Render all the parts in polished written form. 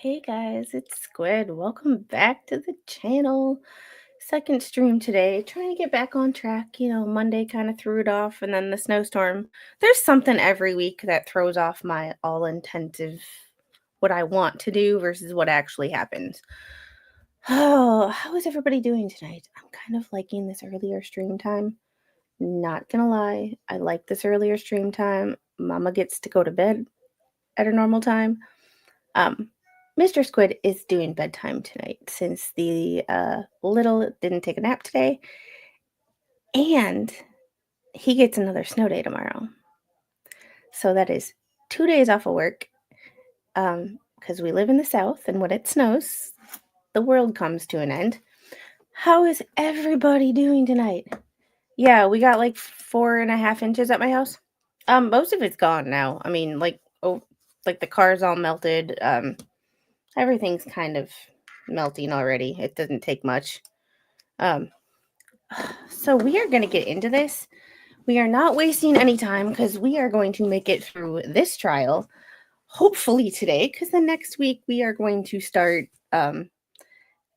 Hey guys, it's Squid. Welcome back to the channel. Second stream today. Trying to get back on track. Monday kind of threw it off, and then the snowstorm. There's something every week that throws off my all intensive what I want to do versus what actually happens. Oh, how is everybody doing tonight? I'm kind of liking this earlier stream time. Not gonna lie, I like this earlier stream time. Mama gets to go to bed at a normal time. Mr. Squid is doing bedtime tonight since the little didn't take a nap today, and he gets another snow day tomorrow. So that is 2 days off of work, because we live in the South, and when it snows, the world comes to an end. How is everybody doing tonight? Yeah, we got like 4.5 inches at my house. Most of it's gone now. I mean, like the car's all melted. Everything's kind of melting already. It doesn't take much. So we are going to get into this. We are not wasting any time because we are going to make it through this trial, hopefully today, because the next week we are going to start the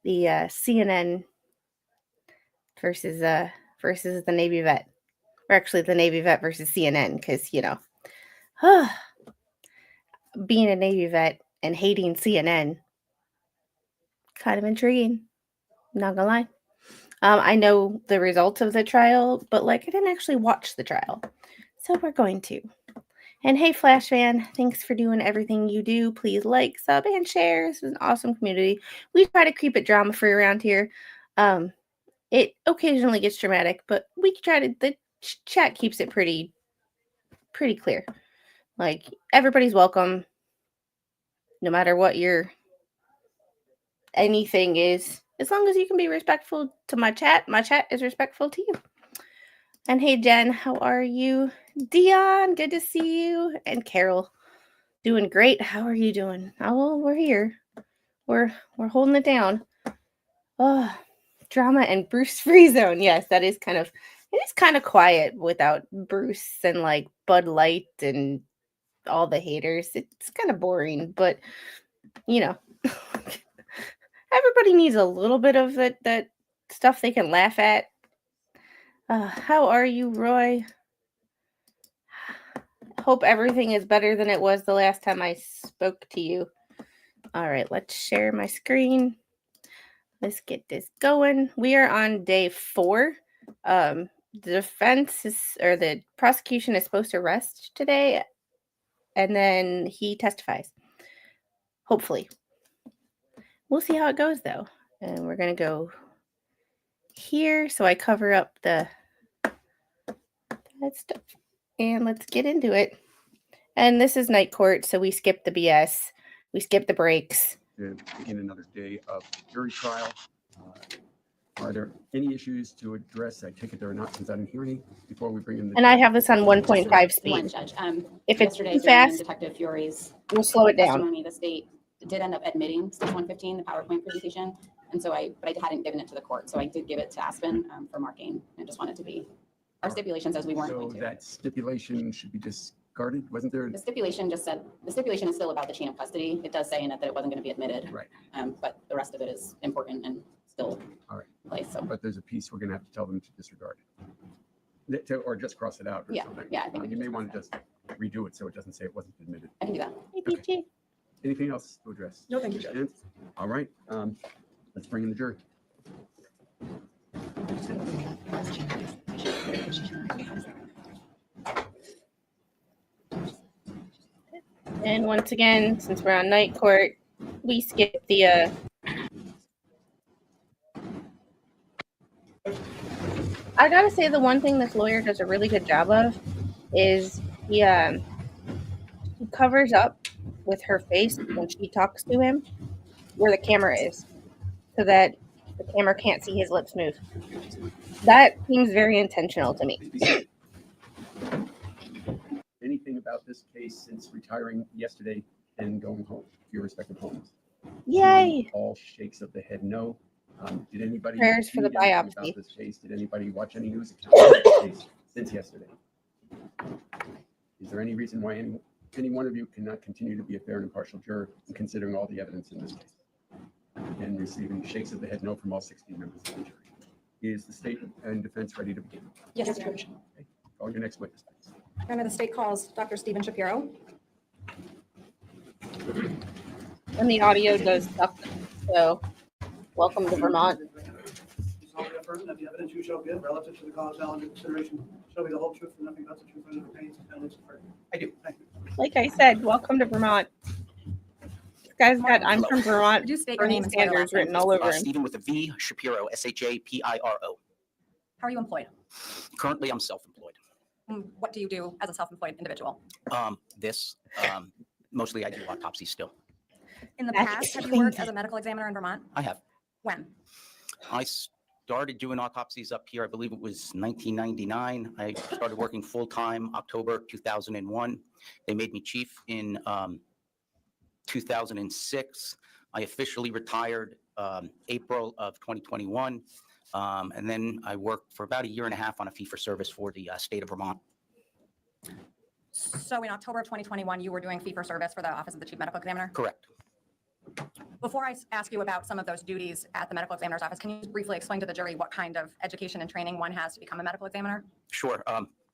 CNN versus the Navy vet, or actually the Navy vet versus CNN, because being a Navy vet and hating CNN, kind of intriguing. Not gonna lie. I know the results of the trial, but I didn't actually watch the trial. So we're going to. And hey, Flash fan, thanks for doing everything you do. Please like, sub, and share. This is an awesome community. We try to keep it drama-free around here. It occasionally gets dramatic, but the chat keeps it pretty clear. Everybody's welcome, no matter what your anything is. As long as you can be respectful to my chat is respectful to you. And hey, Jen, how are you? Dion, good to see you. And Carol, doing great. How are you doing? Oh, we're here. We're holding it down. Oh, drama and Bruce Free Zone. Yes, it is kind of quiet without Bruce and Bud Light and all the haters. It's kind of boring, but everybody needs a little bit of that stuff they can laugh at. How are you, Roy? Hope everything is better than it was the last time I spoke to you. All right, let's share my screen. Let's get this going. We are on day 4. The the prosecution is supposed to arrest today, and then he testifies. Hopefully. We'll see how it goes, though. And we're going to go here, so I cover up that stuff. And let's get into it. And this is night court, so we skip the BS. We skip the breaks. To begin another day of jury trial. Are there any issues to address? I take it there are not, since I didn't hear any before we bring in the. And I have this on 1.5 speed. One judge. If it's too fast, Detective Fury's we'll slow it down. Testimony, the state did end up admitting stage 115, the PowerPoint presentation, and so I hadn't given it to the court, so I did give it to Aspen for marking. I just wanted to be our stipulation says we weren't going to. So that stipulation should be discarded, wasn't there? The stipulation just said the stipulation is still about the chain of custody. It does say in it that it wasn't going to be admitted, right? But the rest of it is important and still in place. So, but there's a piece we're going to have to tell them to disregard it, or just cross it out. Or something. Yeah, I think you may want to just redo it so it doesn't say it wasn't admitted. I can do that. Okay. Anything else to address? No, thank you, Judge. All right, let's bring in the jury. And once again, since we're on night court, we skip the I gotta say, the one thing this lawyer does a really good job of is he covers up with her face when she talks to him where the camera is, so that the camera can't see his lips move. That seems very intentional to me. Anything about this case since retiring yesterday and going home to your respective homes? Yay! All shakes of the head no. Did anybody prayers for the biopsy about this case? Did anybody watch any news accounts of this case since yesterday? Is there any reason why any one of you cannot continue to be a fair and impartial juror in considering all the evidence in this case. And receiving shakes of the head no from all 16 members of the jury. Is the state and defense ready to begin? Yes, Your Honor. Okay. Call your next witness, please. Your Honor, the state calls Dr. Stephen Shapiro. And the audio does suck. So, welcome to Vermont. solemnly affirm that the evidence you shall give relative to the cause found in consideration shall be the whole truth and nothing but the truth under the pains and penalties of perjury. I do. Thank you. Like I said, welcome to Vermont. This guy's got "I'm from Vermont" Could you state your Bernie name and spell your Sanders last name? written all over him. Stephen with a V, Shapiro, Shapiro. How are you employed? Currently, I'm self-employed. What do you do as a self-employed individual? Mostly I do autopsies still. In the That's past, have you crazy. worked as a medical examiner in Vermont? I have. When? I started doing autopsies up here, I believe it was 1999. I started working full-time October 2001. They made me chief in 2006. I officially retired April of 2021. And then I worked for about a year and a half on a fee-for-service for the state of Vermont. So in October of 2021, you were doing fee-for-service for the Office of the Chief Medical Examiner? Correct. Before I ask you about some of those duties at the medical examiner's office, can you briefly explain to the jury what kind of education and training one has to become a medical examiner? Sure.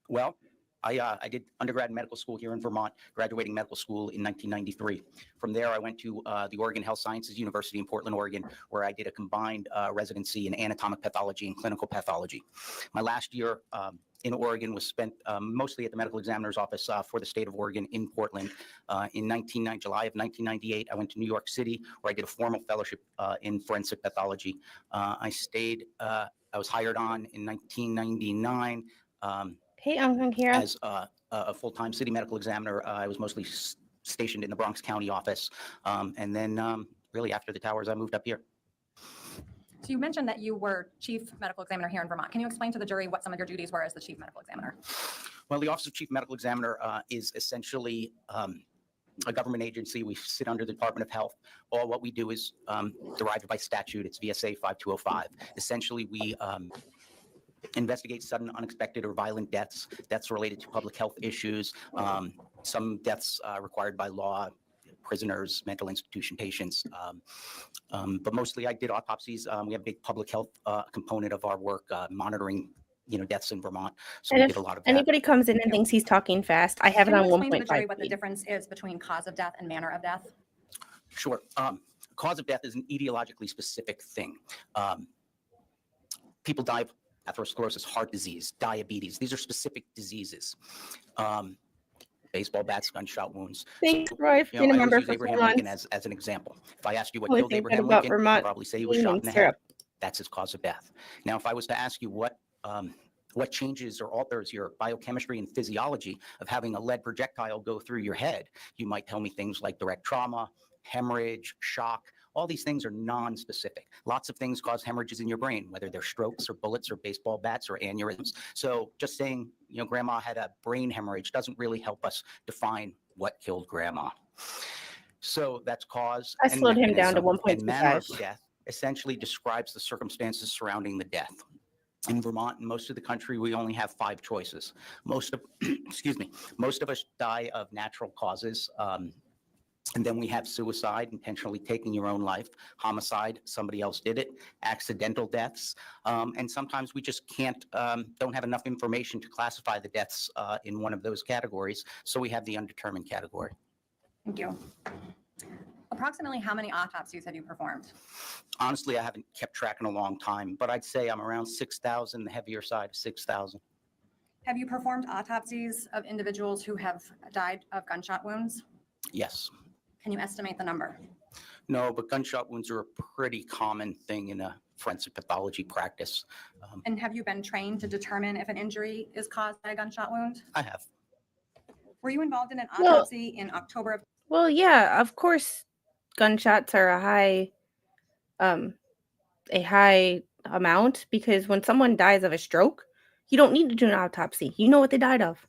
Well, I did undergrad in medical school here in Vermont, graduating medical school in 1993. From there, I went to the Oregon Health Sciences University in Portland, Oregon, where I did a combined residency in anatomic pathology and clinical pathology. My last year in Oregon was spent mostly at the medical examiner's office for the state of Oregon in Portland. In July of 1998, I went to New York City, where I did a formal fellowship in forensic pathology. I was hired on in 1999. Hey, I'm Kira. As a full-time city medical examiner. I was mostly stationed in the Bronx County office. And then really after the towers, I moved up here. So you mentioned that you were chief medical examiner here in Vermont. Can you explain to the jury what some of your duties were as the chief medical examiner? Well, the Office of Chief Medical Examiner is essentially a government agency. We sit under the Department of Health. All what we do is derived by statute. It's VSA 5205. Essentially, we investigate sudden, unexpected, or violent deaths related to public health issues. Some deaths required by law, prisoners, mental institution patients. But mostly I did autopsies. We have a big public health component of our work, monitoring deaths in Vermont. So And we if did a lot of that. anybody comes in and thinks he's talking fast, I have it Can on you explain to the jury 1.5 what the speed. difference is between cause of death and manner of death? Sure. Cause of death is an etiologically specific thing. People die of atherosclerosis, heart disease, diabetes. These are specific diseases. Baseball bats, gunshot wounds. Thanks, Roy, for You being know, a I member always for use 4 Abraham Lincoln months. as an example. If I asked you what Only killed thing good Abraham about Lincoln, Vermont, you'd probably say he was cream shot and in the head. syrup. That's his cause of death. Now, if I was to ask you what changes or alters your biochemistry and physiology of having a lead projectile go through your head, you might tell me things like direct trauma, hemorrhage, shock. All these things are non-specific. Lots of things cause hemorrhages in your brain, whether they're strokes or bullets or baseball bats or aneurysms. So just saying, grandma had a brain hemorrhage doesn't really help us define what killed grandma. So that's cause. I and slowed him down to mechanism. And manner of 1.25. death essentially describes the circumstances surrounding the death. In Vermont and most of the country, we only have 5 choices. Most of us die of natural causes. And then we have suicide, intentionally taking your own life, homicide, somebody else did it, accidental deaths. And sometimes we just don't have enough information to classify the deaths in one of those categories. So we have the undetermined category. Thank you. Approximately how many autopsies have you performed? Honestly, I haven't kept track in a long time, but I'd say I'm around 6,000, the heavier side of 6,000. Have you performed autopsies of individuals who have died of gunshot wounds? Yes. Can you estimate the number? No, but gunshot wounds are a pretty common thing in a forensic pathology practice. And have you been trained to determine if an injury is caused by a gunshot wound? I have. Were you involved in an Well- autopsy in October of Well, yeah, of course, gunshots are a high amount, because when someone dies of a stroke, you don't need to do an autopsy. You know what they died of.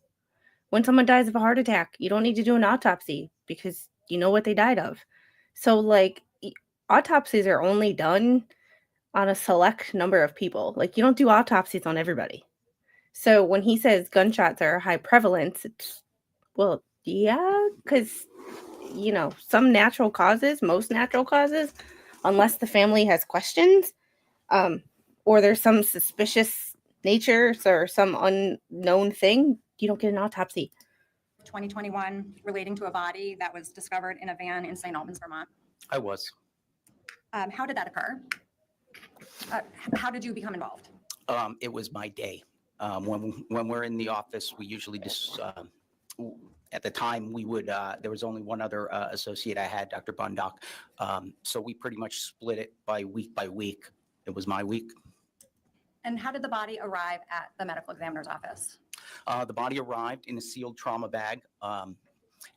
When someone dies of a heart attack, you don't need to do an autopsy because you know what they died of. So, autopsies are only done on a select number of people. You don't do autopsies on everybody. So when he says gunshots are high prevalence, Yeah, because, some natural causes, most natural causes, unless the family has questions, um, or there's some suspicious nature or some unknown thing, you don't get an autopsy. 2021 relating to a body that was discovered in a van in St. Albans, Vermont. I was. How did that occur? How did you become involved? It was my day. When we're in the office, we usually just, at the time, we would, there was only one other associate I had, Dr. Bundock. So we pretty much split it by week. It was my week. And how did the body arrive at the medical examiner's office? The body arrived in a sealed trauma bag.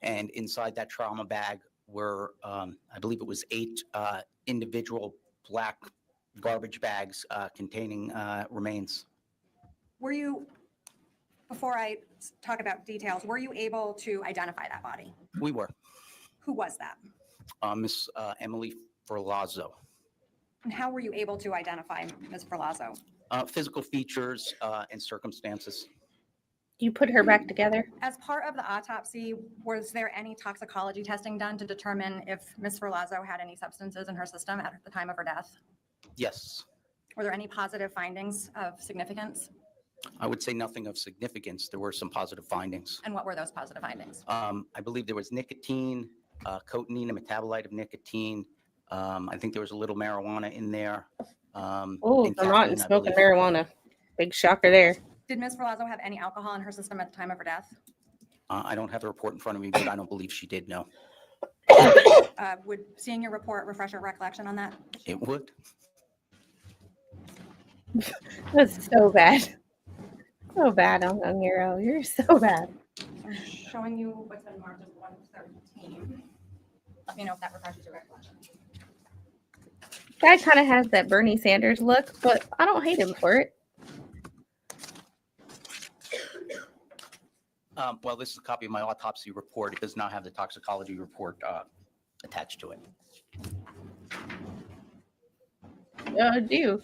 And inside that trauma bag were, I believe it was 8 individual black garbage bags containing remains. Were you, before I talk about details, were you able to identify that body? We were. Who was that? Miss Emily Ferlazzo. And how were you able to identify Ms. Ferlazzo? Physical features and circumstances. You put her back together? As part of the autopsy, was there any toxicology testing done to determine if Ms. Ferlazzo had any substances in her system at the time of her death? Yes. Were there any positive findings of significance? I would say nothing of significance. There were some positive findings. And what were those positive findings? I believe there was nicotine, cotinine, a metabolite of nicotine. I think there was a little marijuana in there. Oh, and Vermont caffeine, and I smoking believe. marijuana. Big shocker there. Did Ms. Ferlazzo have any alcohol in her system at the time of her death? I don't have the report in front of me, but I don't believe she did, no. Would seeing your report refresh your recollection on that? It would. That's so bad. So bad, Uncle Hero. You're so bad. I'm showing you what's been marked as 113. Let me know if that refreshes your recollection. Guy kind of has that Bernie Sanders look, but I don't hate him for it. Well, this is a copy of my autopsy report. It does not have the toxicology report attached to it. Do.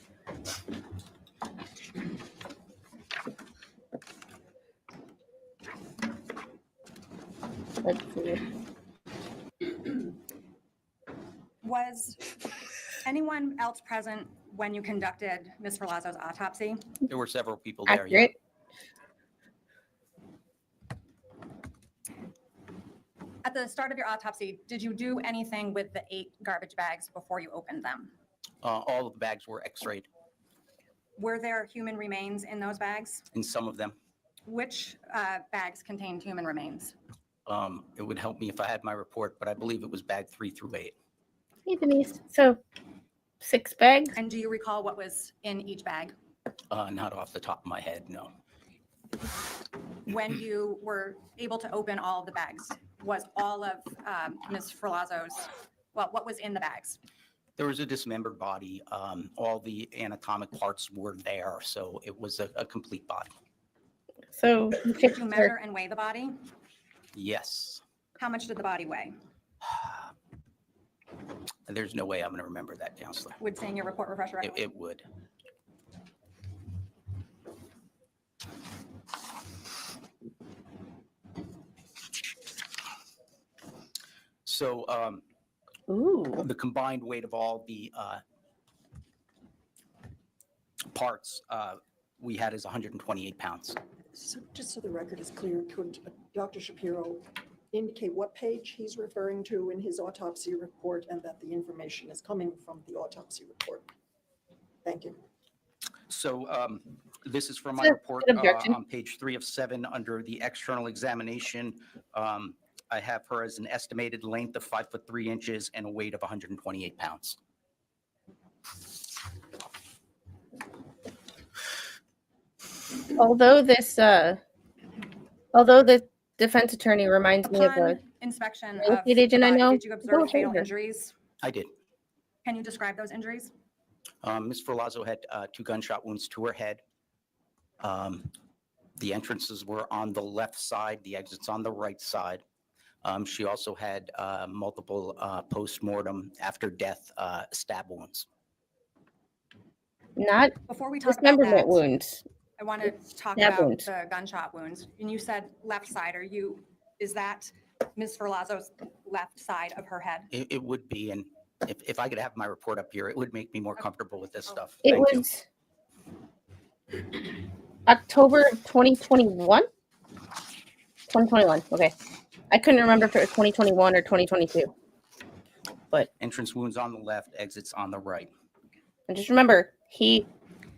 Let's see. Was anyone else present when you conducted Ms. Ferlazzo's autopsy? There were several people there. Yeah. Accurate. At the start of your autopsy, did you do anything with the 8 garbage bags before you opened them? All of the bags were x-rayed Were there human remains in those bags? in some of them. Which bags contained human remains? It would help me if I had my report, but I believe it was bag 3 through 8. Hey, Denise. So, 6 bags? And do you recall what was in each bag? Not off the top of my head, no. When you were able to open all of the bags, was all of Ms. Ferlazzo's, well, what was in the bags? There was a dismembered body. All the anatomic parts were there, so it was a complete body. So, Did you measure and weigh the body? Yes. How much did the body weigh? There's no way I'm going to remember that, Counselor. Would seeing your report refresh your recollection? It would. So ooh. the combined weight of all the parts we had is 128 pounds. So just so the record is clear, could Dr. Shapiro indicate what page he's referring to in his autopsy report and that the information is coming from the autopsy report? Thank you. So this is from my Sir, report good objection. on page 3 of 7 under the external examination. I have her as an estimated length of 5 foot 3 inches and a weight of 128 pounds. Although the defense attorney reminds me of Upon a inspection real of estate the agent I body, know. did you observe Go fatal figure. injuries? I did. Can you describe those injuries? Ms. Ferlazzo had 2 gunshot wounds to her head. The entrances were on the left side, the exits on the right side. She also had multiple post-mortem after death stab wounds. not Before we talk about dismemberment that, wounds. I want to talk Stab about wounds. the gunshot wounds. And you said left side. Are you Is that Ms. Ferlazzo's left side of her head? It would be, and if I could have my report up here, it would make me more comfortable with this stuff. It Thank you. was October of 2021? 2021, okay. I couldn't remember if it was 2021 or 2022. Entrance wounds on the left, exits on the right. And just remember, he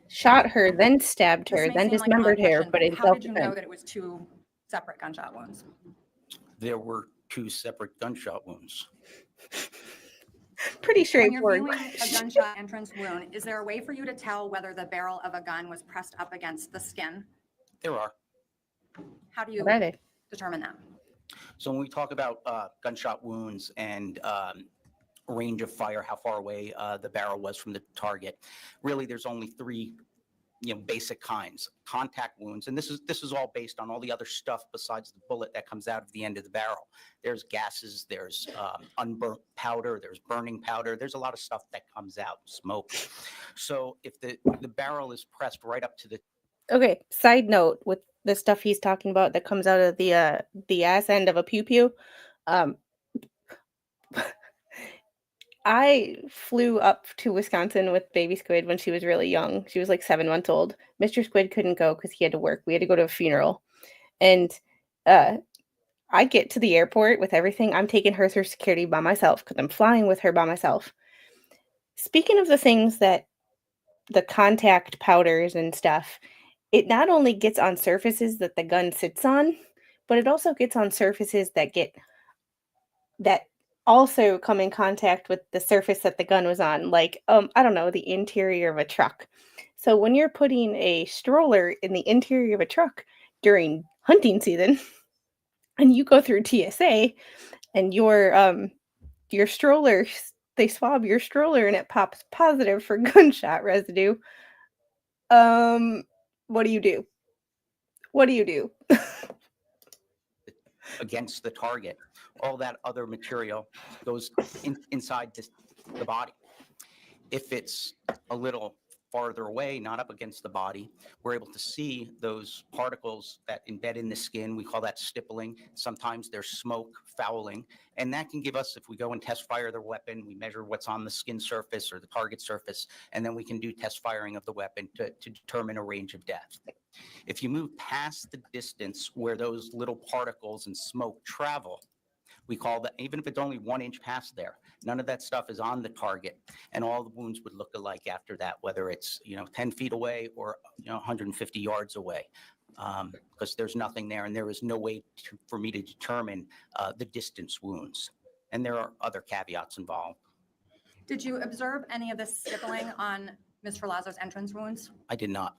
shot her, then stabbed This her, may then seem like an odd dismembered her, question, but in how did you know self-defense. that it was 2 separate gunshot wounds? There were 2 separate gunshot wounds. Pretty When you're straightforward. viewing a gunshot entrance wound, is there a way for you to tell whether the barrel of a gun was pressed up against the skin? There are. How do you What are they? determine that? So when we talk about gunshot wounds and range of fire, how far away the barrel was from the target, really there's only 3 basic kinds. Contact wounds, and this is all based on all the other stuff besides the bullet that comes out of the end of the barrel. There's gases, there's unburnt powder, there's burning powder, there's a lot of stuff that comes out, smoke. So if the barrel is pressed right up to the Okay, side note with the stuff he's talking about that comes out of the ass end of a pew-pew. I flew up to Wisconsin with baby Squid when she was really young. She was like 7 months old. Mr. Squid couldn't go because he had to work. We had to go to a funeral. And I get to the airport with everything. I'm taking her through security by myself because I'm flying with her by myself. Speaking of the things that the contact powders and stuff, it not only gets on surfaces that the gun sits on, but it also gets on surfaces that also come in contact with the surface that the gun was on, like, I don't know, the interior of a truck. So when you're putting a stroller in the interior of a truck during hunting season, and you go through TSA, and your stroller, they swab your stroller and it pops positive for gunshot residue. What do you do? What do you do? against the target. All that other material goes inside the body. If it's a little farther away, not up against the body, we're able to see those particles that embed in the skin. We call that stippling. Sometimes there's smoke, fouling, and that can give us, if we go and test fire the weapon, we measure what's on the skin surface or the target surface, and then we can do test firing of the weapon to determine a range of depth. If you move past the distance where those little particles and smoke travel, we call that, even if it's only 1 inch past there, none of that stuff is on the target, and all the wounds would look alike after that, whether it's 10 feet away or 150 yards away, because there's nothing there, and there is no way for me to determine the distance wounds, and there are other caveats involved. Did you observe any of this stippling on Ms. Ferlazzo's entrance wounds? I did not.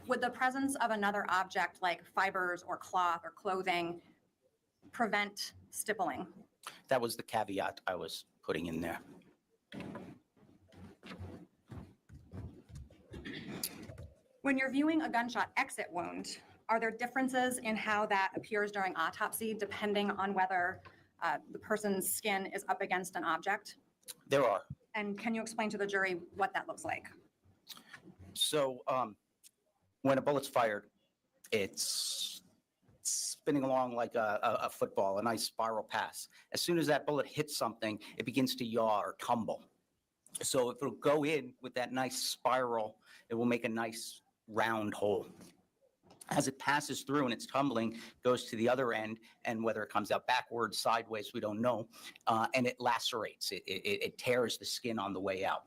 Would the presence of another object like fibers or cloth or clothing prevent stippling? That was the caveat I was putting in there. When you're viewing a gunshot exit wound, are there differences in how that appears during autopsy depending on whether the person's skin is up against an object? There are. And can you explain to the jury what that looks like? So when a bullet's fired, it's spinning along like a football, a nice spiral pass. As soon as that bullet hits something, it begins to yaw or tumble. So if it'll go in with that nice spiral, it will make a nice round hole. As it passes through and it's tumbling, goes to the other end, and whether it comes out backwards, sideways, we don't know, and it lacerates. It tears the skin on the way out.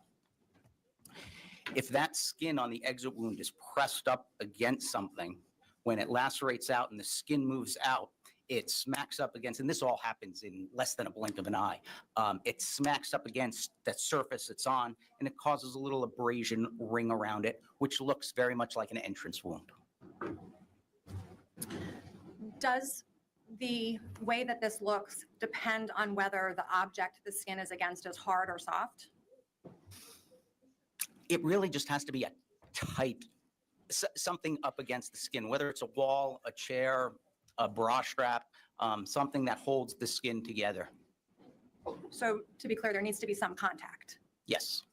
If that skin on the exit wound is pressed up against something, when it lacerates out and the skin moves out, it smacks up against, and this all happens in less than a blink of an eye. It smacks up against that surface it's on, and it causes a little abrasion ring around it, which looks very much like an entrance wound. Does the way that this looks depend on whether the object the skin is against is hard or soft? It really just has to be a tight, something up against the skin, whether it's a wall, a chair, a bra strap, something that holds the skin together. So to be clear, there needs to be some contact. Yes.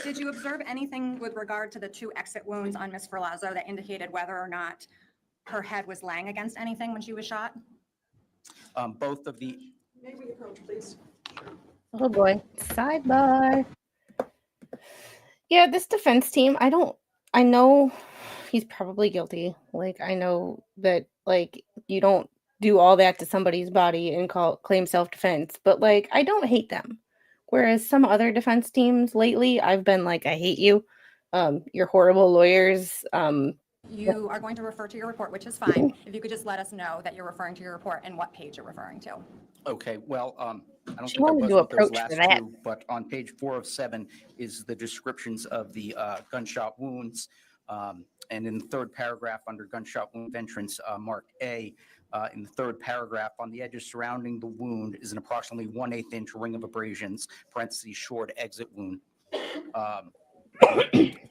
Did you observe anything with regard to the 2 exit wounds on Ms. Ferlazzo that indicated whether or not her head was laying against anything when she was shot? Both of the, May we approach, please? Oh boy. Sidebar. Yeah, this defense team, I know he's probably guilty. Like, I know that, like, you don't do all that to somebody's body and claim self-defense, but like, I don't hate them. Whereas some other defense teams lately, I've been like, I hate you. You're horrible lawyers. You are going to refer to your report, which is fine. If you could just let us know that you're referring to your report and what page you're referring to. okay, well, I don't She think I wanted was to with those approach for last that. two, but on page 4 of 7 is the descriptions of the gunshot wounds. And in the third paragraph under gunshot wound entrance, marked A, in the third paragraph, on the edges surrounding the wound is an approximately 1/8 inch ring of abrasions, parentheses, short exit wound.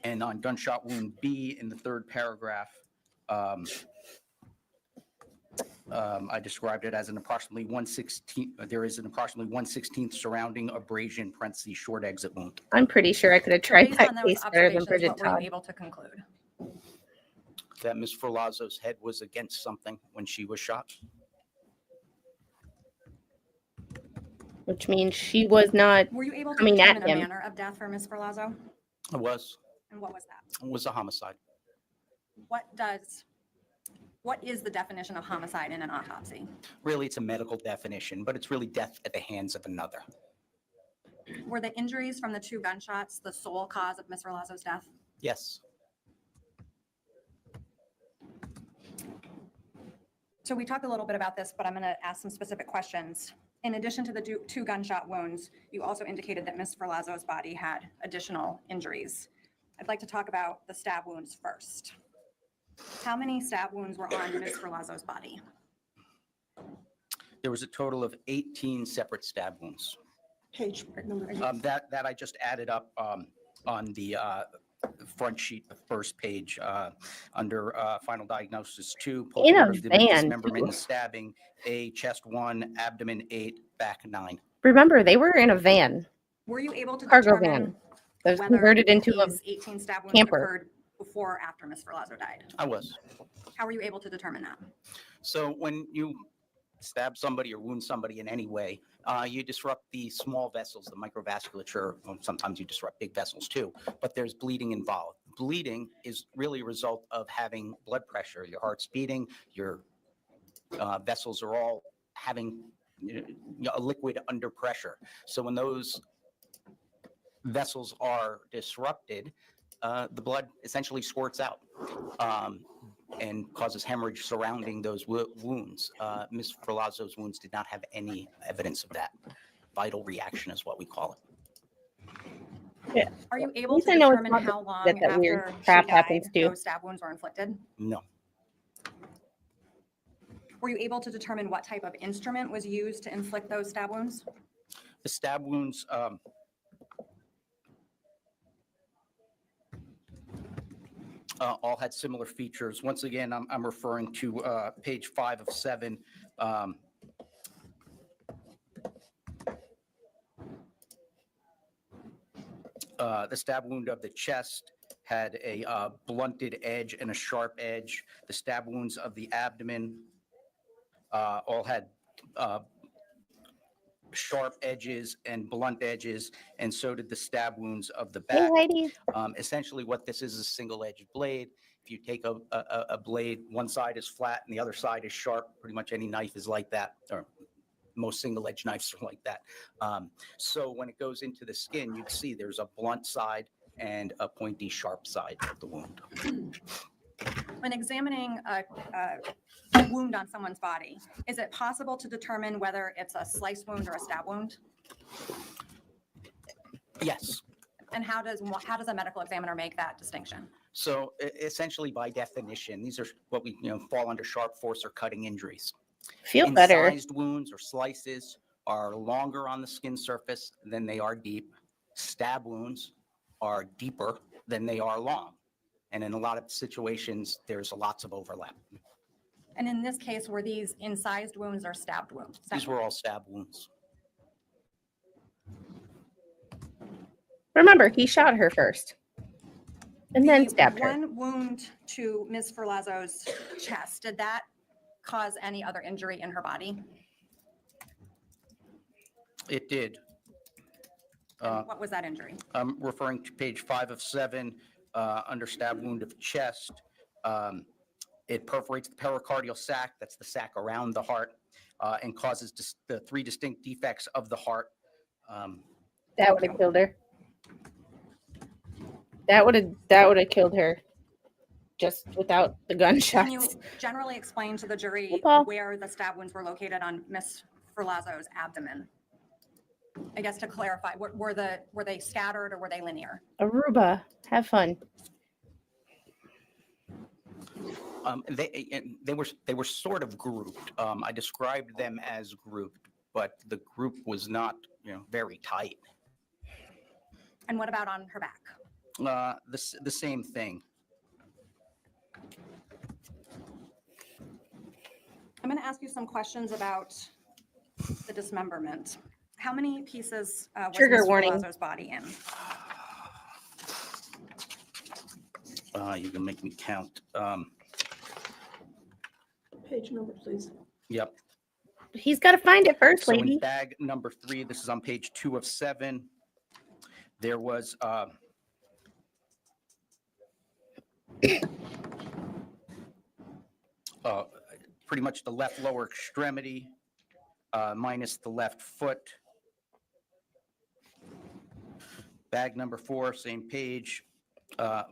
And on gunshot wound B in the third paragraph, I described it as an approximately 1/16. There is an approximately 1/16 surrounding abrasion, parentheses, short exit wound. I'm pretty sure I could have So tried based that on those case better than observations, Bridget what were you Todd. able to conclude? That Ms. Ferlazzo's head was against something when she was shot. Which means she was not Were you able to coming at determine a him. manner of death for Ms. Ferlazzo? It was And what was that? a homicide. What is the definition of homicide in an autopsy? Really, it's a medical definition, but it's really death at the hands of another. Were the injuries from the 2 gunshots the sole cause of Ms. Ferlazzo's death? Yes. So we talked a little bit about this, but I'm going to ask some specific questions. In addition to the 2 gunshot wounds, you also indicated that Ms. Ferlazzo's body had additional injuries. I'd like to talk about the stab wounds first. How many stab wounds were on Ms. Ferlazzo's body? There was a total of 18 separate stab wounds. Page number. That I just added up on the front sheet, the first page, under final diagnosis 2, In a postmortem van, dismemberment and too. stabbing, A, chest 1, abdomen 8, back 9. Remember, they were in a van, Were you able to cargo determine van, that was whether converted into a these 18 stab wounds camper. occurred before or after Ms. Ferlazzo died? I was. How were you able to determine that? So when you stab somebody or wound somebody in any way, you disrupt the small vessels, the microvasculature. Well, sometimes you disrupt big vessels too, but there's bleeding involved. Bleeding is really a result of having blood pressure. Your heart's beating, your vessels are all having a liquid under pressure. So when those vessels are disrupted, the blood essentially squirts out and causes hemorrhage surrounding those wounds. Ms. Ferlazzo's wounds did not have any evidence of that. Vital reaction is what we call it. Are you At able least to I know it's determine not how that long that weird after she crap died happens too. those stab wounds were inflicted? No. Were you able to determine what type of instrument was used to inflict those stab wounds? The stab wounds, all had similar features. Once again, I'm referring to page 5 of 7. The stab wound of the chest had a blunted edge and a sharp edge. The stab wounds of the abdomen all had sharp edges and blunt edges, and so did the stab wounds of the Hey, back. ladies. Essentially, what this is a single-edged blade. If you take a blade, one side is flat and the other side is sharp. Pretty much any knife is like that, or most single-edged knives are like that. So when it goes into the skin, you can see there's a blunt side and a pointy, sharp side of the wound. When examining a wound on someone's body, is it possible to determine whether it's a slice wound or a stab wound? Yes. And how does a medical examiner make that distinction? So essentially, by definition, these are what we fall under sharp force or cutting injuries. Feel better. Incised wounds or slices are longer on the skin surface than they are deep. Stab wounds are deeper than they are long. And in a lot of situations, there's lots of overlap. And in this case, were these incised wounds or stabbed wounds? These were all stab wounds. Remember, he shot her first. And then The stabbed her. one wound to Ms. Ferlazzo's chest, did that cause any other injury in her body? It did. And what was that injury? I'm referring to page 5 of 7, under stab wound of chest. It perforates the pericardial sac, that's the sac around the heart, and causes the 3 distinct defects of the heart. That would have killed her. That would have killed her just without the Can you gunshots. generally explain to the jury Hey, Paul. where the stab wounds were located on Ms. Ferlazzo's abdomen? I guess to clarify, were they scattered or were they linear? Aruba, have fun. They were sort of grouped. I described them as grouped, but the group was not, very tight. And what about on her back? The same thing. I'm going to ask you some questions about the dismemberment. How many pieces was Trigger Ms. warning. Ferlazzo's body in? You can make me count. Page number, please. Yep. He's got to find it first, So lady. in bag number 3, this is on page 2 of 7. There was pretty much the left lower extremity minus the left foot. Bag number 4, same page,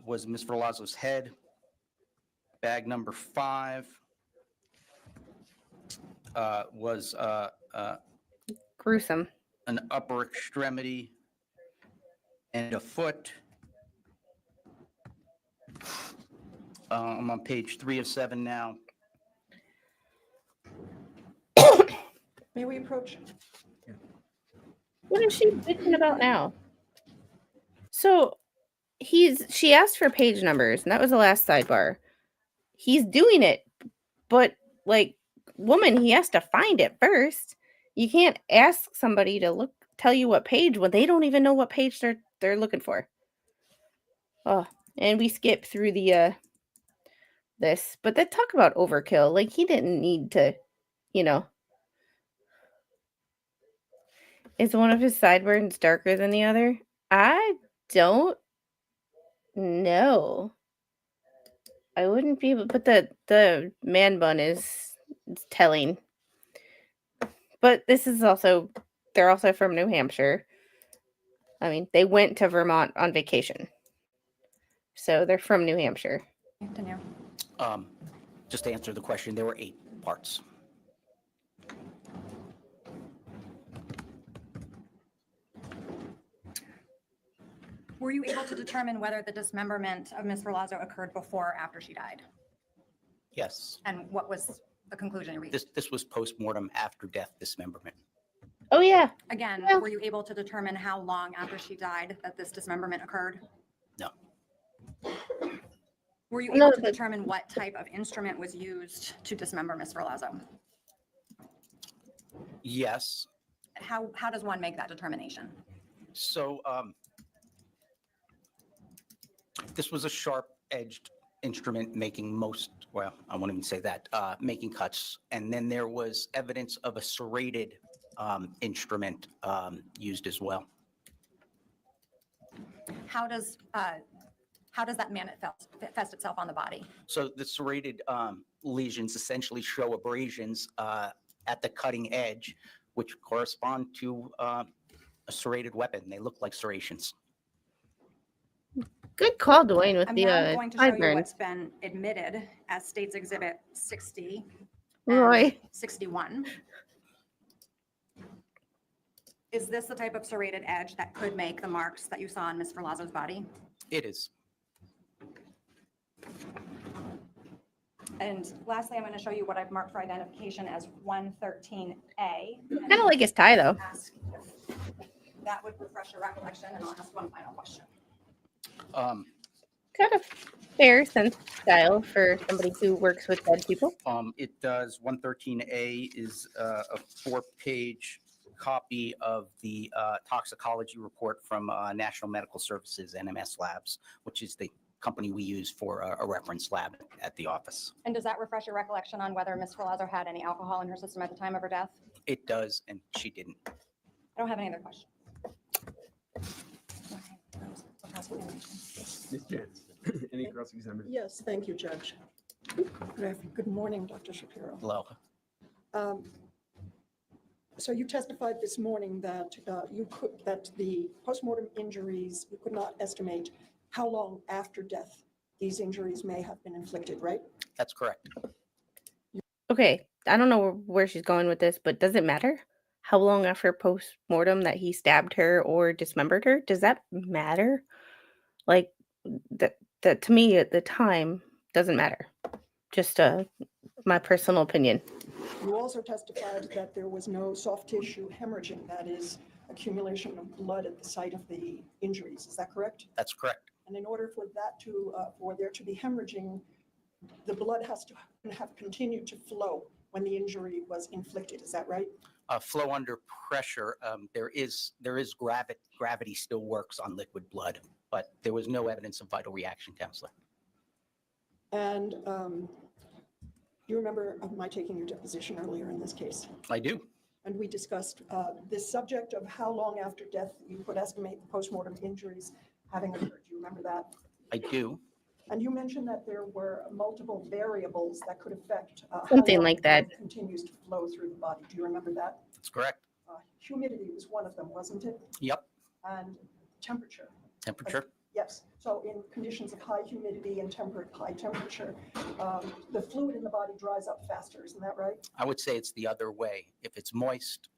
was Ms. Ferlazzo's head. Bag number 5 was Gruesome. an upper extremity and a foot. I'm on page 3 of 7 now. May we approach? What is she bitching about now? So she asked for page numbers, and that was the last sidebar. He's doing it, but woman, he has to find it first. You can't ask somebody to tell you what page when they don't even know what page they're looking for. Oh, and we skip through the this, but then talk about overkill. He didn't need to, Is one of his sideburns darker than the other? I don't know. I wouldn't be able, but the man bun is telling. But this is also, they're also from New Hampshire. I mean, they went to Vermont on vacation. So they're from New Hampshire. Continue. Just to answer the question, there were 8 parts. Were you able to determine whether the dismemberment of Ms. Ferlazzo occurred before or after she died? Yes. And what was the conclusion you reached? This was post-mortem after death dismemberment. Oh, yeah. Again, Yeah. were you able to determine how long after she died that this dismemberment occurred? No. Were you No, able to but- determine what type of instrument was used to dismember Ms. Ferlazzo? Yes. How does one make that determination? So this was a sharp-edged instrument making I won't even say that, making cuts. And then there was evidence of a serrated instrument used as well. How does that manifest itself on the body? So the serrated lesions essentially show abrasions at the cutting edge, which correspond to a serrated weapon. They look like serrations. Good call, Dwayne, with I'm the now going to show you sideburn. what's been admitted as State's Exhibit 60 Roy. and 61. Is this the type of serrated edge that could make the marks that you saw on Ms. Ferlazzo's body? It is. And lastly, I'm going to show you what I've marked for identification as 113A. Kind of like his tie, though. Ask if that would refresh your recollection, and I'll ask one final question. Kind of fair sense style for somebody who works with dead people. It does. 113A is a 4-page copy of the toxicology report from National Medical Services, NMS Labs, which is the company we use for a reference lab at the office. And does that refresh your recollection on whether Ms. Ferlazzo had any alcohol in her system at the time of her death? It does, and she didn't. I don't have any other questions. Ms. Jantz, any cross-examination? Yes, thank you, Judge. Good morning, Dr. Shapiro. Hello. So you testified this morning that that the postmortem injuries, you could not estimate how long after death these injuries may have been inflicted, right? That's correct. Okay, I don't know where she's going with this, but does it matter how long after post-mortem that he stabbed her or dismembered her? Does that matter? Like, that to me at the time doesn't matter. Just my personal opinion. You also testified that there was no soft tissue hemorrhaging, that is accumulation of blood at the site of the injuries. Is that correct? That's correct. And in order for that to, for there to be hemorrhaging, the blood has to have continued to flow when the injury was inflicted. Is that right? Flow under pressure. There is gravity still works on liquid blood, but there was no evidence of vital reaction, Counselor. And you remember my taking your deposition earlier in this case? I do. And we discussed this subject of how long after death you could estimate the postmortem injuries having occurred. Do you remember that? I do. And you mentioned that there were multiple variables that could affect how Something long like that. blood continues to flow through the body. Do you remember that? That's correct. Humidity was one of them, wasn't it? Yep. And temperature. Temperature. Yes. So in conditions of high humidity and high temperature, the fluid in the body dries up faster. Isn't that right? I would say it's the other way. If it's moist,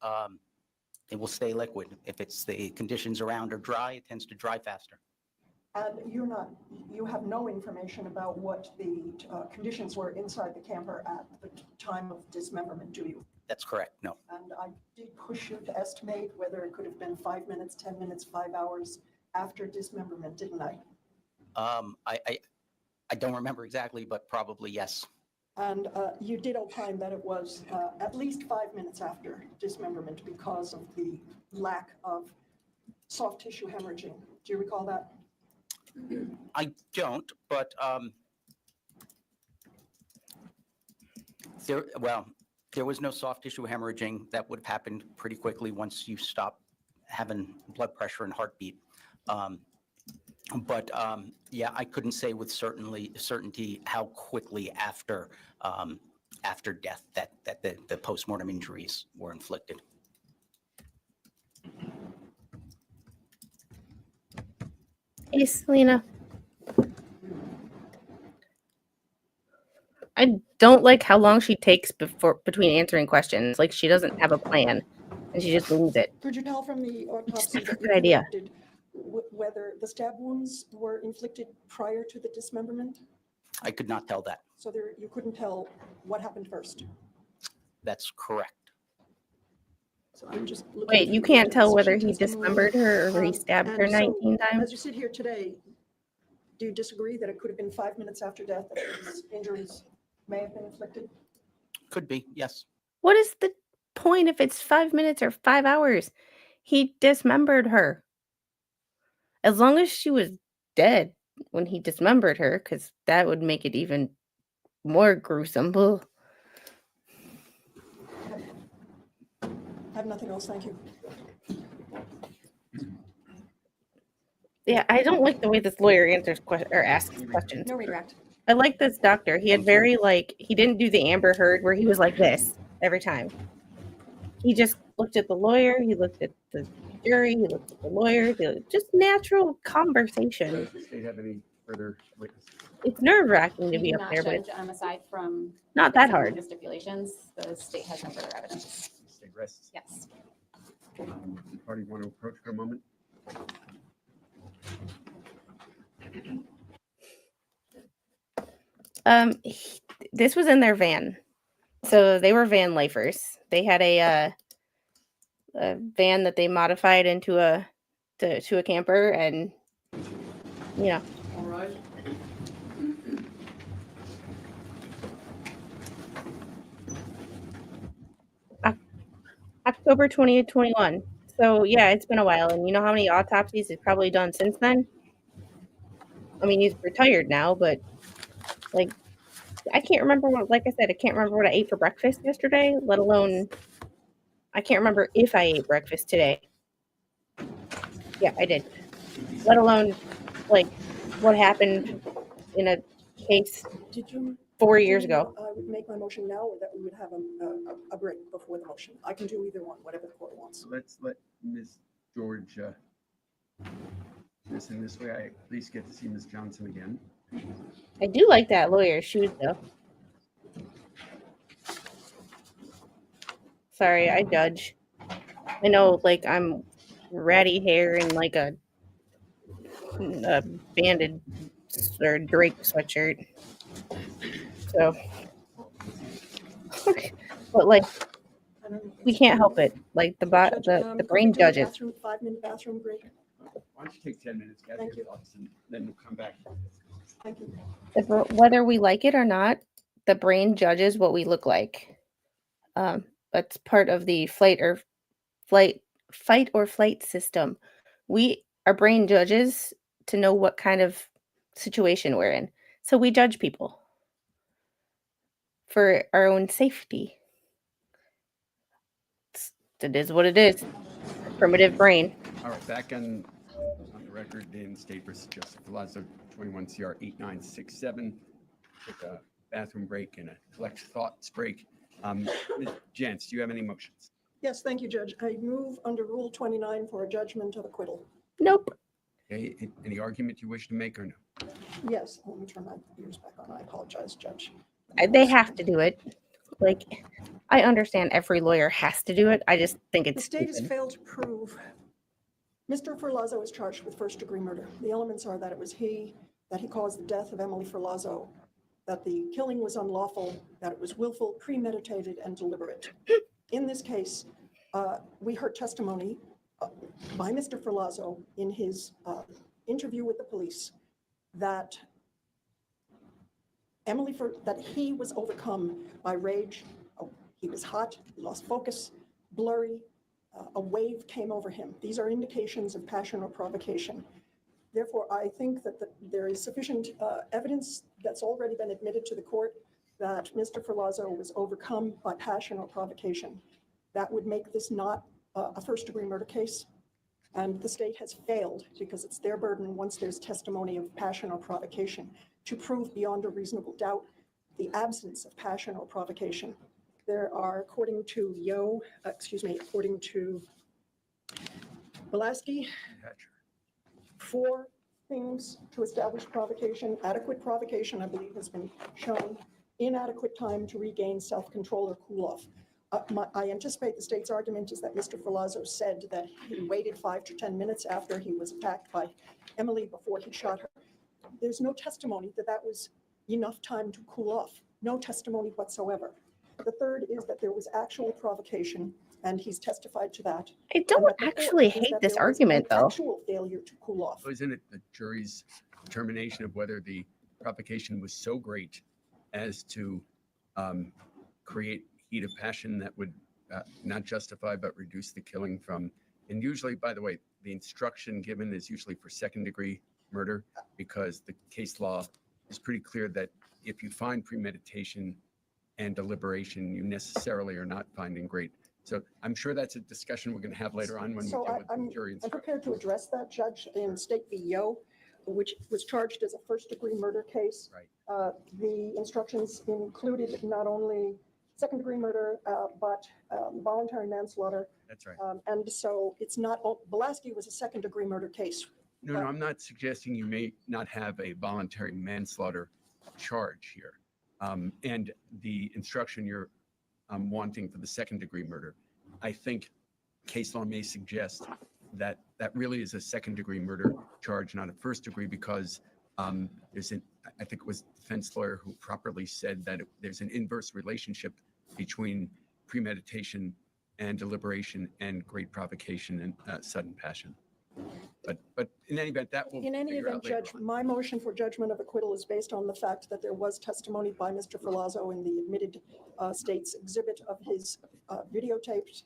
it will stay liquid. If it's the conditions around are dry, it tends to dry faster. And you have no information about what the conditions were inside the camper at the time of dismemberment, do you? That's correct. No. And I did push you to estimate whether it could have been 5 minutes, 10 minutes, 5 hours after dismemberment, didn't I? I don't remember exactly, but probably yes. And you did opine that it was at least 5 minutes after dismemberment because of the lack of soft tissue hemorrhaging. Do you recall that? I don't, but there was no soft tissue hemorrhaging. That would have happened pretty quickly once you stop having blood pressure and heartbeat. Yeah, I couldn't say with certainty how quickly after death that the postmortem injuries were inflicted. Hey, Selena. I don't like how long she takes between answering questions. Like, she doesn't have a plan, and she just wings it. Could you tell from the autopsy that Good idea. conducted whether the stab wounds were inflicted prior to the dismemberment? I could not tell that. So you couldn't tell what happened first? That's correct. So I'm just looking Wait, through you the can't tell deposition whether he testimony. dismembered her or he stabbed her And so, 19 times? As you sit here today, do you disagree that it could have been 5 minutes after death that these injuries may have been inflicted? Could be, yes. What is the point if it's 5 minutes or 5 hours? He dismembered her. As long as she was dead when he dismembered her, because that would make it even more gruesome. Ugh. I have nothing else, thank you. Yeah, I don't like the way this lawyer asks questions. No redirect. I like this doctor. He had he didn't do the Amber Heard where he was like this every time. He just looked at the lawyer, he looked at the jury, he looked at the lawyer, just natural conversation. Does the state have any further witnesses? It's nerve-wracking to We be do up not, there, but Judge, aside from not that accepting hard. the stipulations, the state has no further evidence. The state rests. Yes. Party want to approach for a moment? This was in their van. So they were van lifers. They had a van that they modified into a camper, and All right. October 2021. So yeah, it's been a while, and you know how many autopsies he's probably done since then? I mean, he's retired now, but like, I can't remember what, like I said, I can't remember what I ate for breakfast yesterday, let alone, I can't remember if I ate breakfast today. Yeah, I did. Let alone, like, what happened in a case Did you? 4 years do you ago. want- I would make my motion now, or that we would have a break before the motion. I can do either one, whatever the court wants. So let's let Ms. George, listen this way. I at least get to see Ms. Johnson again. I do like that lawyer's shoes, though. Sorry, I judge. I know, like, I'm ratty hair and like a banded or Drake sweatshirt. So, but like, I don't know. we can't help it. Like the Judge, the could we brain do a judges. bathroom, 5-minute bathroom break? Why don't you take 10 minutes, gather Thank your you. thoughts, and then we'll come back. Thank you. Whether we like it or not, the brain judges what we look like. That's part of the fight or flight system. Our brain judges to know what kind of situation we're in. So we judge people for our own safety. It is what it is. Primitive brain. All right, back on the record in State versus Joseph Ferlazzo, 21 CR 8967. Take a bathroom break and a collect thoughts break. Ms. Jantz, do you have any motions? Yes, thank you, Judge. I move under Rule 29 for a judgment of acquittal. Nope. Okay, any argument you wish to make or no? Yes, let me turn my ears back on. I apologize, Judge. They have to do it. Like, I understand every lawyer has to do it. I just think The it's state has stupid. failed to prove. Mr. Ferlazzo is charged with first-degree murder. The elements are that it was that he caused the death of Emily Ferlazzo, that the killing was unlawful, that it was willful, premeditated, and deliberate. In this case, we heard testimony by Mr. Ferlazzo in his interview with the police that that he was overcome by rage. Oh, he was hot, he lost focus, blurry, a wave came over him. These are indications of passion or provocation. Therefore, I think that there is sufficient evidence that's already been admitted to the court that Mr. Ferlazzo was overcome by passion or provocation. That would make this not a first-degree murder case. And the state has failed, because it's their burden once there's testimony of passion or provocation, to prove beyond a reasonable doubt the absence of passion or provocation. There are, according to according to Belaski, 4 things to establish provocation. Adequate provocation, I believe, has been shown. Inadequate time to regain self-control or cool off. I anticipate the state's argument is that Mr. Ferlazzo said that he waited 5 to 10 minutes after he was attacked by Emily before he shot her. There's no testimony that that was enough time to cool off. No testimony whatsoever. The third is that there was actual provocation, and he's testified to that. I And don't that the fourth actually is hate that this there was argument, an though. actual failure to cool off. Isn't it the jury's determination of whether the provocation was so great as to create heat of passion that would not justify but reduce the killing from? And usually, by the way, the instruction given is usually for second-degree murder, because the case law is pretty clear that if you find premeditation and deliberation, you necessarily are not finding great. So I'm sure that's a discussion we're going to have later on when we So deal with I'm the jury I'm instruction. prepared to address that, Judge, in State v. Yo, which was charged as a first-degree murder case. Right. The instructions included not only second-degree murder, but voluntary manslaughter. That's right. And so it's not, Belaski was a second-degree murder case. No, I'm not suggesting you may not have a voluntary manslaughter charge here. And the instruction you're wanting for the second-degry murder, I think case law may suggest that that really is a second-degree murder charge, not a first-degree, because I think it was the defense lawyer who properly said that there's an inverse relationship between premeditation and deliberation and great provocation and sudden passion. But in any event, that will In any figure event, out later Judge, on. my motion for judgment of acquittal is based on the fact that there was testimony by Mr. Ferlazzo in the admitted state's exhibit of his videotaped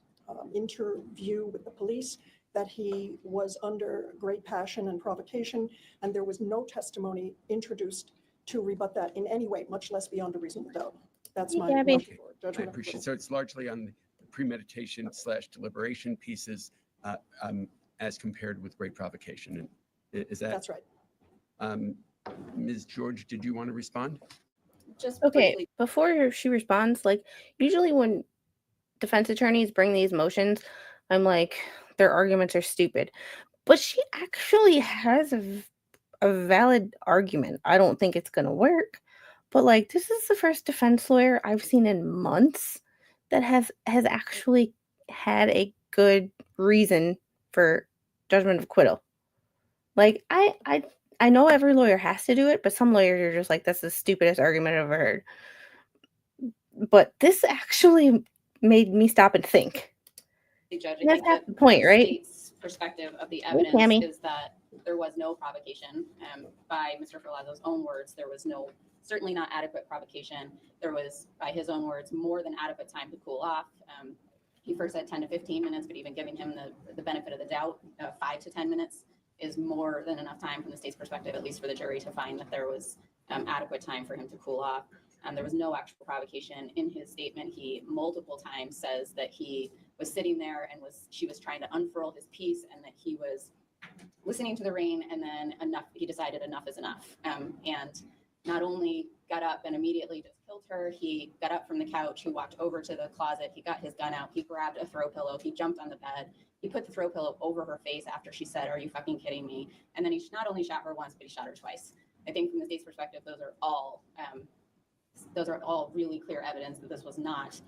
interview with the police. that he was under great passion and provocation, and there was no testimony introduced to rebut that in any way, much less beyond a reasonable doubt. That's my Gabby. motion for I judgment of appreciate it. acquittal. So it's largely on the premeditation / deliberation pieces as compared with great provocation. And is that, That's right. Ms. George, did you want to respond? Just Okay, briefly, before she responds, like usually when defense attorneys bring these motions, I'm like, their arguments are stupid. But she actually has a valid argument. I don't think it's going to work. But like, this is the first defense lawyer I've seen in months that has actually had a good reason for judgment of acquittal. Like, I know every lawyer has to do it, but some lawyers are just like, that's the stupidest argument I've ever heard. But this actually made me stop and think. Judge, I That's think half that the point, right? state's perspective of the Hey, evidence Tammy. is that there was no provocation. By Mr. Ferlazzo's own words, there was no, certainly not adequate provocation. There was, by his own words, more than adequate time to cool off. He first said 10 to 15 minutes, but even giving him the benefit of the doubt, 5 to 10 minutes is more than enough time from the state's perspective, at least for the jury to find that there was adequate time for him to cool off. There was no actual provocation. In his statement, he multiple times says that he was sitting there and she was trying to unfurl his piece, and that he was listening to the rain, and then he decided enough is enough. And not only got up and immediately just killed her, he got up from the couch, he walked over to the closet, he got his gun out, he grabbed a throw pillow, he jumped on the bed, he put the throw pillow over her face after she said, "Are you fucking kidding me?" And then he not only shot her once, but he shot her twice. I think from the state's perspective, those are all really clear evidence that this was not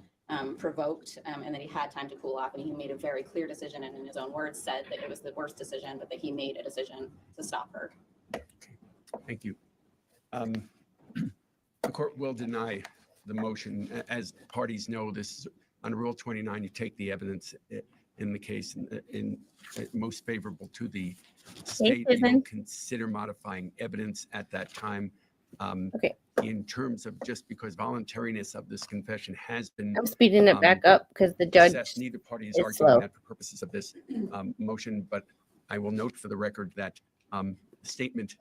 provoked, and that he had time to cool off, and he made a very clear decision, and in his own words said that it was the worst decision, but that he made a decision to stop her. Thank you. The court will deny the motion. As parties know, this on Rule 29, you take the evidence in the case in most favorable to the state. You don't consider modifying evidence at that time. Okay. In terms of just because voluntariness of this confession has been I'm speeding it back up because the judge assessed, neither party is is arguing slow. that for purposes of this motion, but I will note for the record that the statement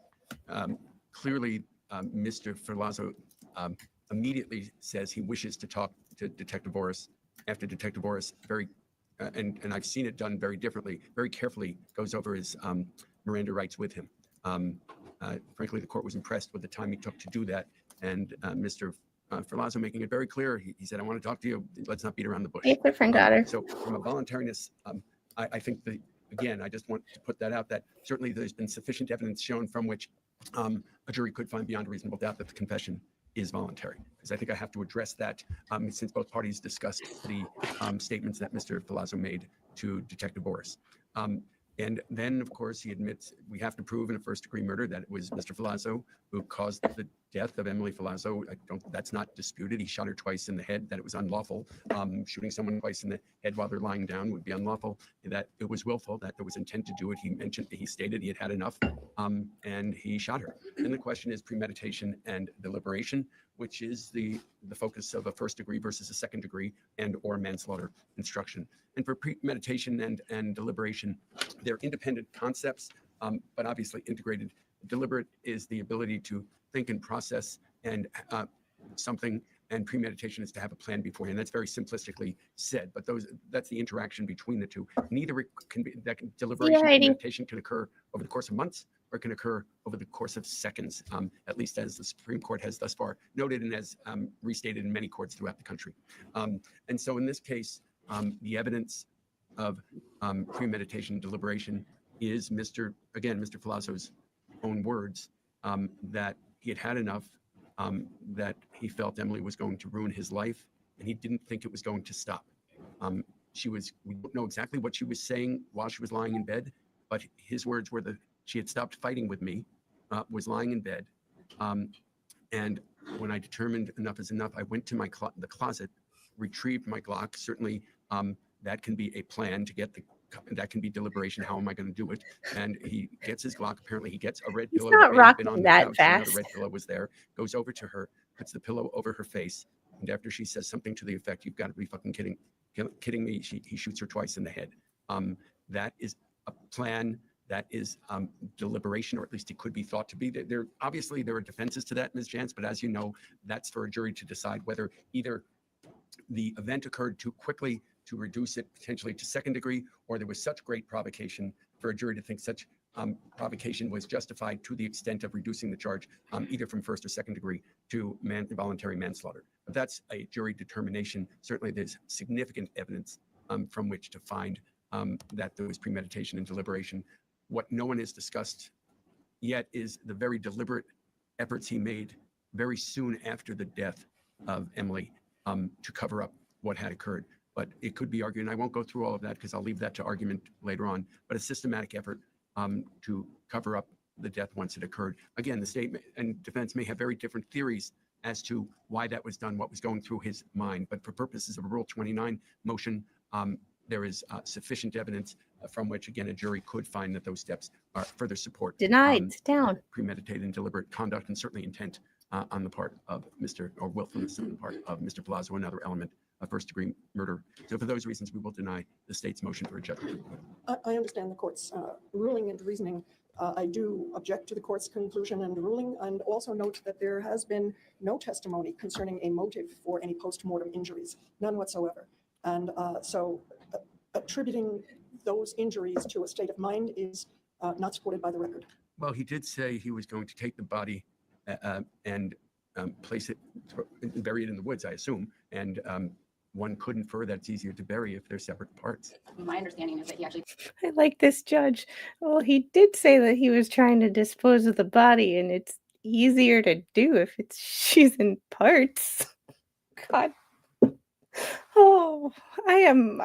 clearly Mr. Ferlazzo immediately says he wishes to talk to Detective Boris after Detective Boris and I've seen it done very differently, very carefully goes over his Miranda rights with him. Frankly, the court was impressed with the time he took to do that. And Mr. Ferlazzo making it very clear, he said, "I want to talk to you. Let's not beat around the bush." Hey, friend daughter. So from a voluntariness, I think again, I just want to put that out that certainly there's been sufficient evidence shown from which a jury could find beyond reasonable doubt that the confession is voluntary. Because I think I have to address that since both parties discussed the statements that Mr. Ferlazzo made to Detective Boris. And then, of course, he admits we have to prove in a first-degree murder that it was Mr. Ferlazzo who caused the death of Emily Ferlazzo. That's not disputed. He shot her twice in the head, that it was unlawful. Shooting someone twice in the head while they're lying down would be unlawful. That it was willful, that there was intent to do it. He stated he had had enough, and he shot her. And the question is premeditation and deliberation, which is the focus of a first degree versus a second degree and or manslaughter instruction. And for premeditation and deliberation, they're independent concepts, but obviously integrated. Deliberate is the ability to think and process and something, and premeditation is to have a plan beforehand. That's very simplistically said, but that's the interaction between the two. Neither deliberation and premeditation can occur over the course of months, or it can occur over the course of seconds, at least as the Supreme Court has thus far noted and as restated in many courts throughout the country. And so in this case, the evidence of premeditation and deliberation is Mr. Ferlazzo's own words, that he had had enough, that he felt Emily was going to ruin his life, and he didn't think it was going to stop. We don't know exactly what she was saying while she was lying in bed, but his words were that she had stopped fighting with me, was lying in bed, and when I determined enough is enough, I went to the closet, retrieved my Glock. Certainly, that can be a plan to get that can be deliberation. How am I going to do it? And he gets his Glock. Apparently, he gets a red pillow. He's not that may have been on rocking the that couch. You know, fast. the red pillow was there. Goes over to her, puts the pillow over her face, and after she says something to the effect, "You've got to be fucking kidding me," he shoots her twice in the head. That is a plan that is deliberation, or at least it could be thought to be. Obviously there are defenses to that, Ms. Jantz, but as you know, that's for a jury to decide whether either the event occurred too quickly to reduce it potentially to second degree, or there was such great provocation for a jury to think such provocation was justified to the extent of reducing the charge either from first or second degree to voluntary manslaughter. But that's a jury determination. Certainly there's significant evidence from which to find that there was premeditation and deliberation. What no one has discussed yet is the very deliberate efforts he made very soon after the death of Emily to cover up what had occurred. But it could be argued, and I won't go through all of that because I'll leave that to argument later on, but a systematic effort to cover up the death once it occurred. Again, the state and defense may have very different theories as to why that was done, what was going through his mind. But for purposes of a Rule 29 motion, there is sufficient evidence from which, again, a jury could find that those steps are further support Denied. Sit down. premeditated and deliberate conduct, and certainly intent on the part of or willfulness on the part of Mr. Ferlazzo, another element of first-degree murder. So for those reasons, we will deny the state's motion for a judgment. I understand the court's ruling and reasoning. I do object to the court's conclusion and ruling, and also note that there has been no testimony concerning a motive for any post-mortem injuries, none whatsoever. And so attributing those injuries to a state of mind is not supported by the record. Well, he did say he was going to take the body and place it, bury it in the woods, I assume. And one could infer that it's easier to bury if they're separate parts. My understanding is that he actually I like this judge. Well, he did say that he was trying to dispose of the body, and it's easier to do if she's in parts. God. Oh, I am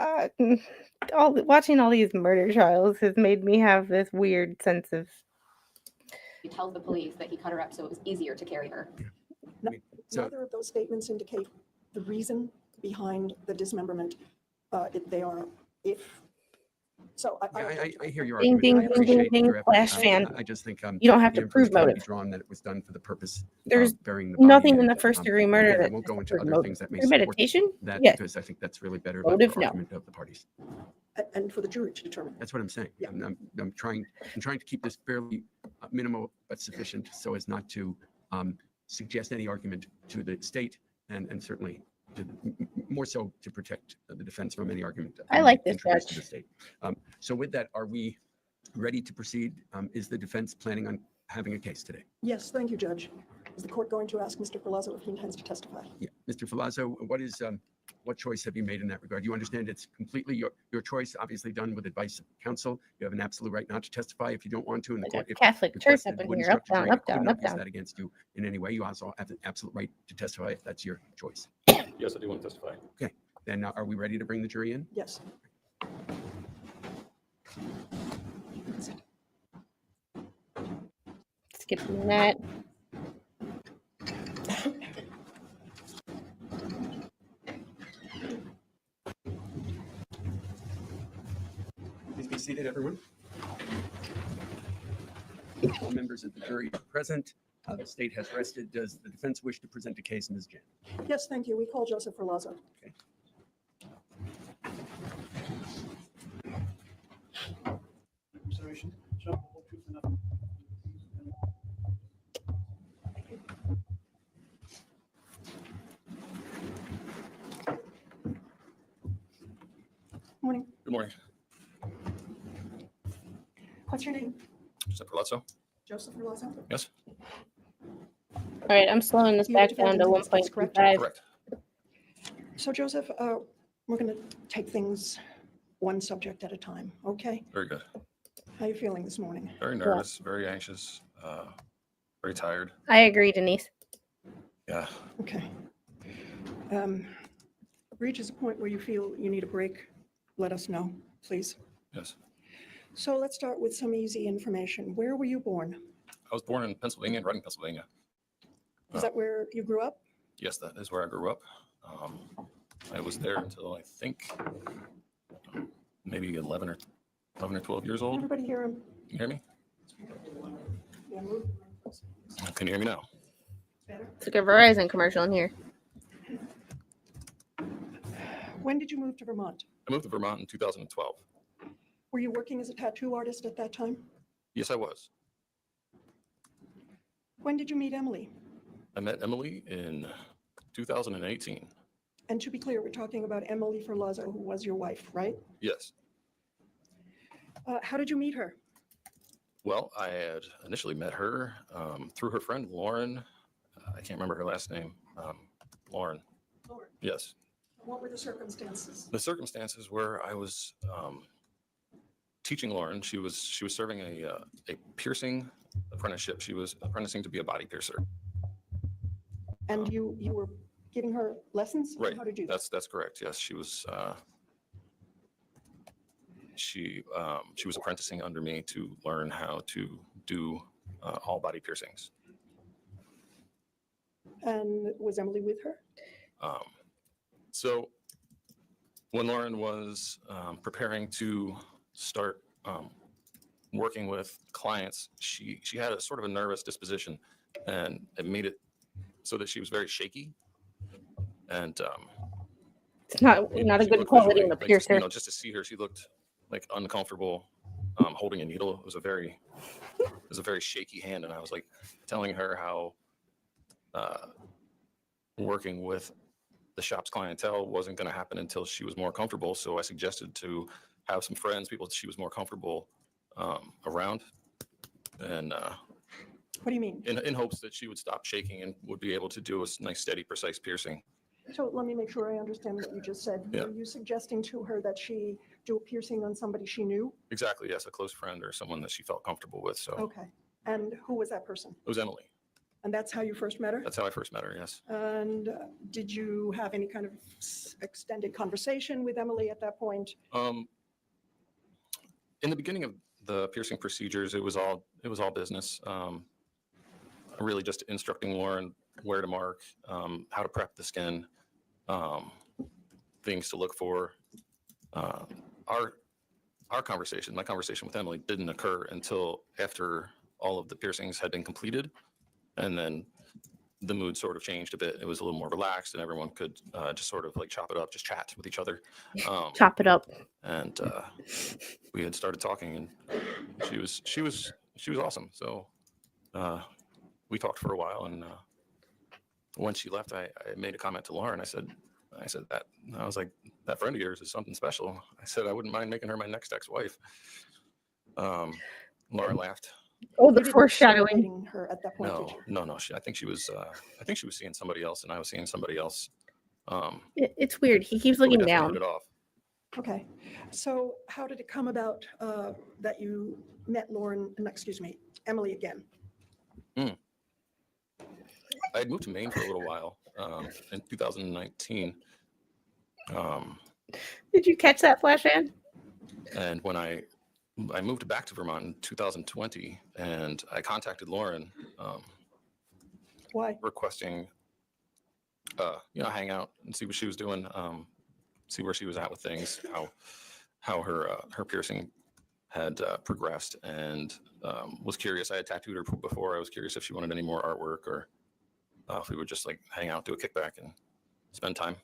watching all these murder trials has made me have this weird sense of. he tells the police that he cut her up so it was easier to carry her. So Neither of those statements indicate the reason behind the dismemberment. They are if. So I hear your Ding, argument. ding, I ding, appreciate ding, your ding, effort. flash fan. I just think You don't have to the prove inference can be motive. drawn that it was done for the purpose There's of burying the body. nothing in and, the first-degree murder again, I that won't go into prove other motive. things that may support Premeditation? that Yes. because I think that's really better about Motive, the no. argument of the parties. and for the jury to determine. That's what I'm saying. Yeah. I'm trying to keep this fairly minimal but sufficient so as not to suggest any argument to the state and certainly more so to protect the defense from any argument. I like this introduced to judge. the state. So with that, are we ready to proceed? Is the defense planning on having a case today? Yes, thank you, Judge. Is the court going to ask Mr. Ferlazzo if he intends to testify? Yeah. Mr. Ferlazzo, what choice have you made in that regard? You understand it's completely your choice, obviously done with advice of counsel. You have an absolute right not to testify if you don't want to. And the court, if Catholic Church requested, up in would here. Up, instruct the down, jury, up, could down, not up, use down. that against you in any way. You also have the absolute right to testify if that's your choice. Yes, I do want to testify. Then are we ready to bring the jury in? Yes. Skipping that. Please be seated, everyone. All members of the jury are present. The state has rested. Does the defense wish to present a case, Ms. Jan? Yes, thank you. We call Joseph Ferlazzo. Okay. Consideration shall the whole truth and nothing. Morning. Good morning. What's your name? Joseph Ferlazzo? Joseph Ferlazzo? Yes, All right, I'm slowing this You back the down to defendant in this case, correct? 1.25. correct. So Joseph, we're going to take things one subject at a time, okay? Very good. How are you feeling this morning? Very nervous, very anxious, very tired. I agree, Denise. Yeah, Okay. Reaches a point where you feel you need a break, let us know, please. yes. So let's start with some easy information. Where were you born? I was born in Pennsylvania, in Reading, Pennsylvania. Is that where you grew up? Yes, that is where I grew up. I was there until I think maybe 11 or 12 years old. Everybody hear him? Can you hear me? Yeah, move. Can you hear me now? Better. It's like a Verizon commercial in here. When did you move to Vermont? I moved to Vermont in 2012. Were you working as a tattoo artist at that time? Yes, I was. When did you meet Emily? I met Emily in 2018. And to be clear, we're talking about Emily Ferlazzo, who was your wife, right? Yes. How did you meet her? Well, I had initially met her through her friend Lauren. I can't remember her last name. Lauren. Lauren. Yes. What were the circumstances? The circumstances were I was teaching Lauren. She was serving a piercing apprenticeship. She was apprenticing to be a body piercer. And you were giving her lessons? Right. How did you do that? That's correct. Yes, she was. She was apprenticing under me to learn how to do all body piercings. And was Emily with her? So when Lauren was preparing to start working with clients, she had a sort of a nervous disposition, and it made it so that she was very shaky. And It's not a she good looked quality visually, in a like, piercer. just to see her, she looked like uncomfortable holding a needle. It was a very shaky hand, and I was like telling her how working with the shop's clientele wasn't going to happen until she was more comfortable. So I suggested to have some friends, people that she was more comfortable around, and What do you mean? in hopes that she would stop shaking and would be able to do a nice, steady, precise piercing. So let me make sure I understand what you just said. Yeah. Were you suggesting to her that she do a piercing on somebody she knew? Exactly, yes, a close friend or someone that she felt comfortable with. So Okay. And who was that person? it was Emily. And that's how you first met her? That's how I first met her, yes. And did you have any kind of extended conversation with Emily at that point? In the beginning of the piercing procedures, it was all business. Really just instructing Lauren where to mark, how to prep the skin, things to look for. My conversation with Emily didn't occur until after all of the piercings had been completed, and then the mood sort of changed a bit. It was a little more relaxed, and everyone could just sort of like chop it up, just chat with each other. Chop it up. And we had started talking, and she was awesome. So we talked for a while, and when she left, I made a comment to Lauren. I said that I was like, that friend of yours is something special. I said I wouldn't mind making her my next ex-wife. Lauren laughed. Oh, You the didn't foreshadowing. start dating her at that point, did you? No. I think she was seeing somebody else, and I was seeing somebody else. It's weird. He keeps So we looking definitely down. hit it off. Okay. So how did it come about that you met Emily again? I had moved to Maine for a little while in 2019. Did you catch that, Flash Ann? And when I moved back to Vermont in 2020, and I contacted Lauren Why? requesting, hang out and see what she was doing, see where she was at with things, how her piercing had progressed, and was curious. I had tattooed her before. I was curious if she wanted any more artwork, or if we would just like hang out, do a kickback, and spend time.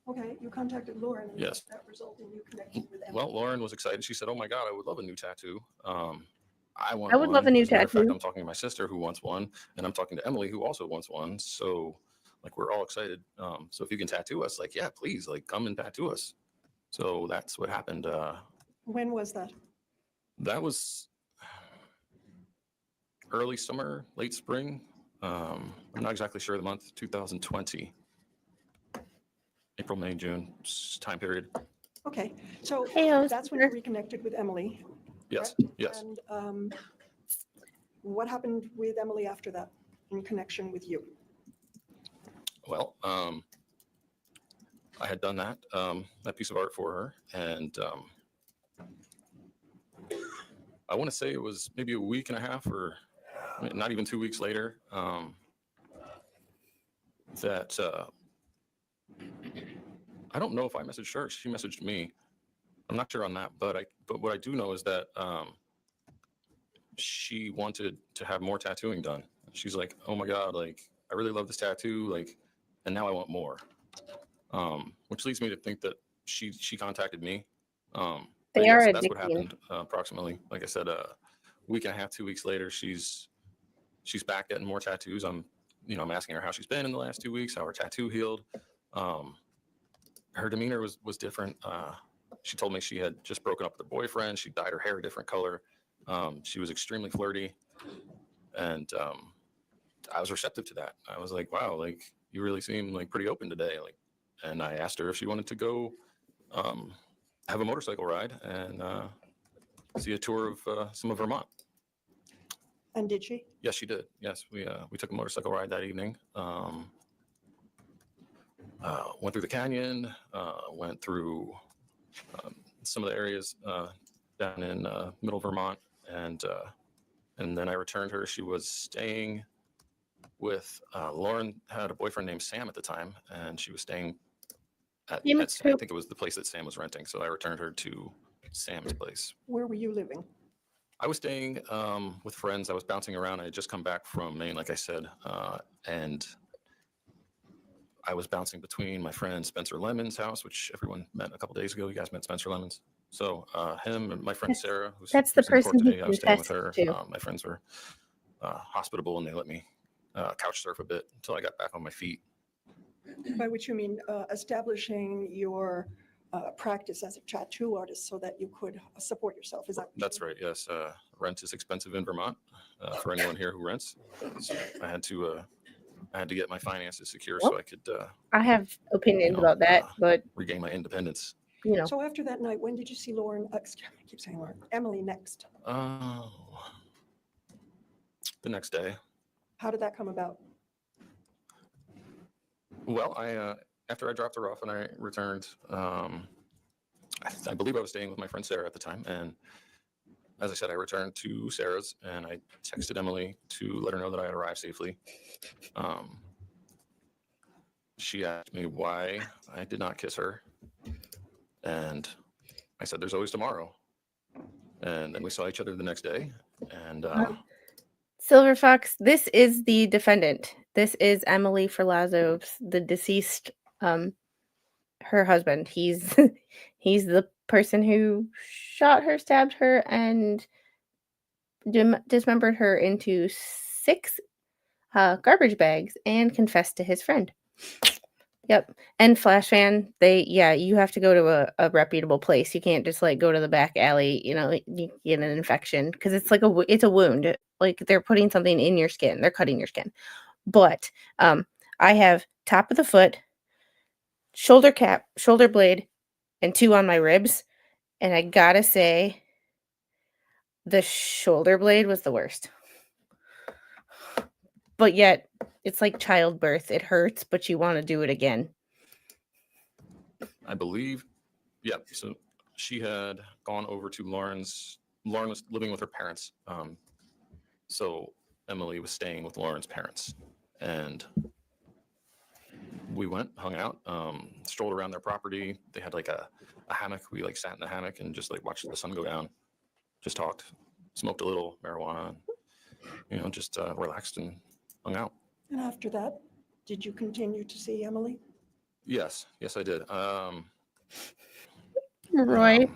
Okay, you contacted Lauren. And Yes. That resulted in you connecting with Emily. Well, Lauren was excited. She said, "Oh my God, I would love a new tattoo. I want I would love a new As matter of fact, tattoo. I'm talking to my sister who wants one, and I'm talking to Emily who also wants one. So, like, we're all excited. So if you can tattoo us, like, yeah, please, like, come and tattoo us." So that's what happened. When was that? That was early summer, late spring. I'm not exactly sure of the month. 2020, April, May, June time period. Okay, so Heyo, that's when you sister. reconnected with Emily. Yes, yes. And what happened with Emily after that in connection with you? Well, I had done that piece of art for her, and I want to say it was maybe a week and a half, or not even 2 weeks later, that I don't know if I messaged her. She messaged me. I'm not sure on that, but what I do know is that she wanted to have more tattooing done. She's like, "Oh my God, like, I really love this tattoo, like, and now I want more." Which leads me to think that she contacted me. They yeah, are so that's what addicting. happened approximately. Like I said, a week and a half, 2 weeks later, she's back getting more tattoos. I'm asking her how she's been in the last 2 weeks, how her tattoo healed. Um, her demeanor was different. She told me she had just broken up with her boyfriend. She dyed her hair a different color. She was extremely flirty, and I was receptive to that. I was like, wow, like you really seem like pretty open today. Like, and I asked her if she wanted to go um, have a motorcycle ride and see a tour of some of Vermont. And did she? Yes, she did. Yes, we took a motorcycle ride that evening. Went through the canyon. Went through some of the areas down in middle Vermont, and then I returned her. She was staying with Lauren had a boyfriend named Sam at the time, and she was staying at Damn I it, think Coop. it was the place that Sam was renting. So I returned her to Sam's place. Where were you living? I was staying with friends. I was bouncing around. I had just come back from Maine, like I said, and I was bouncing between my friend Spencer Lemon's house, which everyone met a couple days ago. You guys met Spencer Lemons. So him and my friend That's Sarah, that's the who's in court person he today, I was staying with confessed her. to. My friends were hospitable, and they let me couch surf a bit until I got back on my feet. By which you mean establishing your practice as a tattoo artist so that you could support yourself. Is that? what you That's mean? right. Yes, rent is expensive in Vermont for anyone here who rents. So I had to get my finances secure so I could I have opinions know, about that, but regain my independence. So after that night, when did you see Lauren? Excuse me, I keep saying Lauren. Emily next. Oh, the next day. How did that come about? Well, I after I dropped her off and I returned, I believe I was staying with my friend Sarah at the time, and as I said, I returned to Sarah's and I texted Emily to let her know that I had arrived safely. She asked me why I did not kiss her, and I said, "There's always tomorrow." And then we saw each other the next day, and Silver Fox, this is the defendant. This is Emily Ferlazzo, the deceased, her husband. He's he's the person who shot her, stabbed her, and dismembered her into 6 garbage bags and confessed to his friend. Yep. And Flash fan, you have to go to a reputable place. You can't just like go to the back alley, you get an infection because it's like it's a wound. Like they're putting something in your skin. They're cutting your skin. But I have top of the foot, shoulder cap, shoulder blade, and 2 on my ribs. And I gotta say, the shoulder blade was the worst. But yet, it's like childbirth. It hurts, but you want to do it again. I believe, yeah. So she had gone over to Lauren's. Lauren was living with her parents, so Emily was staying with Lauren's parents, and we went, hung out, strolled around their property. They had like a hammock. We like sat in the hammock and just like watched the sun go down. Just talked, smoked a little marijuana, and, just relaxed and hung out. And after that, did you continue to see Emily? Yes, I did. Roy.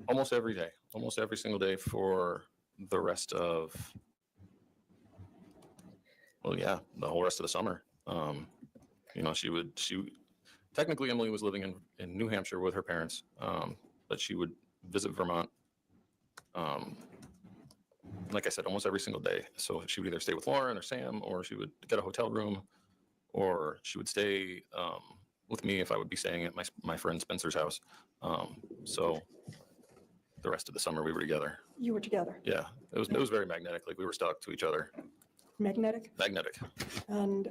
Almost every day, almost every single day for the rest of, the whole rest of the summer. She technically Emily was living in New Hampshire with her parents, but she would visit Vermont. Like I said, almost every single day. So she would either stay with Lauren or Sam, or she would get a hotel room, or she would stay with me if I would be staying at my friend Spencer's house. So the rest of the summer we were together. You were together. Yeah, it was very magnetic. Like we were stuck to each other. Magnetic? Magnetic. And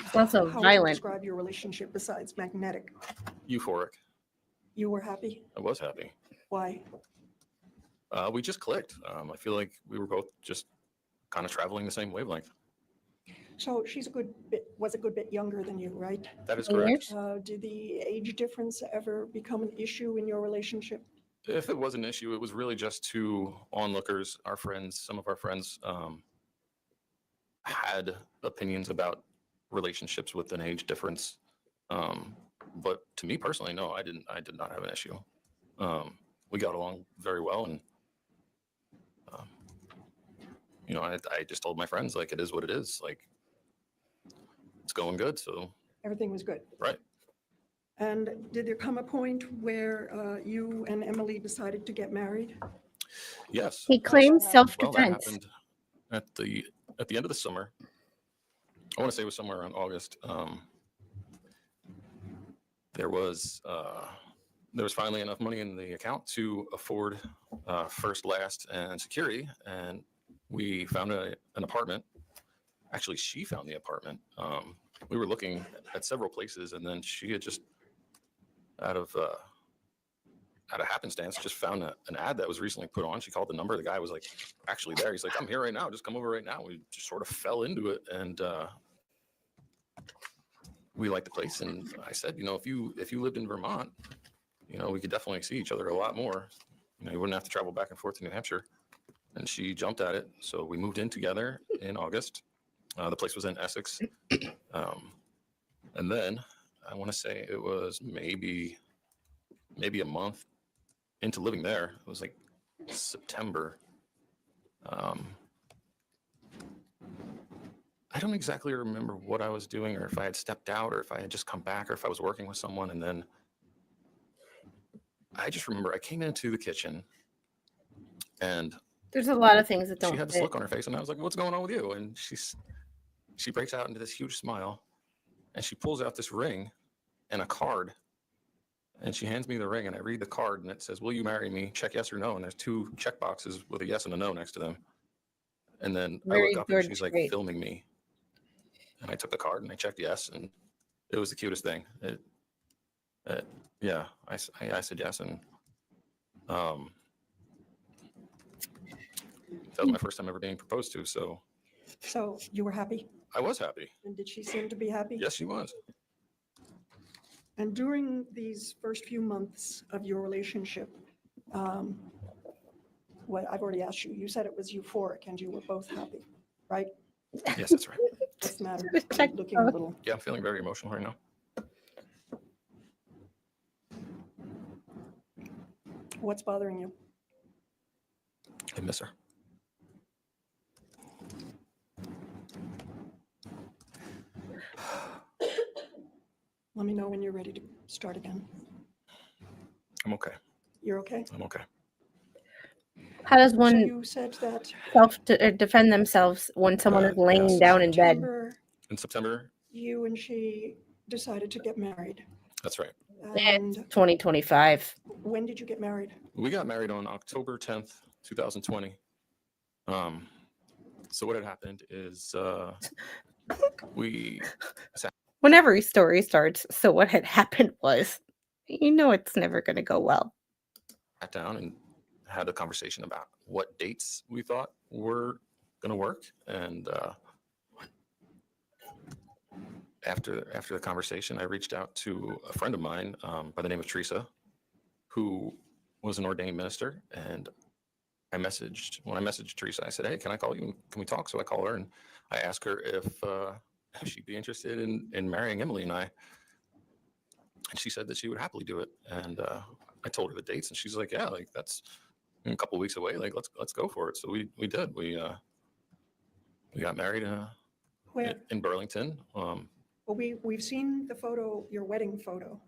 It's also how would you violent. describe your relationship besides magnetic? Euphoric. You were happy? I was happy. Why? We just clicked. I feel like we were both just kind of traveling the same wavelength. So she's was a good bit younger than you, right? That is 10 correct. years? Did the age difference ever become an issue in your relationship? If it was an issue, it was really just two onlookers, our friends. Some of our friends had opinions about relationships with an age difference. But to me personally, no, I did not have an issue. We got along very well, and um, I just told my friends, like, it is what it is. Like, it's going good. So Everything was good. right. And did there come a point where you and Emily decided to get married? Yes. He claims Well, that self-defense. happened at the end of the summer. I want to say it was somewhere around August. There was finally enough money in the account to afford first, last, and security, and we found an apartment. Actually, she found the apartment. We were looking at several places, and then she had just out of happenstance just found an ad that was recently put on. She called the number. The guy was like actually there. He's like, "I'm here right now. Just come over right now." We just sort of fell into it, and we liked the place. And I said, if you lived in Vermont, we could definitely see each other a lot more. You wouldn't have to travel back and forth to New Hampshire. And she jumped at it. So we moved in together in August. The place was in Essex. And then I want to say it was maybe a month into living there. It was like September. I don't exactly remember what I was doing, or if I had stepped out, or if I had just come back, or if I was working with someone. And then I just remember I came into the kitchen, and There's a lot of things that she don't had this fit. look on her face, and I was like, "What's going on with you?" And she breaks out into this huge smile, and she pulls out this ring and a card, and she hands me the ring, and I read the card, and it says, "Will you marry me? Check yes or no." And there's two check boxes with a yes and a no next to them. And then I look Very up, and good she's like trait. filming me, and I took the card and I checked yes, and it was the cutest thing. Yeah, I said yes, and that was my first time ever being proposed to. So So you were happy? I was happy. And did she seem to be happy? Yes, she was. And during these first few months of your relationship, what I've already asked you, you said it was euphoric and you were both happy, right? Yes, that's right. What's the matter? Check You're looking a both. little, Yeah, I'm feeling very emotional right now. what's bothering you? I miss her. Let me know when you're ready to start again. I'm okay. You're okay? I'm okay. How does So one you said that defend themselves when someone is laying Yes. down in bed? September, In September, you and she decided to get married. that's right. It's And 2025. when did you get married? We got married on October 10th, 2020. So what had happened is we When every story starts, so what had happened was, it's never going to go well. sat down and had a conversation about what dates we thought were going to work. And after the conversation, I reached out to a friend of mine by the name of Teresa, who was an ordained minister. And when I messaged Teresa, I said, "Hey, can I call you? Can we talk?" So I called her and I asked her if she'd be interested in marrying Emily and I. And she said that she would happily do it. And I told her the dates, and she's like, "Yeah, like that's a couple of weeks away. Like let's go for it." So we did. We got married Where? in Burlington. Well, we've seen the photo, your wedding photo.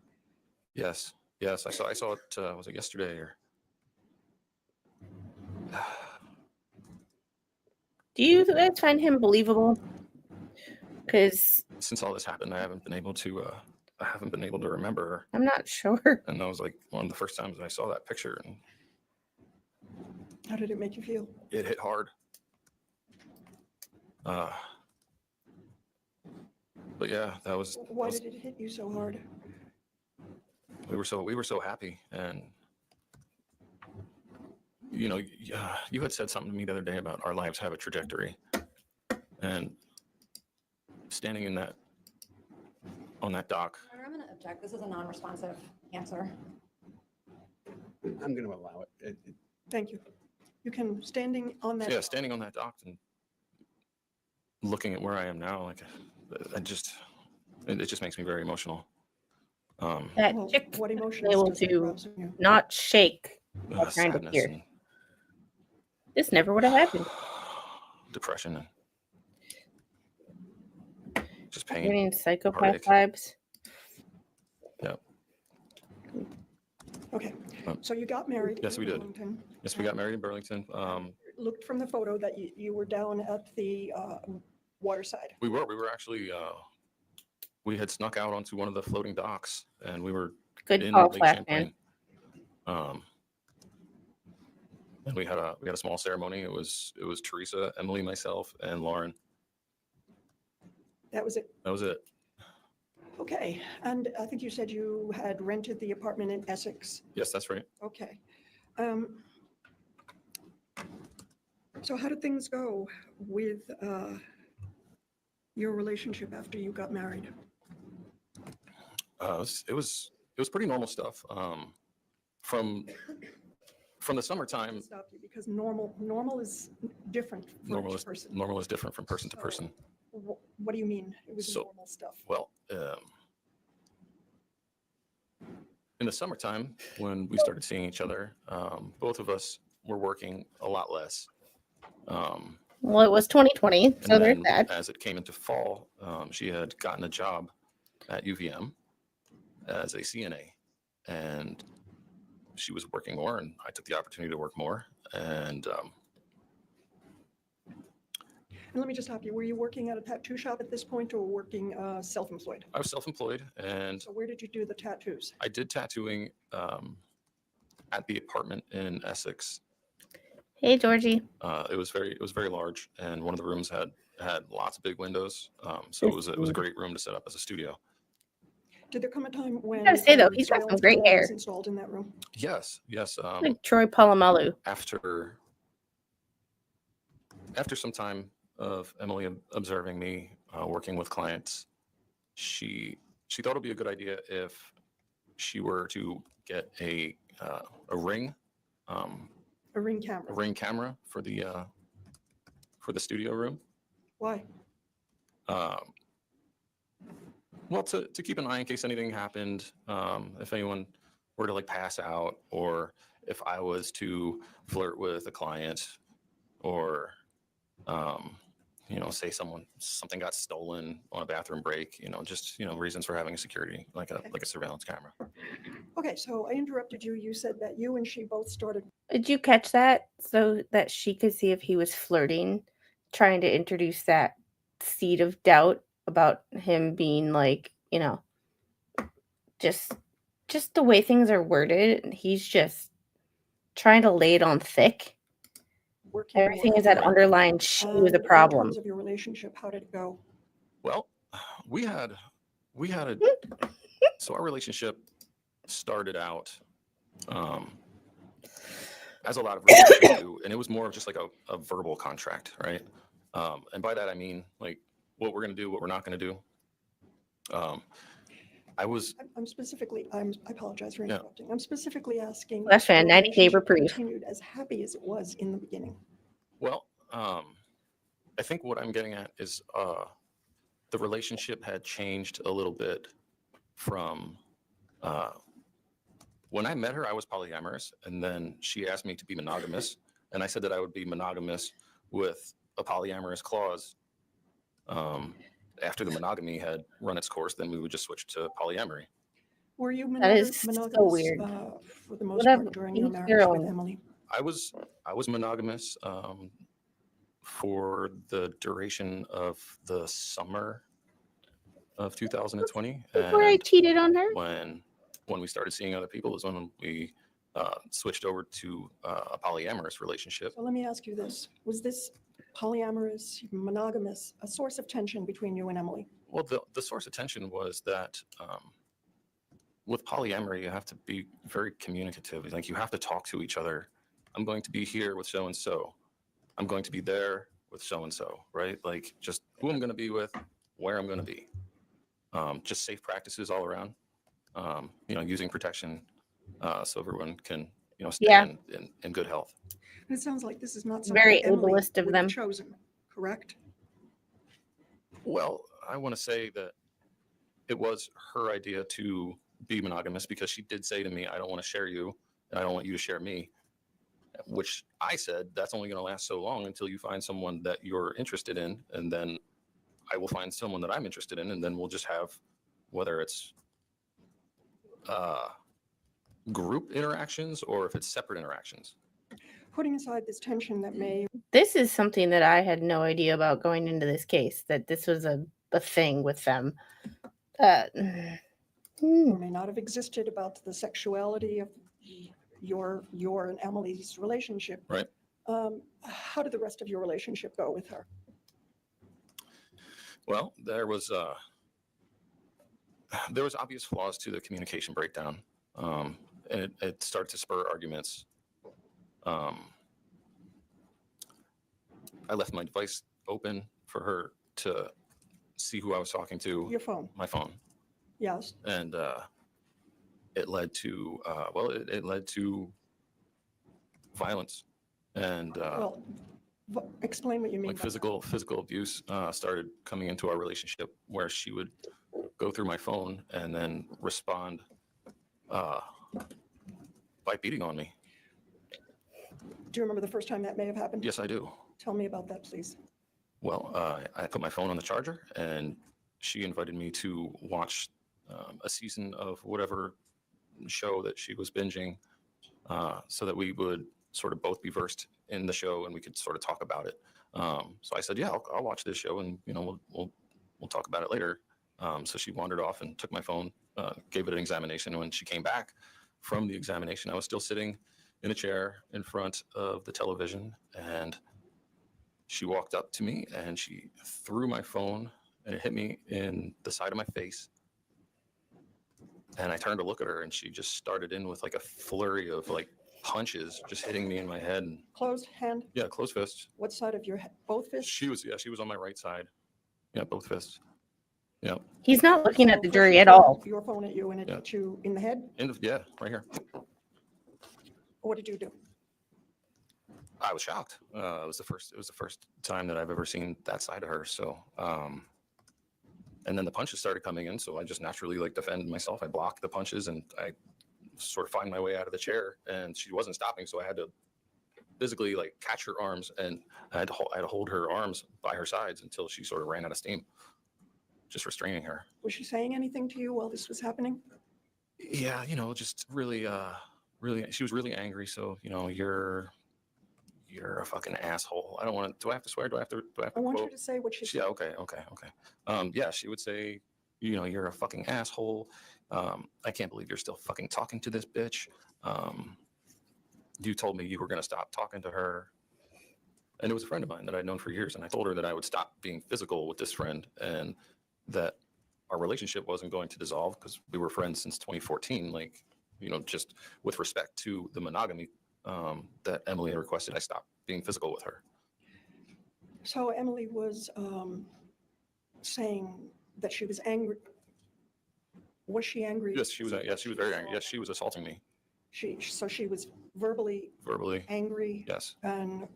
Yes, I saw it. Was it yesterday or? Do you guys find him believable? Because Since all this happened, I haven't been able to remember her. I'm not sure. And that was like one of the first times I saw that picture, and How did it make you feel? it hit hard. But yeah, that was. Why did it hit you so hard? We were so happy, and you had said something to me the other day about our lives have a trajectory, and standing on that dock. I'm going to object. This is a non-responsive answer. I'm going to allow it. Thank you. You can, standing on that. Yeah, standing on that dock and looking at where I am now, like it just makes me very emotional. That Well, chick what is emotions able does that to rouse in you? not shake while trying to Sadness hear. and This never would have happened. depression and just I'm pain. getting psychopath heartache. vibes. Okay, Um, so you got married yes, in we did. Burlington. Yes, we got married in Burlington. Looked from the photo that you were down at the waterside. We were actually, we had snuck out onto one of the floating docks and we were Good in call, Lake Flash Champlain. Man. And we had a small ceremony. It was Teresa, Emily, myself, and Lauren. That was it. That was it. Okay, and I think you said you had rented the apartment in Essex. Yes, that's right. Okay. So how did things go with your relationship after you got married? It was pretty normal stuff. From the summertime, Stop you because normal is different for normal each is person. normal is different from person to person. What do you mean? It was So- normal stuff. Well, in the summertime, when we started seeing each other, both of us were working a lot less. Well, it was 2020, so And there's then that. as it came into fall, she had gotten a job at UVM as a CNA, and she was working more, and I took the opportunity to work more. And And let me just stop you. Were you working at a tattoo shop at this point or working self-employed? I was self-employed, and So where did you do the tattoos? I did tattooing at the apartment in Essex. Hey, Georgie. It was very large, and one of the rooms had lots of big windows. So it was a great room to set up as a studio. Did there come a time when gotta say, though, he's got surveillance some great camera hair. was installed in that room? Yes. Like Troy Polamalu. After some time of Emily observing me working with clients, she thought it'd be a good idea if she were to get a ring. A ring camera? A ring camera for the studio room. Why? Well, to keep an eye in case anything happened, if anyone were to like pass out, or if I was to flirt with a client, or say something got stolen on a bathroom break, just reasons for having a security like a surveillance camera. Okay, so I interrupted you. You said that you and she both started. Did you catch that? So that she could see if he was flirting, trying to introduce that seed of doubt about him being like, just the way things are worded. He's just trying to lay it on thick. Working Everything more. is that underlying she was a In problem. terms of your relationship, how did it go? Well, we had a so our relationship started out as a lot of relationships do, and it was more of just like a verbal contract, right? And by that I mean like what we're going to do, what we're not going to do. I apologize for interrupting. I'm specifically asking. Flash fan, if the 90-day relationship reprieve. Continued as happy as it was in the beginning. Well, I think what I'm getting at is the relationship had changed a little bit from when I met her, I was polyamorous, and then she asked me to be monogamous, and I said that I would be monogamous with a polyamorous clause. After the monogamy had run its course, then we would just switch to polyamory. Were you That is so monogamous weird. For the most Whatever. part during your Each marriage their with own. Emily? I was monogamous for the duration of the summer of 2020. Before I And cheated on her. when we started seeing other people is when we switched over to a polyamorous relationship. So let me ask you this. Was this polyamorous, monogamous, a source of tension between you and Emily? Well, the source of tension was that with polyamory, you have to be very communicative. Like you have to talk to each other. I'm going to be here with so-and-so. I'm going to be there with so-and-so, right? Like just who I'm going to be with, where I'm going to be. Just safe practices all around, using protection so everyone can, stay in good health. It sounds like this is not something Very Emily ableist of would have them. chosen, correct? Well, I want to say that it was her idea to be monogamous because she did say to me, I don't want to share you and I don't want you to share me, which I said, that's only going to last so long until you find someone that you're interested in. And then I will find someone that I'm interested in. And then we'll just have, whether it's group interactions or if it's separate interactions. Putting aside this tension that may This is something that I had no idea about going into this case, that this was a thing with them. or may not have existed about the sexuality of your and Emily's relationship. Right. How did the rest of your relationship go with her? Well, there was obvious flaws to the communication breakdown, and it started to spur arguments. I left my device open for her to see who I was talking to, Your phone, my phone, yes. and it led to it led to violence and Well, explain what you mean like by physical abuse started coming into our relationship, where she would go through my phone and then respond by beating on me. that. Do you remember the first time that may have happened? Yes, I do. Tell me about that, please. Well, I put my phone on the charger, and she invited me to watch a season of whatever show that she was binging, so that we would sort of both be versed in the show and we could sort of talk about it. So I said, "Yeah, I'll watch this show, and we'll talk about it later." So she wandered off and took my phone, gave it an examination. And when she came back from the examination, I was still sitting in a chair in front of the television, and she walked up to me and she threw my phone, and it hit me in the side of my face. And I turned to look at her, and she just started in with like a flurry of like punches, just hitting me in my head. Closed hand? Yeah, closed fists. What side of your head? Both fists? She was on my right side. Yeah, both fists. Yeah. He's not looking at the So jury she at threw all. Your phone at you and it Yeah. hit you in the head? Yeah, right here. What did you do? I was shocked. It was the first time that I've ever seen that side of her. So, and then the punches started coming in. So I just naturally like defended myself. I blocked the punches and I sort of find my way out of the chair, and she wasn't stopping. So I had to physically like catch her arms, and I had to hold her arms by her sides until she sort of ran out of steam, just restraining her. Was she saying anything to you while this was happening? Yeah, just really, she was really angry. So, you're a fucking asshole. I don't want to. Do I have to swear? Do I have to I want you quote? to say what she said. Yeah. Okay. Yeah, she would say, you're a fucking asshole. I can't believe you're still fucking talking to this bitch. You told me you were going to stop talking to her. And it was a friend of mine that I'd known for years. And I told her that I would stop being physical with this friend and that our relationship wasn't going to dissolve because we were friends since 2014. Like, just with respect to the monogamy that Emily had requested, I stopped being physical with her. So Emily was saying that she was angry. Was she angry? Yes, she was. Yes, she was very angry. Yes, she was assaulting me So she was verbally verbally. angry Yes. and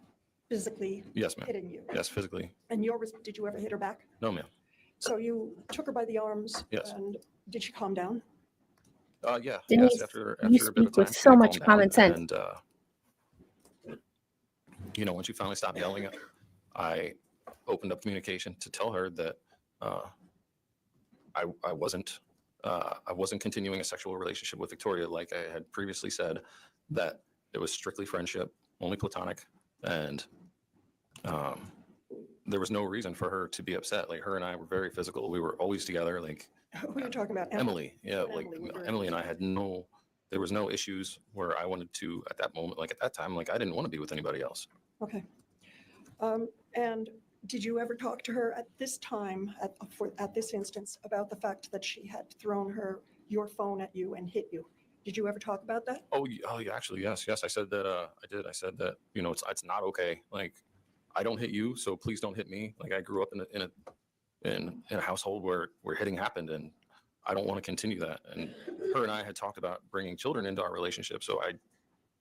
physically Yes, ma'am. hitting you. Yes, physically. And did you ever hit her back? No, ma'am. So you took her by the arms. Yes. And did she calm down? Yeah. Denise, Yes. After you a bit of speak time, with she so calmed much down, common sense. And when she finally stopped yelling, I opened up communication to tell her that I wasn't continuing a sexual relationship with Victoria, like I had previously said, that it was strictly friendship, only platonic, and there was no reason for her to be upset. Like, her and I were very physical. We were always together. Like, Who are you talking about? Emily, yeah, like Emily, we were- Emily and I there was no issues where I wanted to, at that moment, like at that time, like I didn't want to be with anybody else. Okay. And did you ever talk to her at this time, at this instance, about the fact that she had thrown your phone at you and hit you? Did you ever talk about that? Oh, yeah, actually, yes. I said that. I did. I said that. It's not okay. Like, I don't hit you, so please don't hit me. Like, I grew up in a household where hitting happened, and I don't want to continue that. And her and I had talked about bringing children into our relationship, so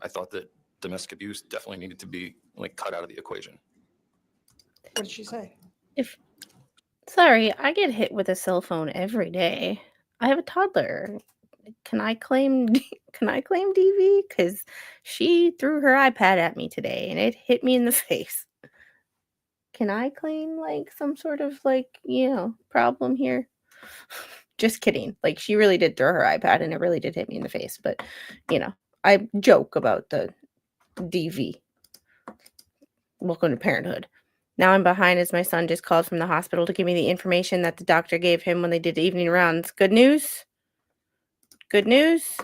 I thought that domestic abuse definitely needed to be like cut out of the equation. What did she say? Sorry, I get hit with a cell phone every day. I have a toddler. can I claim can I claim DV? Because she threw her iPad at me today and it hit me in the face. Can I claim like some sort of like, problem here? Just kidding. Like she really did throw her iPad and it really did hit me in the face. But I joke about the DV. Welcome to parenthood. Now I'm behind as my son just called from the hospital to give me the information that the doctor gave him when they did the evening rounds. Good news? Good news?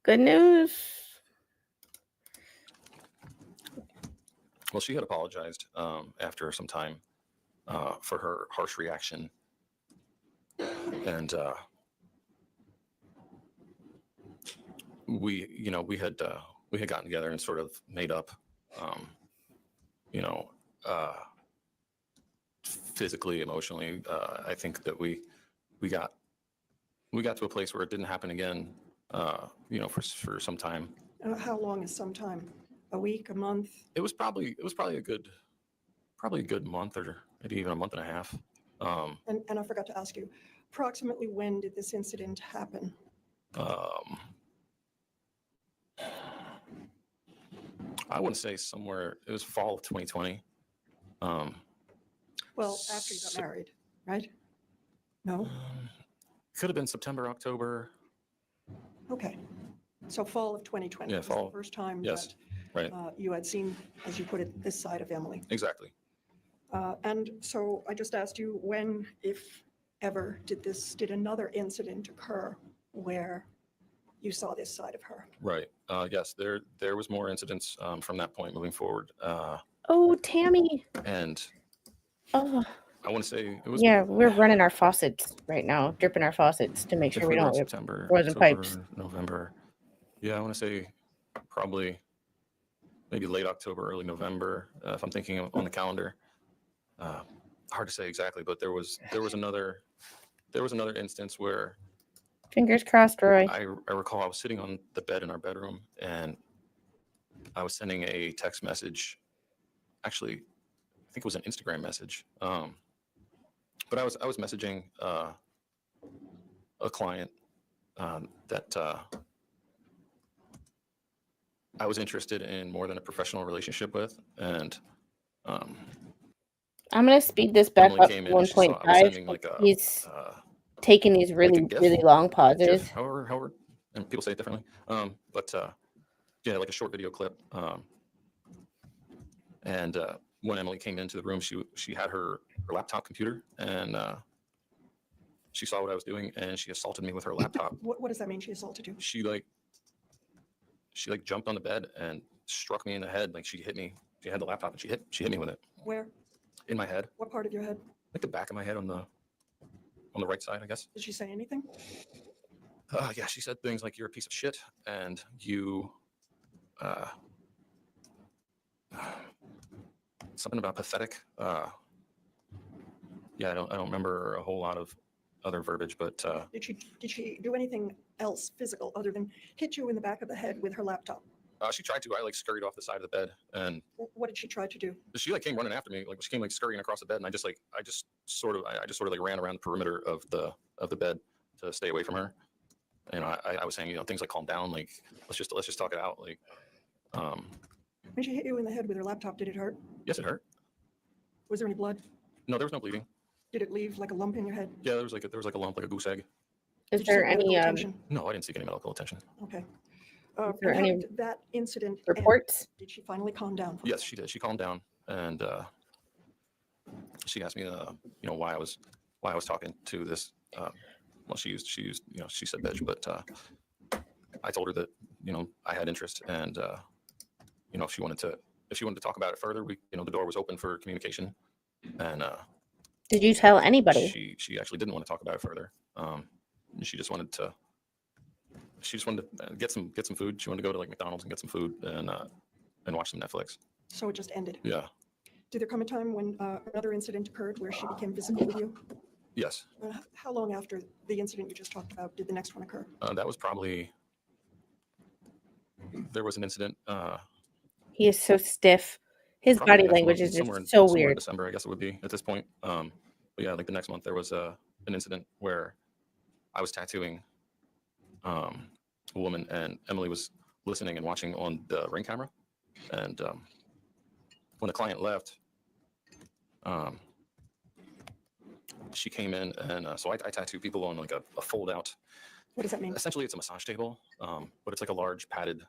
Good news? Well, she had apologized after some time for her harsh reaction, and we had gotten together and sort of made up, you know, uh, physically, emotionally. I think that we got to a place where it didn't happen again. For some time. How long is some time? A week, a month? It was probably a good month, or maybe even a month and a half. And I forgot to ask you, approximately when did this incident happen? I wouldn't say somewhere. It was fall of 2020. Well, after you got married, right? No? Could have been September, October. Okay. So fall of 2020 Yeah, was fall. the first time Yes, that right. you had seen, as you put it, this side of Emily. Exactly. And so I just asked you, when, if ever, did another incident occur where you saw this side of her? Right. Yes, there was more incidents from that point moving forward. Oh, Tammy. And Oh, I want to say it was yeah, we're running our faucets right now, dripping our faucets to make if sure we we were don't in get September, frozen October, pipes. November. Yeah, I want to say probably maybe late October, early November, if I'm thinking on the calendar. Hard to say exactly, but there was another instance where Fingers crossed, Roy. I recall I was sitting on the bed in our bedroom and I was sending a text message. Actually, I think it was an Instagram message. But I was messaging a client that I was interested in more than a professional relationship with, and I'm gonna speed this back Emily up to came in and she saw I was 1.5. sending like a He's taking these like really, a GIF, really long pauses. GIF, however, and people say it differently. But yeah, like a short video clip. And when Emily came into the room, she had her laptop computer, and she saw what I was doing, and she assaulted me with her laptop. What does that mean, she assaulted you? She jumped on the bed and struck me in the head. Like she hit me. She had the laptop and she hit me with it Where? in my head, What part of your head? like the back of my head on the right side, I guess. Did she say anything? Yeah, she said things like "you're a piece of shit" and you, something about pathetic. Yeah, I don't remember a whole lot of other verbiage, but Did she do anything else physical other than hit you in the back of the head with her laptop? she tried to. I like scurried off the side of the bed, and What did she try to do? she like came running after me. Like she came like scurrying across the bed, and I just sort of like ran around the perimeter of the bed to stay away from her. And I was saying, things like calm down, like let's just talk it out. Like, When she hit you in the head with her laptop, did it hurt? yes, it hurt. Was there any blood? No, there was no bleeding. Did it leave like a lump in your head? Yeah, there was like a lump, like a goose egg. Is Did you there seek medical any attention? No, I didn't seek any medical attention. Okay. Is there And how any did that incident end? reports? Did she finally calm down? From Yes, that? she did. She calmed down, and she asked me, why I was talking to this. Well, she used, she said bitch, but I told her that, I had interest, and if she wanted to talk about it further, the door was open for communication, and Did you tell anybody? she actually didn't want to talk about it further. She just wanted to get some food. She wanted to go to like McDonald's and get some food and watch some Netflix. So it just ended. Yeah. Did there come a time when another incident occurred where she became physical with you? Yes. How long after the incident you just talked about did the next one occur? That was probably. There was an incident. He is so stiff. His Probably the body next language month, is somewhere just so in weird. December, I guess it would be at this point. But yeah, like the next month, there was an incident where I was tattooing a woman, and Emily was listening and watching on the Ring camera. And when the client left, she came in, and so I tattoo people on like a fold out. What does that mean? Essentially, it's a massage table, but it's like a large padded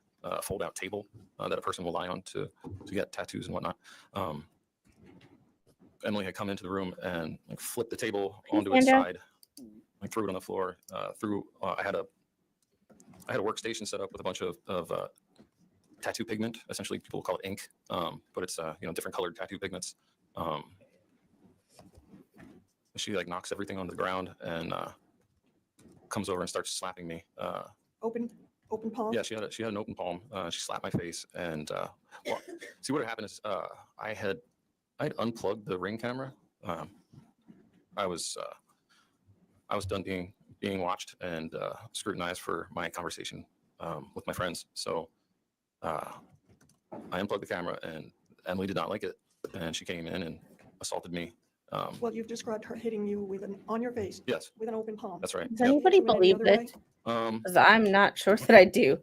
fold out table that a person will lie on to get tattoos and whatnot. Emily had come into the room and like flipped the table onto its Stand up. side, like threw it on the floor. I had a workstation set up with a bunch of tattoo pigment. Essentially, people call it ink, but it's different colored tattoo pigments. She like knocks everything onto the ground and comes over and starts slapping me. Open palm? Yeah, she had an open palm. She slapped my face, and well, see what had happened is I had unplugged the Ring camera. I was done being watched and scrutinized for my conversation with my friends. So I unplugged the camera, and Emily did not like it, and she came in and assaulted me. Well, you've described her hitting you on your face Yes, with an open palm. that's right. Does Yep. anybody Hit you in any believe other this? way? Because I'm not sure that I do.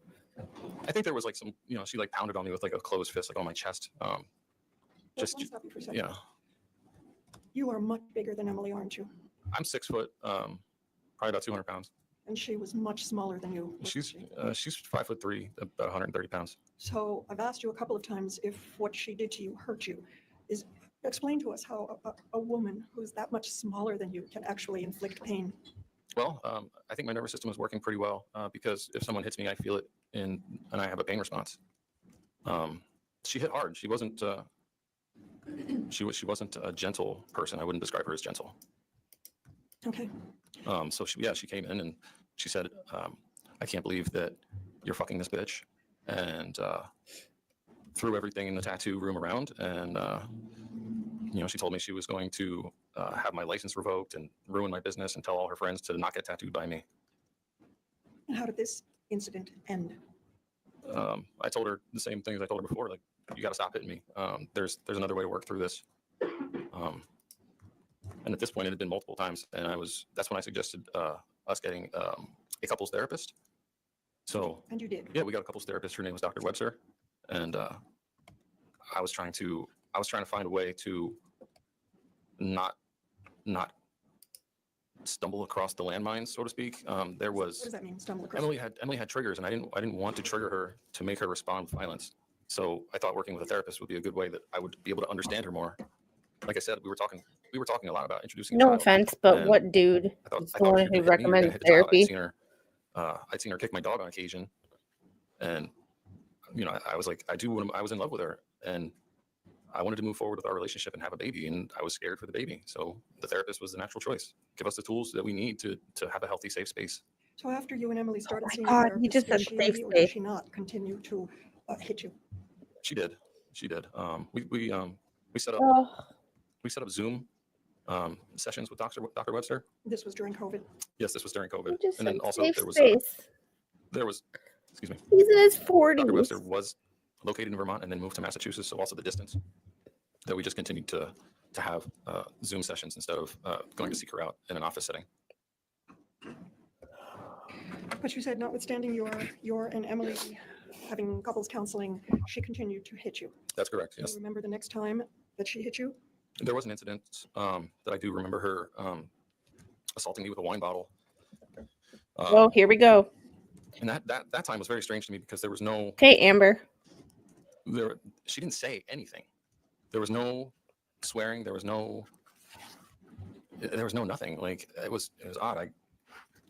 I think there was like some, she like pounded on me with like a closed fist, like on my chest. Let Just me stop you for a second. yeah, You are much bigger than Emily, aren't you? I'm 6 foot, probably about 200 pounds. And she was much smaller than you. wasn't She's she? 5'3", about 130 pounds. So I've asked you a couple of times if what she did to you hurt you. Explain to us how a woman who's that much smaller than you can actually inflict pain. Well, I think my nervous system is working pretty well because if someone hits me, I feel it and I have a pain response. She hit hard. She wasn't. She wasn't a gentle person. I wouldn't describe her as gentle. Okay. So she came in and she said, "I can't believe that you're fucking this bitch," and threw everything in the tattoo room around. And she told me she was going to have my license revoked and ruin my business and tell all her friends to not get tattooed by me. And how did this incident end? I told her the same things I told her before. Like, you got to stop hitting me. There's another way to work through this. And at this point, it had been multiple times, and that's when I suggested us getting a couples therapist. So, And you did. yeah, we got a couples therapist. Her name was Dr. Webster, and I was trying to find a way to not stumble across the landmines, so to speak. What does that mean, stumble across? Emily had triggers, and I didn't want to trigger her to make her respond with violence. So I thought working with a therapist would be a good way that I would be able to understand her more. Like I said, we were talking a lot about introducing. No a child, offense, but and what dude I is thought the one if who you're gonna hit me, you're gonna recommends hit the child. therapy? I'd seen her kick my dog on occasion, and I was like, I was in love with her, and I wanted to move forward with our relationship and have a baby, and I was scared for the baby. So the therapist was the natural choice. Give us the tools that we need to have a healthy, safe space. So after you and Emily started my seeing God, a you just therapist, said did safe she or space. did she not continue to hit you? She did. We set up Oh, Zoom sessions with Dr. Webster. This was during COVID. Yes, this was during COVID, you just and then said also safe there was space. excuse me. He's in his Dr. 40s. Webster was located in Vermont and then moved to Massachusetts, so also the distance that we just continued to have Zoom sessions instead of going to seek her out in an office setting. But you said notwithstanding your and Emily having couples counseling, she continued to hit you. That's correct. Do Yes, you remember the next time that she hit you? there was an incident that I do remember her assaulting me with a wine bottle. Oh, here we go. And that time was very strange to me because there was no Okay, Amber. she didn't say anything. There was no swearing. There was no nothing. Like it was odd.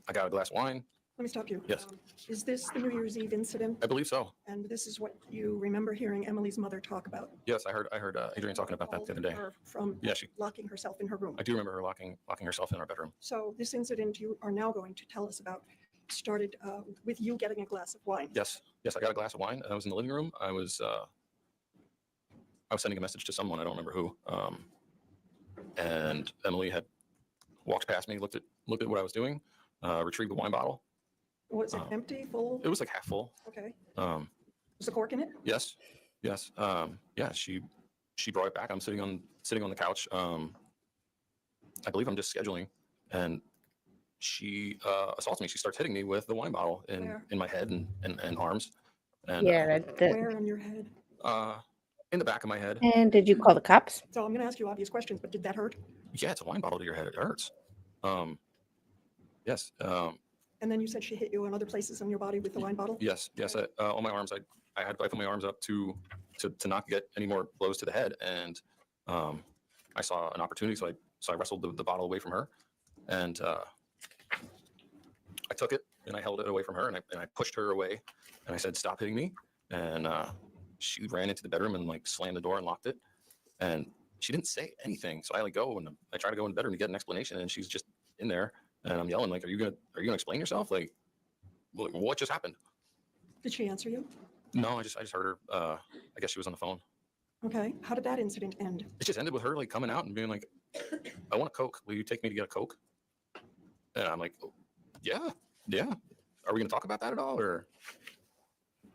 I got a glass of wine. Let me stop you. Yes. Is this the New Year's Eve incident? I believe so. And this is what you remember hearing Emily's mother talk about? Yes, I heard Adrienne talking about that the other day. Her from Yeah, locking herself in her room. I do remember her locking herself in our bedroom. So this incident you are now going to tell us about started with you getting a glass of wine. Yes, I got a glass of wine. I was in the living room. I was sending a message to someone. I don't remember who. And Emily had walked past me, looked at what I was doing, retrieved the wine bottle. Was it empty, full? It was like half full. Okay. Um, Was the cork in it? yes. Yeah, she brought it back. I'm sitting on the couch. I believe I'm just scheduling, and she assaults me. She starts hitting me with the wine bottle Where? in my head and arms, and Yeah, Where on your head? in the back of my head. and did you call the cops? So I'm going to ask you obvious questions, but did that hurt? Yeah, it's a wine bottle to your head. It hurts. Yes. And then you said she hit you in other places on your body with the wine bottle? Yes. On my arms, I put my arms up to not get any more blows to the head, and I saw an opportunity, so I wrestled the bottle away from her, and I took it and I held it away from her, and I pushed her away, and I said, "Stop hitting me," and she ran into the bedroom and like slammed the door and locked it, and she didn't say anything, so I go and I try to go in the bedroom to get an explanation, and she's just in there, and I'm yelling like, "Are you gonna explain yourself? Like, what just happened?" Did she answer you? No, I just heard her. I guess she was on the phone. Okay. How did that incident end? It just ended with her like coming out and being like, "I want a Coke. Will you take me to get a Coke?" And I'm like, "Oh, yeah. Are we gonna talk about that at all?" Or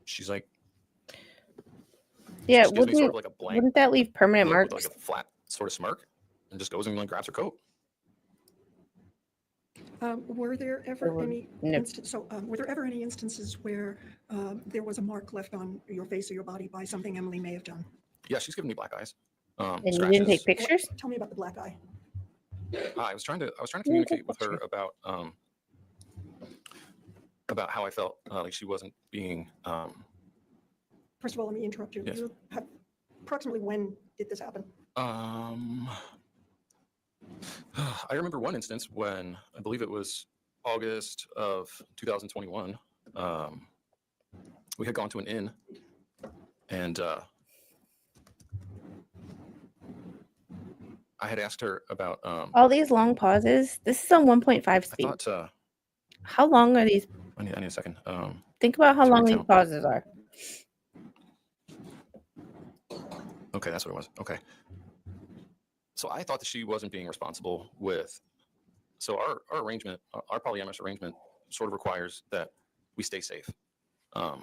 she's like, Yeah, just gives me sort of like a blank wouldn't that leave permanent look with marks? like a flat sort of smirk, and just goes and like grabs her coat. Were there ever would- any no. were there ever any instances where there was a mark left on your face or your body by something Emily may have done? Yeah, she's giving me black eyes. And you didn't take Scratches. pictures? Tell me about the black eye. I was trying to Yeah, take communicate with her pictures. about how I felt like she wasn't being. First of all, let me interrupt you. Yes. Approximately when did this happen? I remember one instance when I believe it was August of 2021. We had gone to an inn, and I had asked her about. All these long pauses. This is on 1.5 I speed. thought How long are these? I need a second. Think about how to long these recount. pauses are. Okay, that's what it was. Okay. So I thought that she wasn't being responsible with. So our arrangement, our polyamorous arrangement, sort of requires that we stay safe. I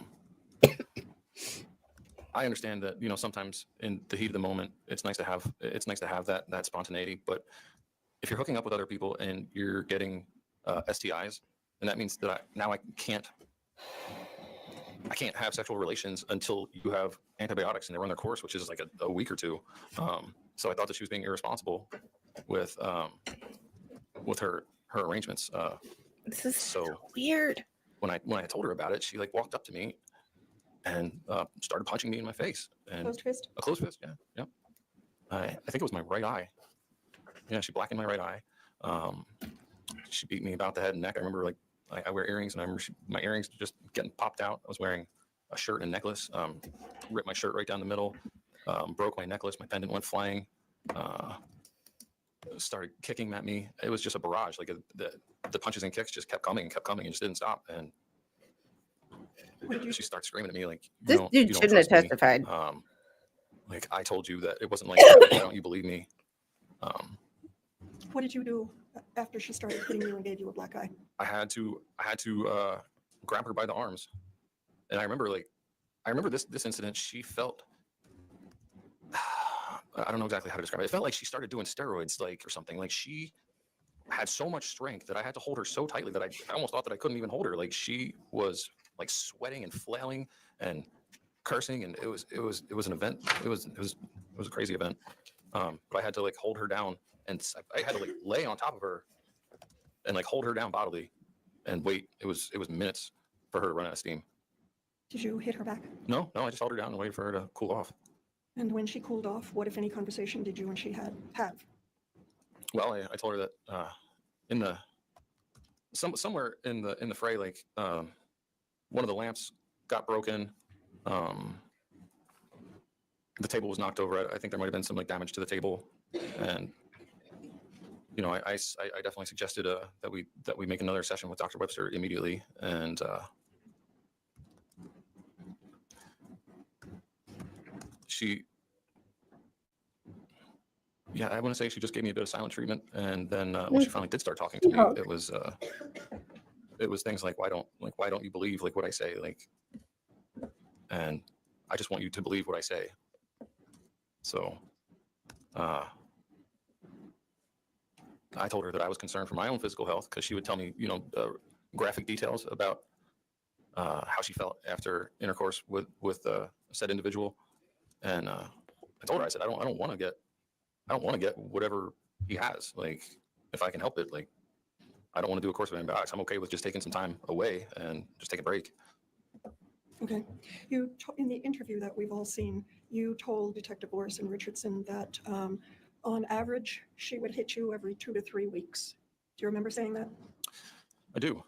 understand that sometimes in the heat of the moment, it's nice to have that spontaneity. But if you're hooking up with other people and you're getting STIs, and that means that I can't have sexual relations until you have antibiotics and they run their course, which is like a week or two. So I thought that she was being irresponsible with her arrangements. This is So weird. when I told her about it, she like walked up to me and started punching me in my face. And Closed fist? a closed fist, yeah. I think it was my right eye. Yeah, she blackened my right eye. She beat me about the head and neck. I remember like I wear earrings, and I remember my earrings just getting popped out. I was wearing a shirt and necklace. Ripped my shirt right down the middle. Broke my necklace. My pendant went flying. Started kicking at me. It was just a barrage. Like the punches and kicks just kept coming and just didn't stop. And she starts screaming at me like, This dude shouldn't have trust me. testified. Like I told you that it wasn't like that. Why don't you believe me? What did you do after she started hitting you and gave you a black eye? I had to grab her by the arms, and I remember this incident. She felt I don't know exactly how to describe it. It felt like she started doing steroids, like or something. Like she had so much strength that I had to hold her so tightly that I almost thought that I couldn't even hold her. Like she was like sweating and flailing and cursing, and it was an event. It was a crazy event. But I had to like hold her down, and I had to like lay on top of her and like hold her down bodily and wait. It was minutes for her to run out of steam. Did you hit her back? No, I just held her down and waited for her to cool off. And when she cooled off, what, if any, conversation did you and she have? Well, I told her that in the somewhere in the fray, like one of the lamps got broken. The table was knocked over. I think there might have been some like damage to the table, and I definitely suggested that we make another session with Dr. Webster immediately, and I want to say she just gave me a bit of silent treatment, and then when she finally did start talking to me, it was things like why don't you believe like what I say, like, and I just want you to believe what I say. So I told her that I was concerned for my own physical health because she would tell me, graphic details about how she felt after intercourse with said individual. And I told her, I said, I don't want to get whatever he has. Like, if I can help it, like, I don't want to do a course of antibiotics. I'm okay with just taking some time away and just take a break. Okay. In the interview that we've all seen, you told Detective Orson Richardson that on average, she would hit you every 2 to 3 weeks. Do you remember saying that? I do.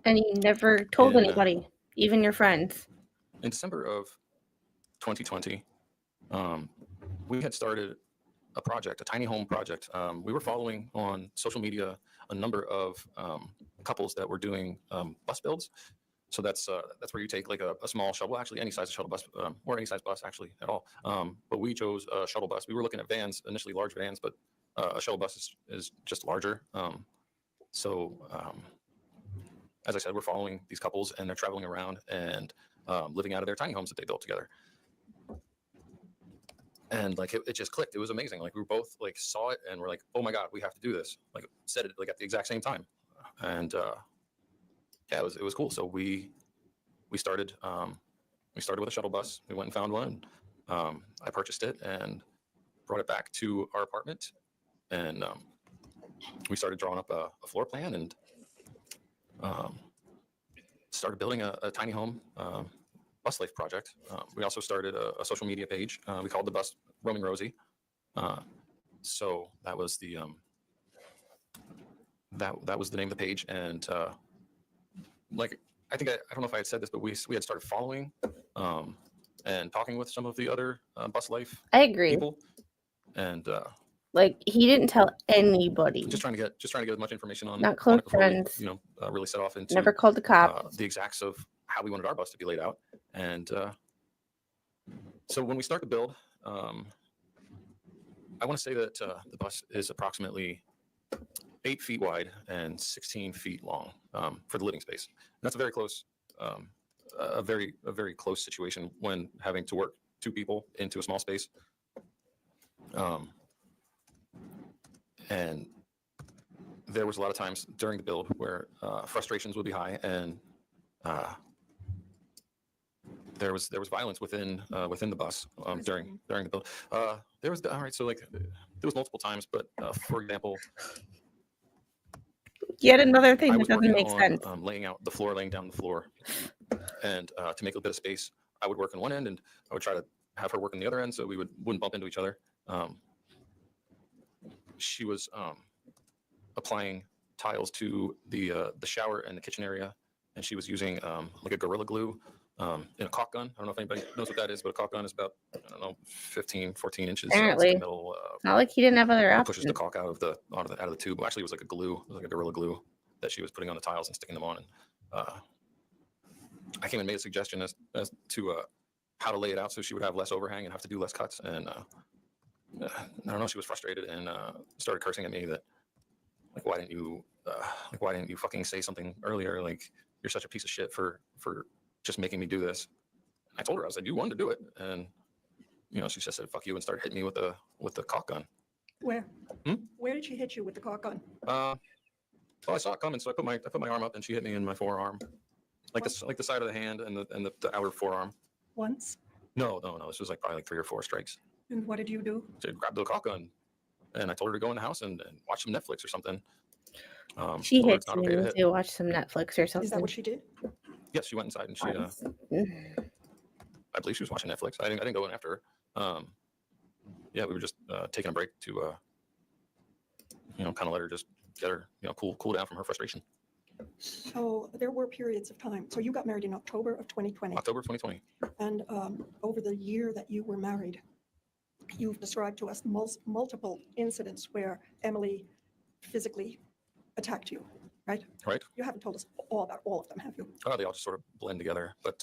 And you never told In, anybody, even your friends. In December of 2020, we had started a project, a tiny home project. We were following on social media a number of couples that were doing bus builds. So that's where you take like a small shuttle, actually any size shuttle bus, or any size bus actually at all. But we chose a shuttle bus. We were looking at vans, initially large vans, but a shuttle bus is just larger. As I said, we're following these couples and they're traveling around and living out of their tiny homes that they built together. And like it just clicked. It was amazing. Like we were both like saw it and we're like, oh my God, we have to do this. Like said it like at the exact same time. And yeah, it was cool. So we started with a shuttle bus. We went and found one. I purchased it and brought it back to our apartment. And we started drawing up a floor plan and started building a tiny home bus life project. We also started a social media page. We called the bus Roaming Rosie. So that was the that was the name of the page. And like I think I don't know if I had said this, but we had started following and talking with some of the other bus life I agree. people. And Like he didn't tell anybody. just trying to get as much information on Not close it before friends. we, really set off into Never called the cops. the exacts of how we wanted our bus to be laid out. And so when we start to build, I want to say that the bus is approximately 8 feet wide and 16 feet long for the living space. And that's a very close, a very close situation when having to work 2 people into a small space. And there was a lot of times during the build where frustrations would be high and there was violence within the bus during the build. There was all right. So like there was multiple times, but for example, Yet another thing I that was doesn't working make on sense. laying down the floor, and to make a bit of space, I would work on one end, and I would try to have her work on the other end, so we wouldn't bump into each other. She was applying tiles to the shower and the kitchen area, and she was using like a Gorilla Glue in a caulk gun. I don't know if anybody knows what that is, but a caulk gun is about 15-14 inches. Apparently. The middle, Not like he didn't have other it pushes the options. caulk out of the tube. Well, actually, it was like a glue. It was like a Gorilla Glue that she was putting on the tiles and sticking them on. And I came and made a suggestion as to how to lay it out so she would have less overhang and have to do less cuts. And I don't know, she was frustrated and started cursing at me that like why didn't you fucking say something earlier? Like you're such a piece of shit for just making me do this. I told her, I was like, you wanted to do it, and she just said fuck you and started hitting me with the caulk gun. Where? Where did she hit you with the caulk gun? Well, I saw it coming, so I put my arm up and she hit me in my forearm, like the side of the hand and the outer forearm. Once? No. This was like probably like 3 or 4 strikes. And what did you do? She grabbed the caulk gun, and I told her to go in the house and watch some Netflix or something. She told her hits it's not me okay to to hit. watch some Netflix or something. Is that what she did? Yes, she went inside and she. I believe she was watching Netflix. I didn't go in after her. Yeah, we were just taking a break to, kind of let her just get her, cool down from her frustration. So there were periods of time. So you got married in October of 2020. October of 2020. And over the year that you were married, you've described to us multiple incidents where Emily physically attacked you, right? Right. You haven't told us all about all of them, have you? Oh, they all just sort of blend together. But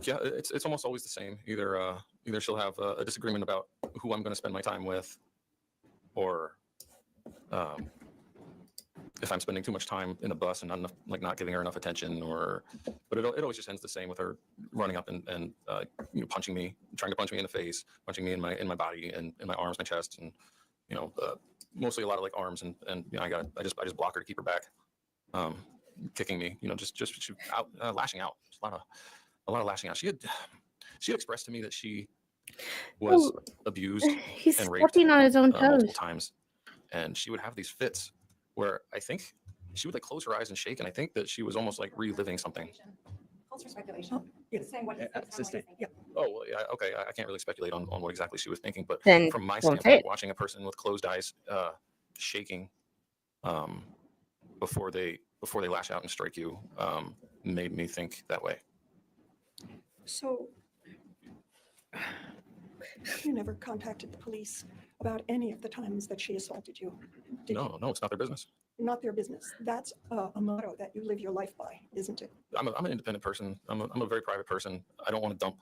yeah, it's almost always the same. Either she'll have a disagreement about who I'm going to spend my time with, or if I'm spending too much time in the bus and not enough, like not giving her enough attention, but it always just ends the same with her running up and punching me, trying to punch me in the face, punching me in my body and in my arms, my chest, and mostly a lot of like arms and I just block her to keep her back, kicking me, just she out lashing out, just a lot of lashing out. She had expressed to me that she was Oh, abused he's and raped stepping on his own multiple toes. times, and she would have these fits where I think she would like close her eyes and shake, and I think that she was almost like reliving something. Calls for speculation. It's saying what he's Assistant. yeah. Oh, well, yeah, okay. I can't really speculate on what exactly she was thinking, but Then from my won't say standpoint, it. watching a person with closed eyes shaking before they lash out and strike you made me think that way. So you never contacted the police about any of the times that she assaulted you? Did you? No, it's not their business. Not their business. That's a motto that you live your life by, isn't it? I'm an independent person. I'm a very private person. I don't want to dump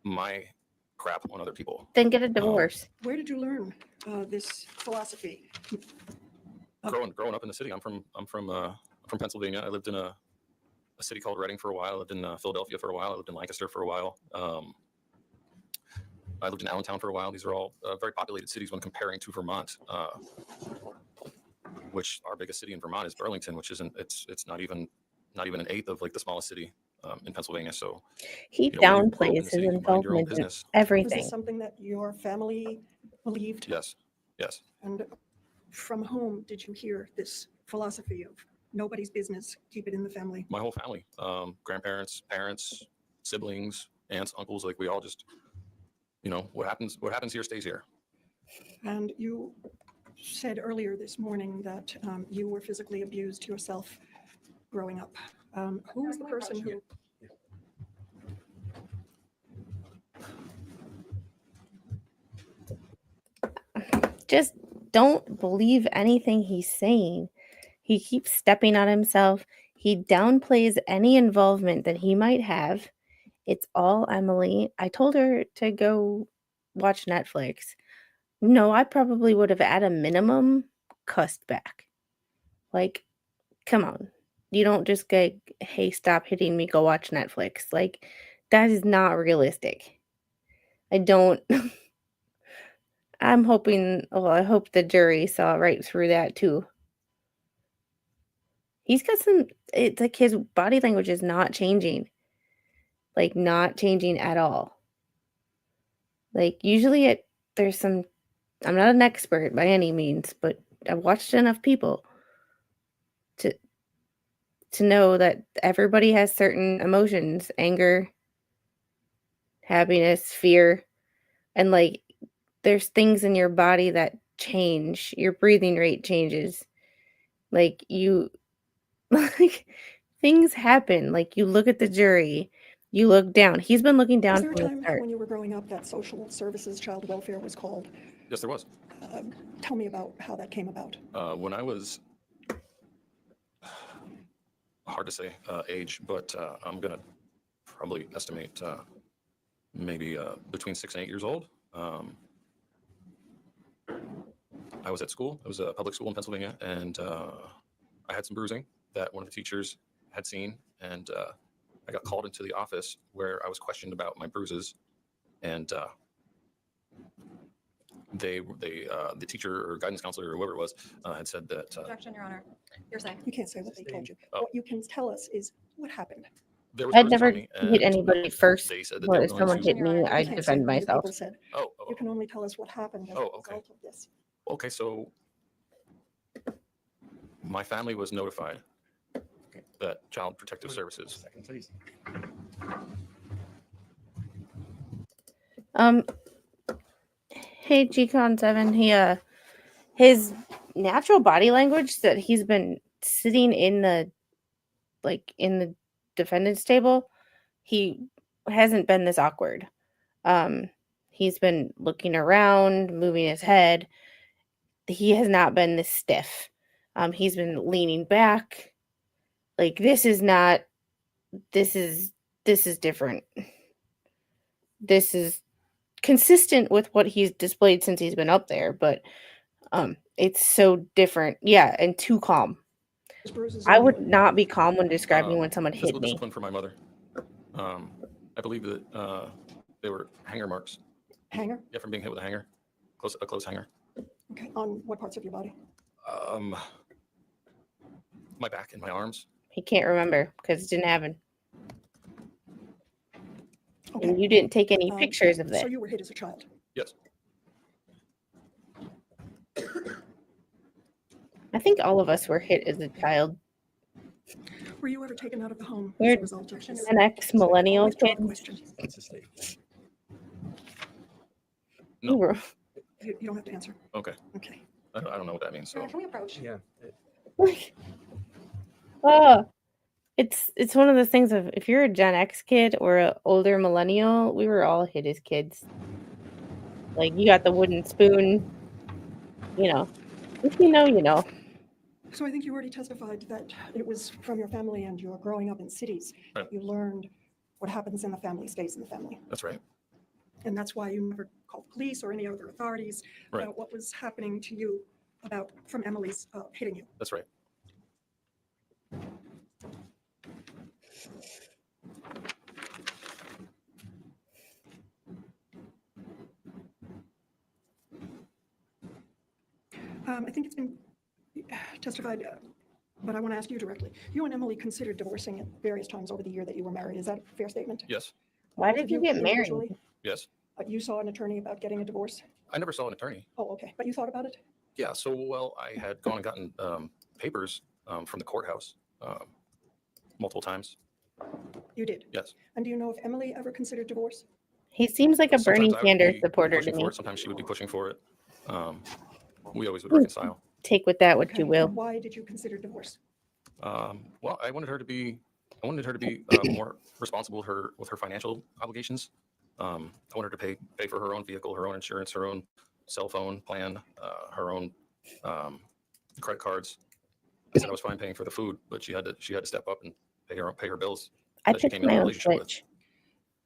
my crap on other people. Then get a divorce. Where did you learn this philosophy? Growing up in the city, I'm from Pennsylvania. I lived in a city called Reading for a while. I lived in Philadelphia for a while. I lived in Lancaster for a while. I lived in Allentown for a while. These are all very populated cities when comparing to Vermont, which our biggest city in Vermont is Burlington, which isn't. It's not even an eighth of like the smallest city in Pennsylvania. So He when you grow up in downplays the his city, you mind your own involvement in business. Was everything. this something that your family believed? Yes. And from whom did you hear this philosophy of nobody's business, keep it in the family? My whole family, grandparents, parents, siblings, aunts, uncles, like we all just, what happens here stays here. And you said earlier this morning that you were physically abused yourself growing up. Who was the person who? Just don't believe anything he's saying. He keeps stepping on himself. He downplays any involvement that he might have. It's all Emily. I told her to go watch Netflix. No, I probably would have at a minimum cussed back. Like, come on. You don't just go, hey, stop hitting me, go watch Netflix. Like, that is not realistic. I hope the jury saw right through that too. He's got it's like his body language is not changing. Like, not changing at all. Like, usually there's some, I'm not an expert by any means, but I've watched enough people to know that everybody has certain emotions, anger, happiness, fear, and like there's things in your body that change. Your breathing rate changes. Like like things happen. Like you look at the jury, you look down. He's been looking down Was there a from the time start. when you were growing up that social services child welfare was called? Yes, there was. Tell me about how that came about. When I was, hard to say age, but I'm going to probably estimate maybe between 6 and 8 years old. I was at school. It was a public school in Pennsylvania, and I had some bruising that one of the teachers had seen, and I got called into the office where I was questioned about my bruises, and the teacher or guidance counselor or whoever it was had said that Objection, Your Honor. You're saying. You can't say what they told you. Oh. What you can tell us is what happened. there was I'd bruises never on me, hit and anybody first. they said that Well, they were if going someone to. hit me, You I'd can't say defend what the myself. people said. Oh, You can only tell us what happened as a okay. result of this. Okay, so my family was notified that Child Protective Services. Second, please. Hey, GCon7, his natural body language that he's been sitting in the defendant's table, he hasn't been this awkward. He's been looking around, moving his head. He has not been this stiff. He's been leaning back. Like, this is different. This is consistent with what he's displayed since he's been up there, but It's so different. Yeah, and too calm. Those bruises I on would your- not be calm when describing when someone Physical hit me. discipline for my mother. I believe that they were hanger marks. Hanger? Yeah, from being hit with a hanger, a close hanger. Okay, on what parts of your body? My back and my arms. He can't remember because it didn't happen. Okay. And you didn't take any Um, pictures of So that. you were hit as a child? Yes. I think all of us were hit as a child. Were you ever taken out of the home as We're a result of this? An ex-millennial Always draw kid. questions. It's a state. No. We were- You don't have to answer. Okay. Okay. I don't know what that means. So Can we approach? Yeah. Oh, it's one of those things of if you're a Gen X kid or an older millennial, we were all hit as kids. Like you got the wooden spoon, you know. If you know, you know. So I think you already testified that it was from your family and you're growing up in cities. Right. You learned what happens in the family stays in the family. that's right. And that's why you never called police or any other authorities Right. about what was happening to you from Emily's hitting you. That's right. I think it's been testified, but I want to ask you directly. You and Emily considered divorcing at various times over the year that you were married. Is that a fair statement? Yes. Why Both did of you get married? individually? Yes. You saw an attorney about getting a divorce? I never saw an attorney. Oh, okay. But you thought about it? Yeah. So, well, I had gone and gotten papers from the courthouse multiple times. You did? Yes. And do you know if Emily ever considered divorce? He seems like a Bernie Sometimes I would Sanders be supporter to pushing me. for it. Sometimes she would be pushing for it. We always would reconcile. Take with that what Okay. you will. And why did you consider divorce? Well, I wanted her to be more responsible with her financial obligations. I wanted her to pay for her own vehicle, her own insurance, her own cell phone plan, her own credit cards. I said I was fine paying for the food, but she had to step up and pay her bills. I that she picked came in a my own relationship with. switch.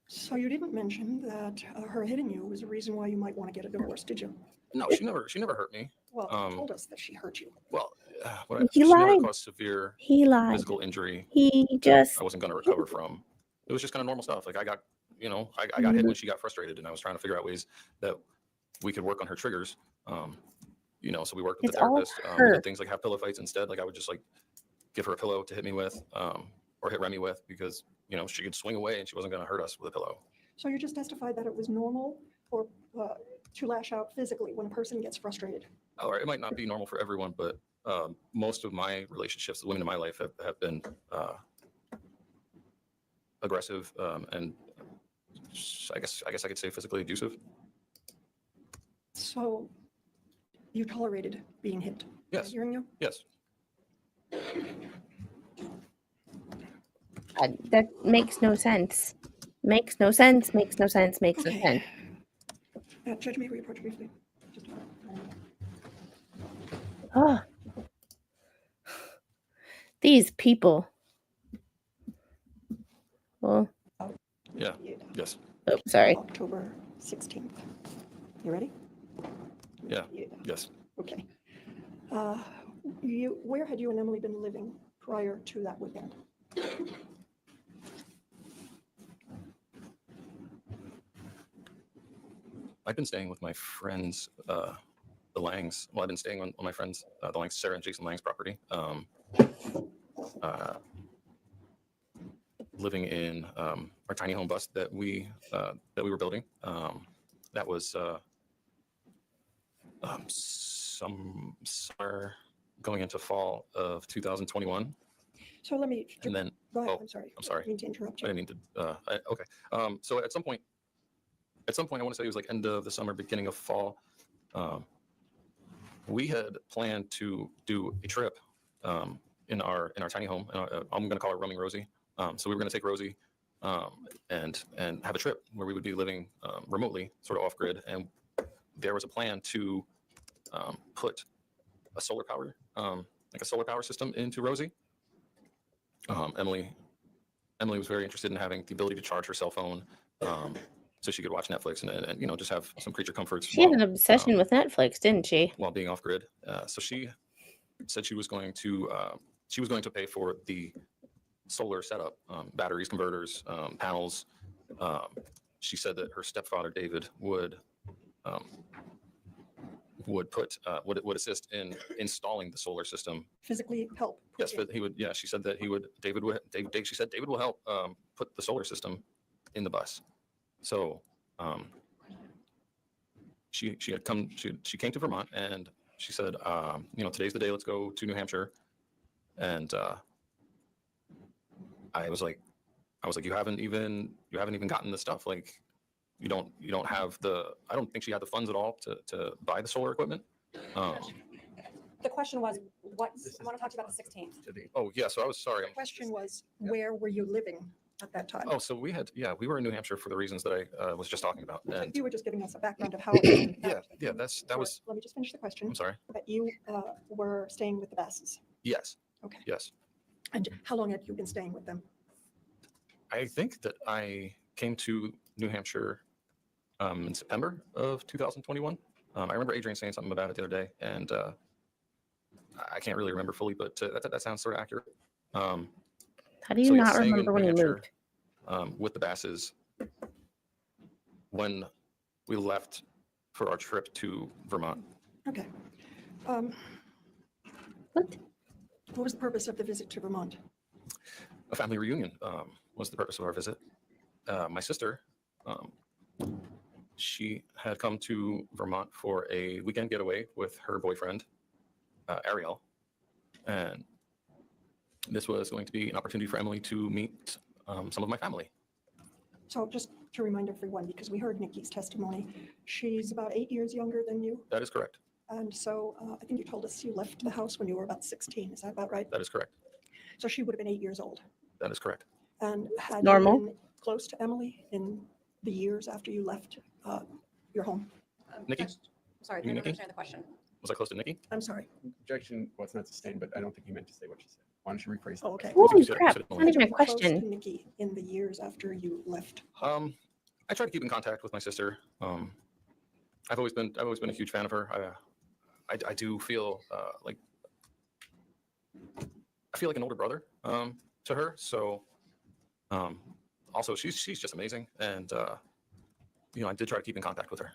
So you didn't mention that her hitting you was a reason why you might want to get a divorce, did you? No, she never hurt me. Well, you Um, told us that she hurt you. Well, He she never lied. caused severe He lied. physical injury He that just I wasn't going to recover from. It was just kind of normal stuff. Like I got hit when she got frustrated, and I was trying to figure out ways that we could work on her triggers. So we worked with It's the all therapist. We her. did things like have pillow fights instead. Like I would just like give her a pillow to hit me with, or hit Remy with, because she could swing away and she wasn't going to hurt us with a pillow. So you just testified that it was normal or to lash out physically when a person gets frustrated. Or it might not be normal for everyone, but most of my relationships, the women in my life, have been aggressive and I guess I could say physically abusive. So you tolerated being hit? Yes. Hearing you? Yes. that makes no sense. Makes no sense. Makes no sense. Makes no Okay. sense. Judge, may we approach briefly? Just a moment. Oh. These people. Well, Yeah. Yes. oh, sorry. October 16th. You ready? Yeah. Yes. Okay. Where had you and Emily been living prior to that weekend? I've been staying with my friends, the Langs. Well, I've been staying on my friends, the Langs, Sarah and Jason Lang's property. Living in our tiny home bus that we were building. That was some summer going into fall of 2021, So let me, and then go ahead, oh, I'm sorry. I'm sorry. I didn't mean to interrupt I you. didn't mean to. Okay. So at some point, I want to say it was like end of the summer, beginning of fall. We had planned to do a trip in our tiny home. I'm going to call it Roaming Rosie. So we were going to take Rosie and have a trip where we would be living remotely, sort of off grid. And there was a plan to put a solar power, like a solar power system into Rosie. Emily was very interested in having the ability to charge her cell phone. so she could watch Netflix and you know, just have some creature comforts. She had an obsession with Netflix, didn't she? While being off grid. So she said she was going to pay for the solar setup, batteries, converters, panels. She said that her stepfather David would would assist in installing the solar system. Physically help. Yes, but he would. Yeah, she said that he would. She said David will help put the solar system in the bus. So she had come. She came to Vermont and she said, you know, today's the day. Let's go to New Hampshire. And I was like, you haven't even gotten the stuff. Like, you don't have the. I don't think she had the funds at all to buy the solar equipment. The question was, I want to talk to you about the 16th. Oh yeah, so I was sorry. The question was, where were you living at that time? Oh, so we were in New Hampshire for the reasons that I was just talking about. And You were just giving us a background of how it came about. that was. Let me just finish the question. I'm sorry. That you were staying with the Basses. Yes. Okay. Yes. And how long had you been staying with them? I think that I came to New Hampshire in September of 2021. I remember Adrian saying something about it the other day, and I can't really remember fully, but that sounds sort of accurate. How do you So, yeah, not staying in remember when New you Hampshire, moved? with the Basses when we left for our trip to Vermont. Okay. What? What was the purpose of the visit to Vermont? A family reunion was the purpose of our visit. My sister, she had come to Vermont for a weekend getaway with her boyfriend, Ariel. And this was going to be an opportunity for Emily to meet some of my family. So just to remind everyone, because we heard Nikki's testimony, she's about 8 years younger than you. That is correct. And so I think you told us you left the house when you were about 16. Is that about right? That is correct. So she would have been 8 years old. That is correct. And had Normal. you been close to Emily in the years after you left your home? Nikki? Sorry, I You, didn't Nikki? understand the question. Was I close to Nikki? I'm sorry. Objection, well, it's not sustained, but I don't think he meant to say what she said. Why don't you rephrase that? Oh, okay. Holy should- crap! should- Not even a Were you close to question. Nikki in the years after you left? I try to keep in contact with my sister. I've always been a huge fan of her. I do feel like I feel like an older brother to her. So also she's just amazing, and you know, I did try to keep in contact with her.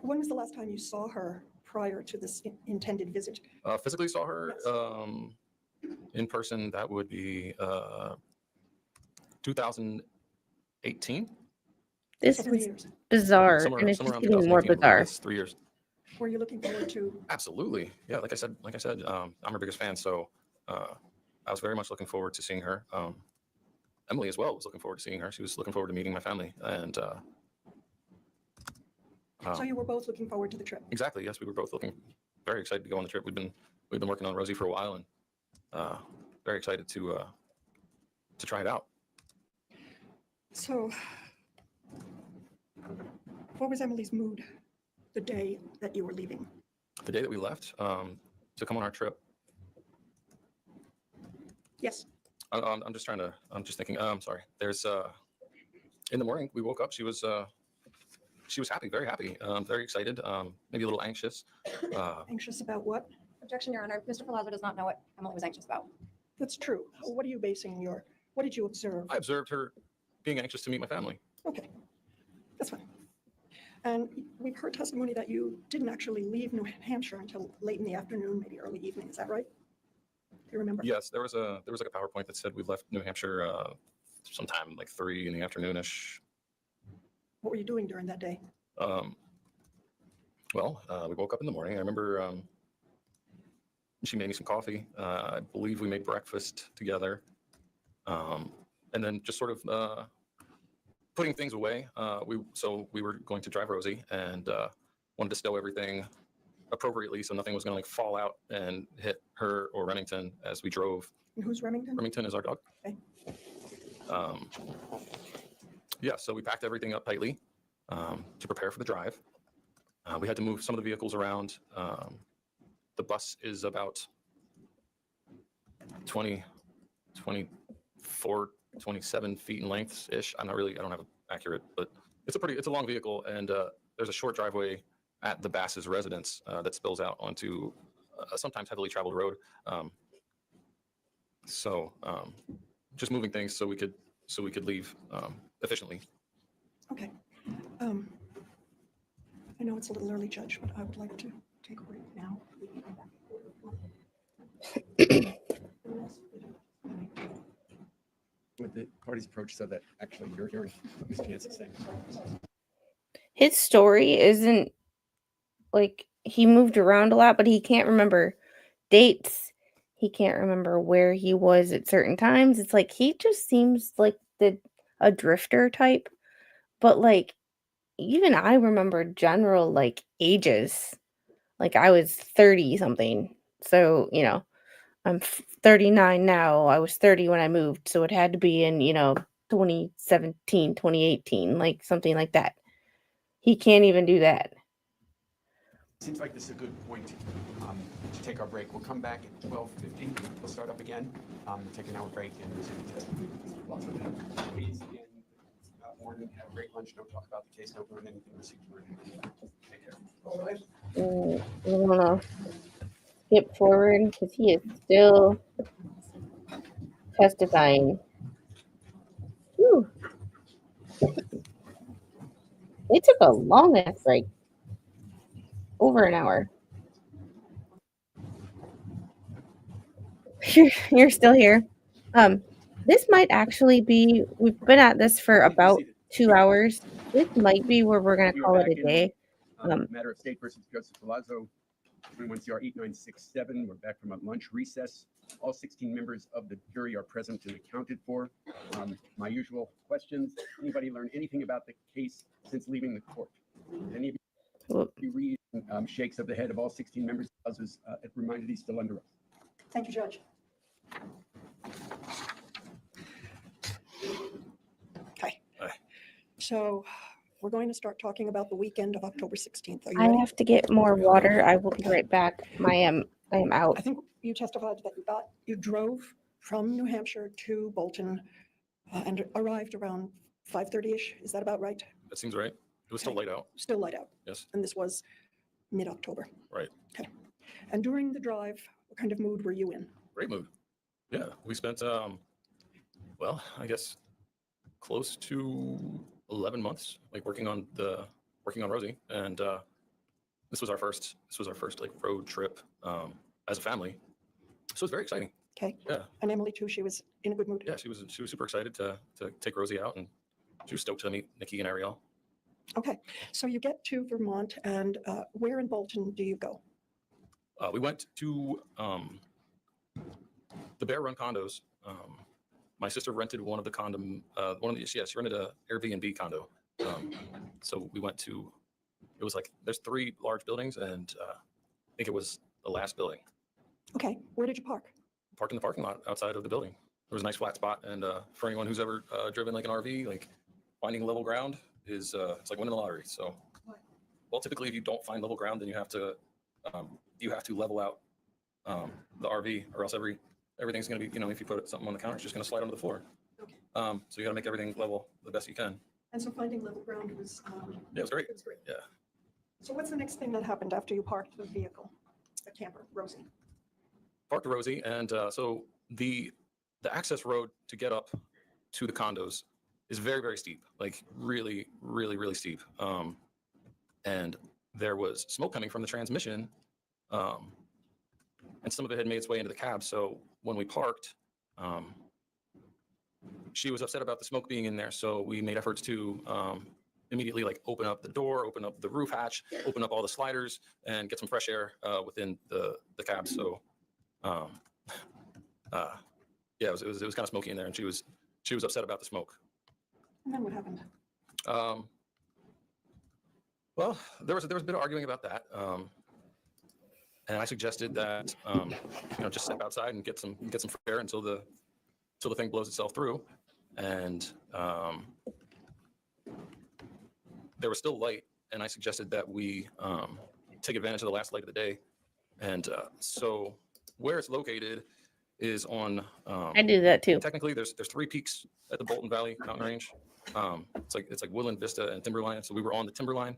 When was the last time you saw her prior to this intended visit? Physically saw her Yes. in person. That would be 2018. This So 3 is years. bizarre, Somewhere, and it's somewhere just around getting more 2018. bizarre. It's 3 years. Were you looking forward to? Absolutely. Yeah. Like I said, I'm her biggest fan. So I was very much looking forward to seeing her. Emily as well was looking forward to seeing her. She was looking forward to meeting my family. And So you were both looking forward to the trip? exactly. Yes, we were both very excited to go on the trip. We've been working on Rosie for a while, and very excited to try it out. So what was Emily's mood the day that you were leaving? The day that we left to come on our trip, Yes. I'm just thinking. I'm sorry. There's in the morning we woke up. She was happy, very happy, very excited, maybe a little anxious. Anxious about what? Objection, Your Honor. Mr. Ferlazzo does not know what Emily was anxious about. That's true. What are you basing what did you observe? I observed her being anxious to meet my family. Okay, that's fine. And we've heard testimony that you didn't actually leave New Hampshire until late in the afternoon, maybe early evening. Is that right? Do you remember? Yes, there was like a PowerPoint that said we left New Hampshire sometime like 3 in the afternoonish. What were you doing during that day? Well, we woke up in the morning. I remember she made me some coffee. I believe we made breakfast together. And then just sort of putting things away. We were going to drive Rosie and wanted to stow everything appropriately so nothing was going to like fall out and hit her or Remington as we drove. And who's Remington? Remington is our dog. Okay. Yeah, so we packed everything up tightly to prepare for the drive. We had to move some of the vehicles around. The bus is about 24, 27 feet in length-ish. I don't have it accurate, but it's a long vehicle, and there's a short driveway at the Bass's residence that spills out onto a sometimes heavily traveled road. So just moving things so we could leave efficiently. Okay. I know it's a little early, Judge, but I would like to take a break now. With the party's approach so that actually you're hearing what Ms. Chance is saying. His story isn't like he moved around a lot, but he can't remember dates. He can't remember where he was at certain times. It's like he just seems like a drifter type. But like even I remember general like ages. Like I was 30 something. So, I'm 39 now. I was 30 when I moved, so it had to be in, 2017, 2018, like something like that. He can't even do that. Seems like this is a good point to take our break. We'll come back at 12:50. We'll start up again. Take an hour break and resume testimony. Lots of that. Please, again, Warden, have a great lunch. Don't talk about the case. Don't learn anything. Take care. I'm gonna skip forward because he is still testifying. Whew. It took a long ass break. Over an hour. You're still here. This might actually be, we've been at this for about 2 hours. This might be where we're going to We are call it back a in, day. Matter of State versus Joseph Ferlazzo, 21 CR 8967. We're back from a lunch recess. All 16 members of the jury are present and accounted for. My usual questions. Anybody learn anything about the case since leaving the court? Any of you read shakes of the head of all 16 members? It reminded he's still under oath. Thank you, Judge. Okay. Aye. So we're going to start talking about the weekend of October 16th. Are you I ready? have to get more water. I will be right back. I am out. I think you testified that you drove from New Hampshire to Bolton and arrived around 5:30-ish. Is that about right? That seems right. It was still Okay. light out. Still light out. Yes. And this was mid-October. Right. Okay. And during the drive, what kind of mood were you in? Great mood. Yeah, we spent well, I guess close to 11 months like working on Rosie, and this was our first like road trip as a family, so it's very exciting. Okay. Yeah. And Emily too, she was in a good mood? Yeah, she was super excited to take Rosie out, and she was stoked to meet Nikki and Ariel. Okay, so you get to Vermont, and where in Bolton do you go? We went to the Bear Run condos. My sister rented one of the she rented a Airbnb condo. So we went to, it was like, there's 3 large buildings, and I think it was the last building. Okay, where did you park? Parked in the parking lot outside of the building. There was a nice flat spot, and for anyone who's ever driven like an RV, like finding level ground is it's like winning the lottery. So, well, typically if you don't find level ground, then you have to level out the RV, or else everything's going to be, if you put something on the counter, it's just going to slide onto the floor. Okay. So you got to make everything level the best you can. And so finding level ground was, Yeah, it was great. it was great. Yeah. So what's the next thing that happened after you parked the vehicle, the camper, Rosie? Parked Rosie, and so the access road to get up to the condos is very, very steep, like really, really, really steep. And there was smoke coming from the transmission, and some of it had made its way into the cab. So when we parked, she was upset about the smoke being in there. So we made efforts to immediately like open up the door, open up the roof hatch, open up all the sliders, and get some fresh air within the cab. So yeah, it was kind of smoky in there, and she was upset about the smoke. And then what happened? Well, there was a bit of arguing about that, and I suggested that just step outside and get some fresh air until the thing blows itself through, and there was still light, and I suggested that we take advantage of the last light of the day, and so where it's located is on. I do that too. Technically, there's 3 peaks at the Bolton Valley mountain range. It's like Woodland Vista and Timberline. So we were on the Timberline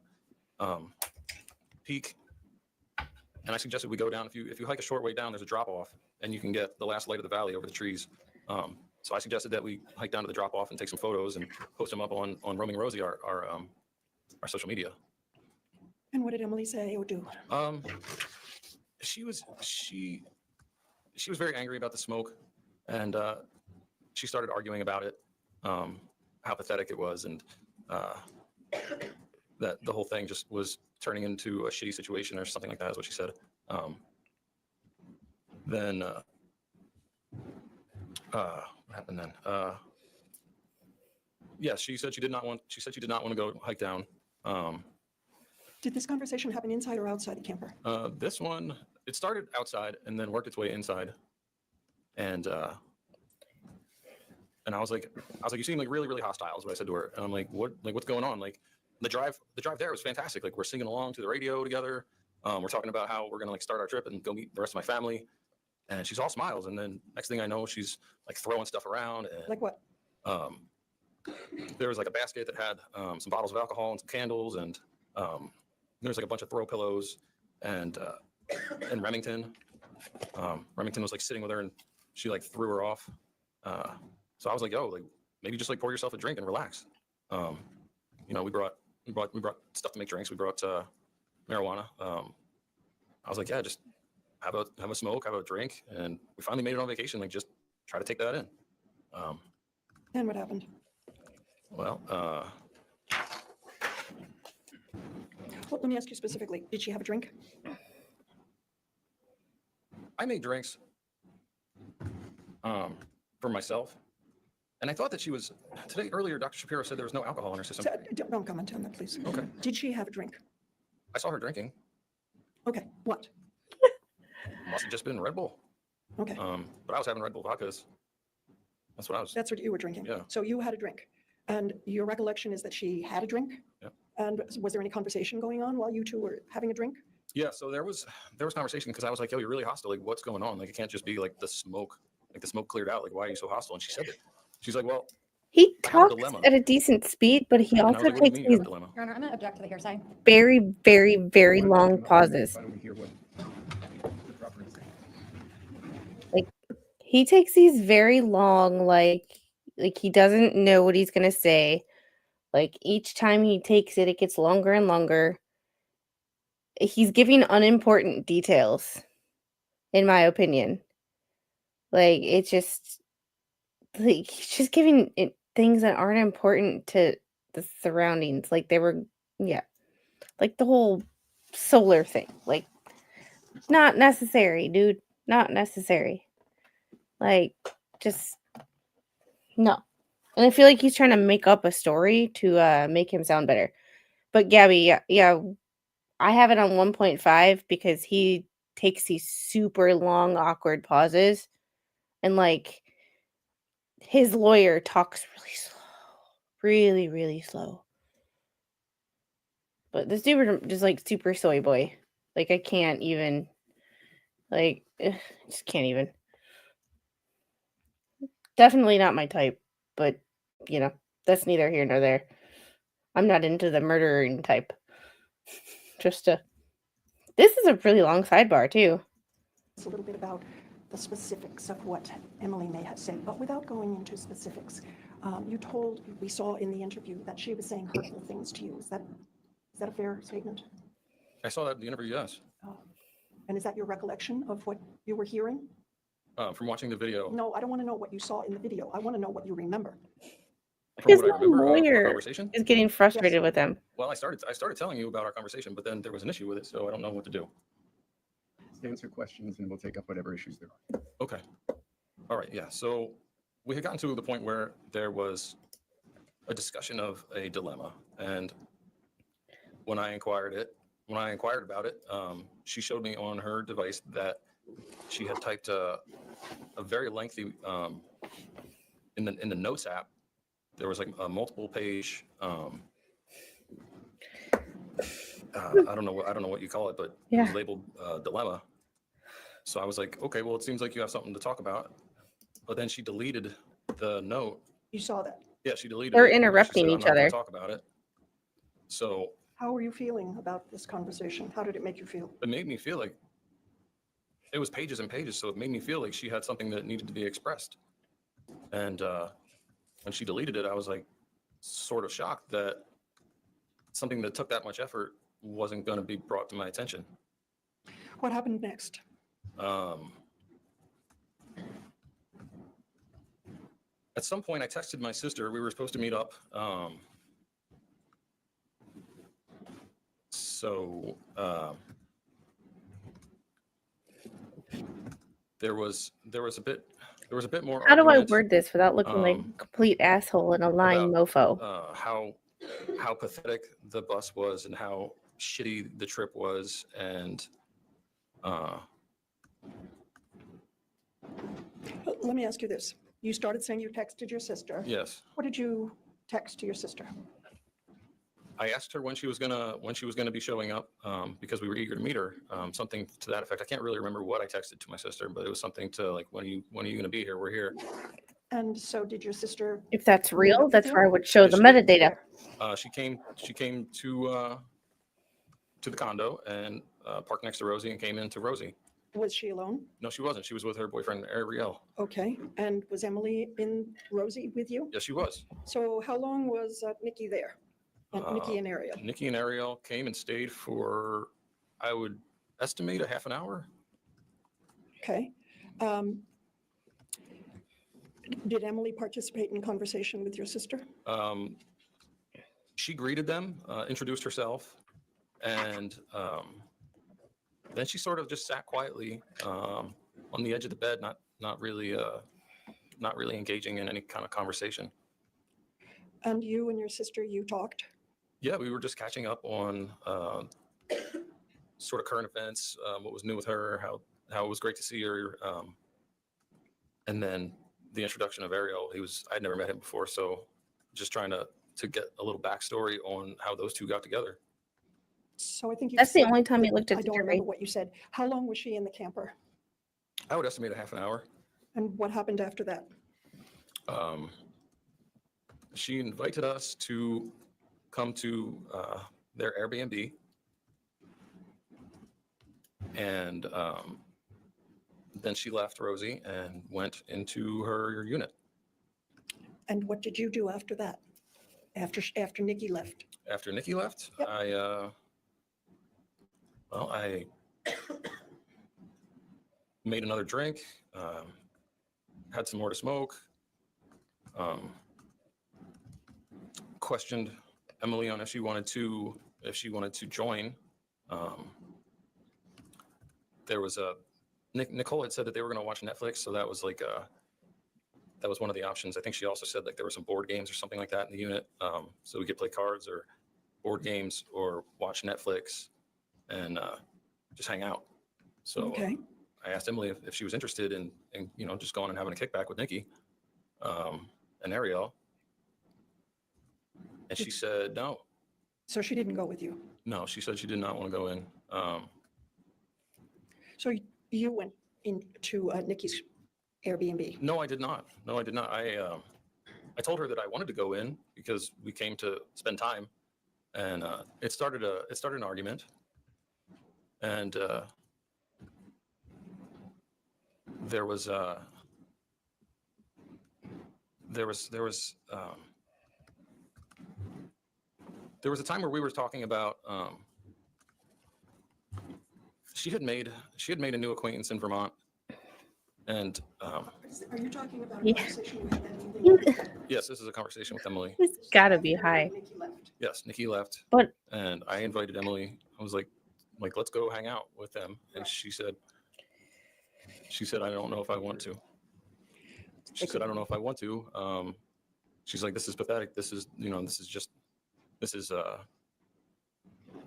peak, and I suggested we go down. If you hike a short way down, there's a drop off, and you can get the last light of the valley over the trees. So I suggested that we hike down to the drop off and take some photos and post them up on Roaming Rosie, our social media. And what did Emily say or do? She was very angry about the smoke, and she started arguing about it, how pathetic it was, and that the whole thing just was turning into a shitty situation or something like that is what she said. Then what happened then? Yeah, she said she did not want to go hike down. Did this conversation happen inside or outside the camper? This one, it started outside and then worked its way inside. And I was like, you seem like really, really hostile is what I said to her. And I'm like, what's going on? Like the drive there was fantastic. Like we're singing along to the radio together. We're talking about how we're going to like start our trip and go meet the rest of my family. And she's all smiles. And then next thing I know, she's like throwing stuff around. And, Like what? there was like a basket that had some bottles of alcohol and some candles. And there was like a bunch of throw pillows and Remington. Remington was like sitting with her and she like threw her off. So I was like, yo, like maybe just like pour yourself a drink and relax. You know, we brought stuff to make drinks. We brought marijuana. I was like, yeah, just have a smoke, have a drink, and we finally made it on vacation. Like, just try to take that in. And what happened? Well, Well, let me ask you specifically, did she have a drink? I made drinks for myself, and I thought that she was today. Earlier, Dr. Shapiro said there was no alcohol in her system. Don't comment on that, please. Okay. Did she have a drink? I saw her drinking. Okay, what? Must have just been Red Bull. Okay, But I was having Red Bull vodkas. That's what I was. that's what you were drinking? Yeah. So you had a drink, and your recollection is that she had a drink? Yep. And was there any conversation going on while you two were having a drink? Yeah. So there was conversation because I was like, yo, you're really hostile. Like, what's going on? Like, it can't just be like the smoke. Like the smoke cleared out. Like, why are you so hostile? And she said it. She's like, well, He I have a talks dilemma. at a decent speed, but he and I was also like, what do you takes mean you these have a dilemma? Your Honor, I'm going to object to the hearsay. very, very, very long pauses. Why don't we hear what the proper is? He takes these very long, like he doesn't know what he's gonna say. Like each time he takes it, it gets longer and longer. He's giving unimportant details, in my opinion. Like it's just like he's just giving it things that aren't important to the surroundings. Like they were, yeah, like the whole solar thing. Like not necessary, dude. Not necessary. Like just no. And I feel like he's trying to make up a story to make him sound better. But Gabby, yeah, I have it on 1.5 because he takes these super long, awkward pauses. And like his lawyer talks really slow. Really, really slow. But this dude just like super soy boy. Like I can't even just can't even. Definitely not my type, but you know, that's neither here nor there. I'm not into the murdering type. This is a really long sidebar too. It's a little bit about the specifics of what Emily may have said, but without going into specifics. We saw in the interview that she was saying hurtful things to you. Is that a fair statement? I saw that in the interview, yes. And is that your recollection of what you were hearing? From watching the video. No, I don't want to know what you saw in the video. I want to know what you remember. From His what I remember of our lawyer conversation. is getting frustrated with him. Well, I started telling you about our conversation, but then there was an issue with it, so I don't know what to do. Answer questions and we'll take up whatever issues there are. Okay. All right. Yeah. So we had gotten to the point where there was a discussion of a dilemma, and when I inquired about it, she showed me on her device that she had typed a very lengthy in the notes app. There was like a multiple page. I don't know what you call it, but it was labeled dilemma. So I was like, okay, well, it seems like you have something to talk about. But then she deleted the note. You saw that? Yeah, she deleted They're it. and then she interrupting said, "I'm each not gonna other. Talk about it." So How are you feeling about this conversation? How did it make you feel? it made me feel like it was pages and pages. So it made me feel like she had something that needed to be expressed. And when she deleted it, I was like sort of shocked that something that took that much effort wasn't going to be brought to my attention. What happened next? At some point, I texted my sister. We were supposed to meet up. So there was a bit more. How do I argument, word this without looking like a complete asshole and a lying mofo? How pathetic the bus was and how shitty the trip was, and Let me ask you this. You started saying you texted your sister. yes, What did you text to your sister? I asked her when she was gonna be showing up, because we were eager to meet her. Something to that effect. I can't really remember what I texted to my sister, but it was something to like, when are you gonna be here? We're here. And so did your sister? If that's meet real, up with that's you? where I would show Yes, the she did. metadata. Where? She came to the condo and parked next to Rosie and came into Rosie. Was she alone? No, she wasn't. She was with her boyfriend Ariel. Okay. And was Emily in Rosie with you? Yes, she was. So how long was Nikki there? Nikki and Ariel? Nikki and Ariel came and stayed for, I would estimate, a half an hour. Okay. Did Emily participate in conversation with your sister? She greeted them, introduced herself, and then she sort of just sat quietly on the edge of the bed, not really engaging in any kind of conversation. And you and your sister, you talked? Yeah, we were just catching up on sort of current events, what was new with her, how it was great to see her, and then the introduction of Ariel. I'd never met him before, so just trying to get a little backstory on how those two got together. So I think you That's the said only time that- you looked at I the don't jury. remember what you said. How long was she in the camper? I would estimate a half an hour. And what happened after that? She invited us to come to their Airbnb, and then she left Rosie and went into her unit. And what did you do after that? After Nikki left? After Nikki left, Yep. I made another drink, had some more to smoke, questioned Emily on if she wanted to join. There was Nicole had said that they were going to watch Netflix, so that was like that was one of the options. I think she also said like there were some board games or something like that in the unit, so we could play cards or board games or watch Netflix and just hang out. So Okay. I asked Emily if she was interested in just going and having a kickback with Nikki and Ariel, and she said no. So she didn't go with you? No, she said she did not want to go in. So you went into Nikki's Airbnb? No, I did not. I told her that I wanted to go in because we came to spend time, and it started an argument, and there was a time where we were talking about she had made a new acquaintance in Vermont, and Are you talking about Yeah. a conversation you had that evening? yes, this is a conversation with Emily. He's gotta be high. Nikki left. Yes, Nikki left, But and I invited Emily. I was like, let's go hang out with them, and she said, I don't know if I want to. She said, I don't know if I want to. She's like, this is pathetic. This is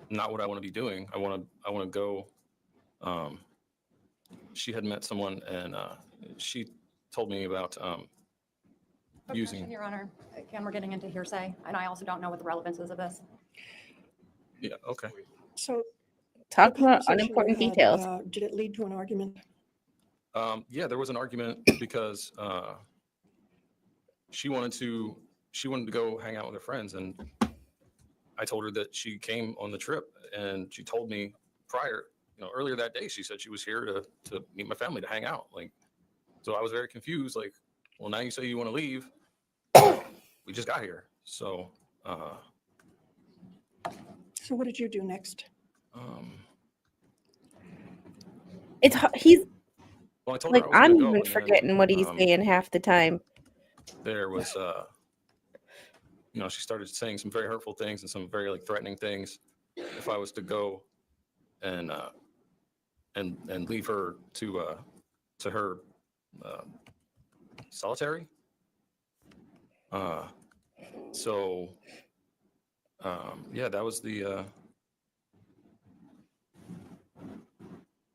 not what I want to be doing. I want to go. She had met someone, and she told me about using. Objection, Your Honor, again, we're getting into hearsay, and I also don't know what the relevance is of this. Yeah. Okay. So talk the about conversation you unimportant had, details. Did it lead to an argument? Yeah, there was an argument because she wanted to she wanted to go hang out with her friends, and I told her that she came on the trip, and she told me prior, earlier that day, she said she was here to meet my family, to hang out. Like, so I was very confused. Like, well, now you say you want to leave. We just got here. So, So what did you do next? He's well, I told like, her I was I'm going to go. even And forgetting what he's saying half the time. there was, she started saying some very hurtful things and some very like threatening things if I was to go and leave her to her solitary. So that was the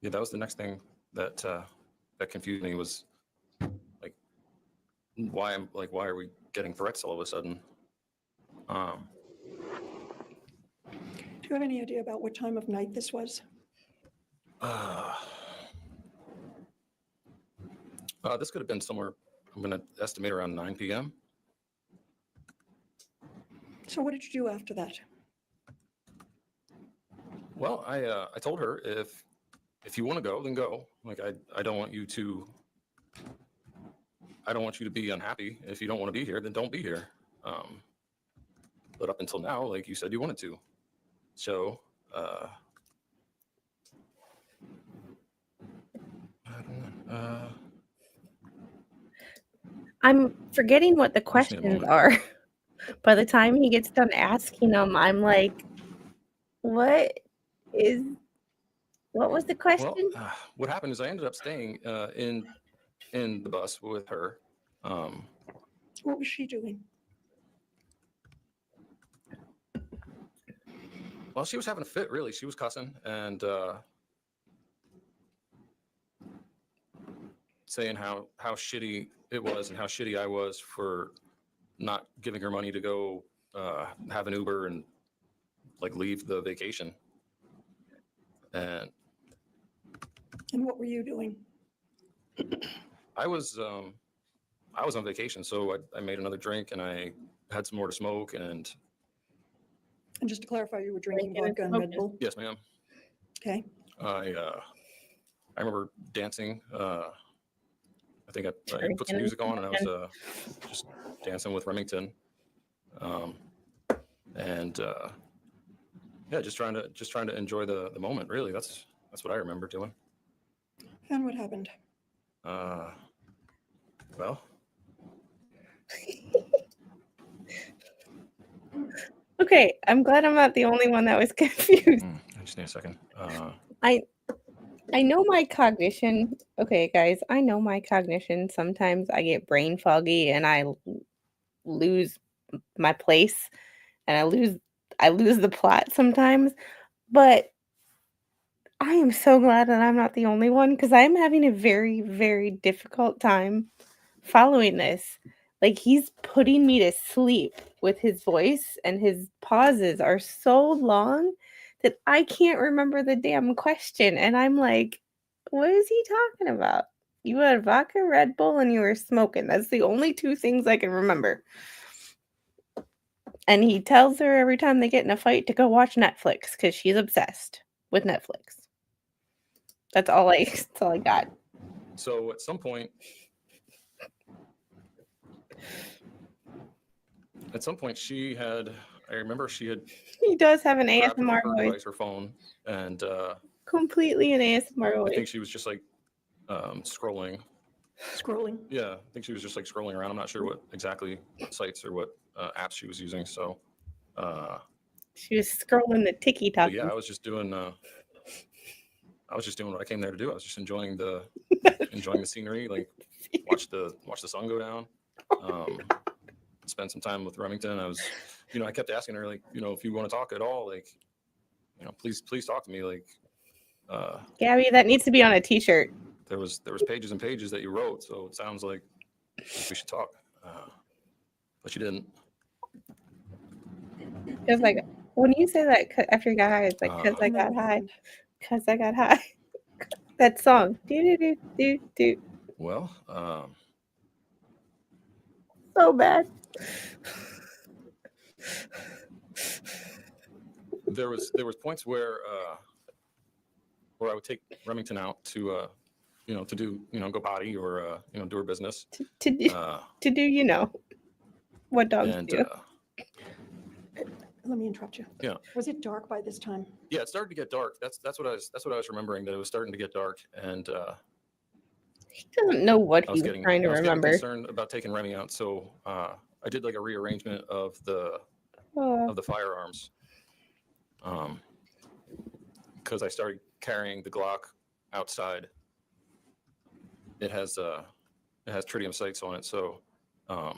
that was the next thing that that confused me, was like, why are we getting threats all of a sudden? Do you have any idea about what time of night this was? This could have been somewhere, I'm going to estimate, around 9 p.m. So what did you do after that? Well, I told her, if you want to go, then go. Like, I don't want you to be unhappy. If you don't want to be here, then don't be here. But up until now, like you said, you wanted to. So, I'm forgetting what the Just need a questions moment. are. By the time he gets done asking them, I'm like, what was the question? Well, what happened is I ended up staying in the bus with her. What was she doing? Well, she was having a fit, really. She was cussing and saying how shitty it was and how shitty I was for not giving her money to go have an Uber and like leave the vacation. And what were you doing? I was on vacation, so I made another drink and I had some more to smoke. And And just to clarify, you were drinking Drinking and vodka and Red smoking. Bull? yes, ma'am. Okay. I remember dancing. I think I put Drinking some music on, and I was and just dancing with Remington, and just trying to enjoy the moment. Really, that's what I remember doing. And what happened? Well, Okay, I'm glad I'm not the only one that was confused. I just need a second. I know my cognition. Okay, guys, I know my cognition. Sometimes I get brain foggy and I lose my place and I lose the plot sometimes. But I am so glad that I'm not the only one, because I'm having a very, very difficult time following this. Like, he's putting me to sleep with his voice, and his pauses are so long that I can't remember the damn question. And I'm like, what is he talking about? You had vodka, Red Bull, and you were smoking. That's the only two things I can remember. And he tells her every time they get in a fight to go watch Netflix because she's obsessed with Netflix. That's all I got. So at some point, she had. I remember she had He does have an grabbed her ASMR preferred voice. device, her phone, and Completely an ASMR I voice. think she was just like scrolling. Scrolling? Yeah, I think she was just like scrolling around. I'm not sure what exactly sites or what apps she was using. So, She was scrolling the but yeah, TikTok. I was just doing what I came there to do. I was just enjoying the scenery, like watch the sun go down. Spend some time with Remington. I was, I kept asking her, like, if you want to talk at all, like, please talk to me. Like, Gabby, that needs to be on a t-shirt. there was pages and pages that you wrote, so it sounds like we should talk. But you didn't. Because like when you say that after you got high, it's like because I And then got what high. happened? Because I got high. That song. Do do do do do. Well, So bad. There was points where I would take Remington out to to do go potty or do her business. To do, Uh, to do what dogs and do. Let me interrupt you. Yeah. Was it dark by this time? Yeah, it started to get dark. That's what I was remembering, that it was starting to get dark, and He doesn't know what I he was was getting trying to I was getting remember. concerned about taking Remy out, so I did like a rearrangement of the Oh, firearms, because I started carrying the Glock outside. It has tritium sights on it, so a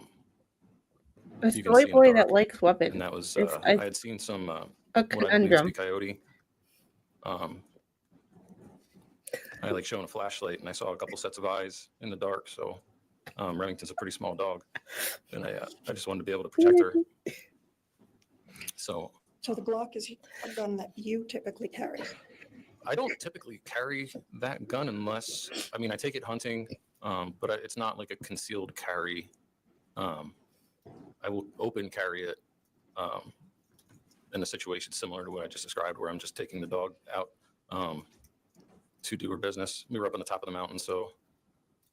you can soy see in the boy dark. that likes weapons. And that was It's I had seen some a what I believe to conundrum. be coyote. I like showing a flashlight, and I saw a couple sets of eyes in the dark. So Remington's a pretty small dog, and I just wanted to be able to protect her. So So the Glock is a gun that you typically carry. I don't typically carry that gun unless, I mean, I take it hunting, but it's not like a concealed carry. I will open carry it in a situation similar to what I just described, where I'm just taking the dog out to do her business. We were up on the top of the mountain, so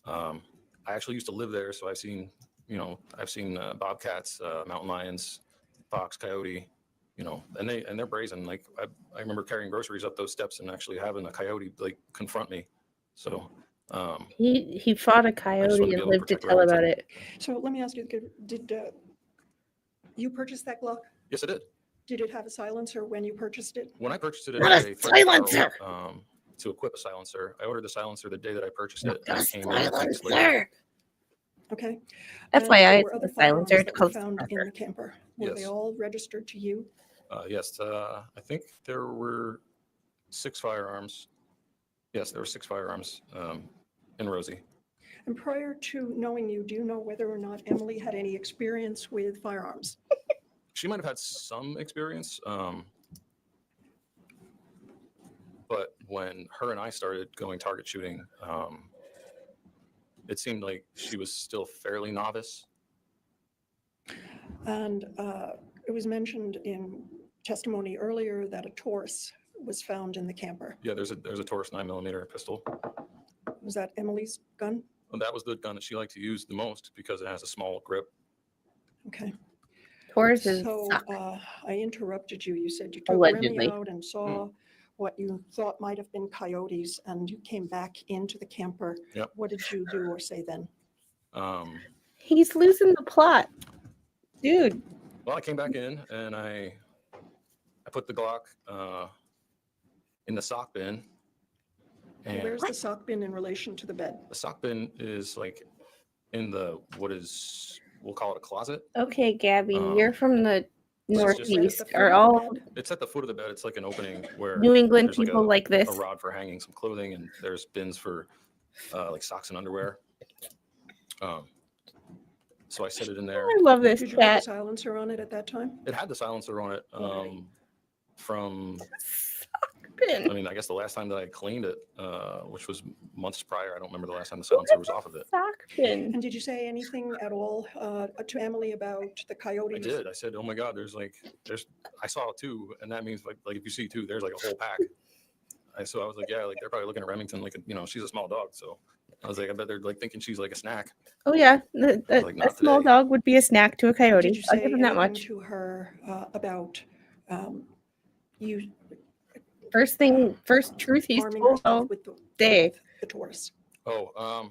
I actually used to live there, so I've seen bobcats, mountain lions, fox, coyote. And they're brazen. Like I remember carrying groceries up those steps and actually having a coyote like confront me. So He fought a wanted to coyote be and able to lived to protect tell about Remington. it. So let me ask you, did you purchase that Glock? Yes, I did. Did it have a silencer when you purchased it? When I purchased it, Not a it threatened silencer! to equip a silencer. I ordered the silencer the day that I purchased Not it, and a it came in 2 weeks later. silencer! Okay. That's And why there I were said other the silencer. firearms It's that were called found in suppressor. the camper. Were they Yes. all registered to you? Yes, I think there were 6 firearms. Yes, there were 6 firearms in Rosie. And prior to knowing you, do you know whether or not Emily had any experience with firearms? She might have had some experience, but when her and I started going target shooting, it seemed like she was still fairly novice. And it was mentioned in testimony earlier that a Taurus was found in the camper. Yeah, there's a Taurus 9mm pistol. Was that Emily's gun? Well, that was the gun that she liked to use the most because it has a small grip. Okay. Horses So suck. I interrupted you. You said you took Remy Allegedly. out and saw what you thought might have been coyotes, and you came back into the camper. Yep. What did you do or say then? He's losing the plot. Dude. Well, I came back in and I put the Glock in the sock bin. And Where's the sock bin in relation to the bed? the sock bin is like in we'll call it a closet. Okay, Gabby, you're from the It's just- Northeast. At the Are foot of the all bed? It's at the foot of the bed. It's like an opening where New England there's like people like this? a rod for hanging some clothing, and there's bins for like socks and underwear. So I set it in there. I love this Did you put a cat. silencer on it at that time? It had the silencer on it from, Bin. I mean, I guess the last time that I cleaned it, which was months prior. I don't remember the last time the silencer was off of it. Sock bin. And did you say anything at all to Emily about the coyotes? I did. I said, "Oh my God, I saw 2, and that means like if you see 2, there's like a whole pack." So I was like, "Yeah, like they're probably looking at Remington like she's a small dog." So I was like, "I bet they're like thinking she's like a snack." Oh yeah, Like, a not small today. dog would be a snack to a coyote. Did you I'll say give him that anything much. to her about you First truth he's arming told yourself all with the day. the Taurus? Oh,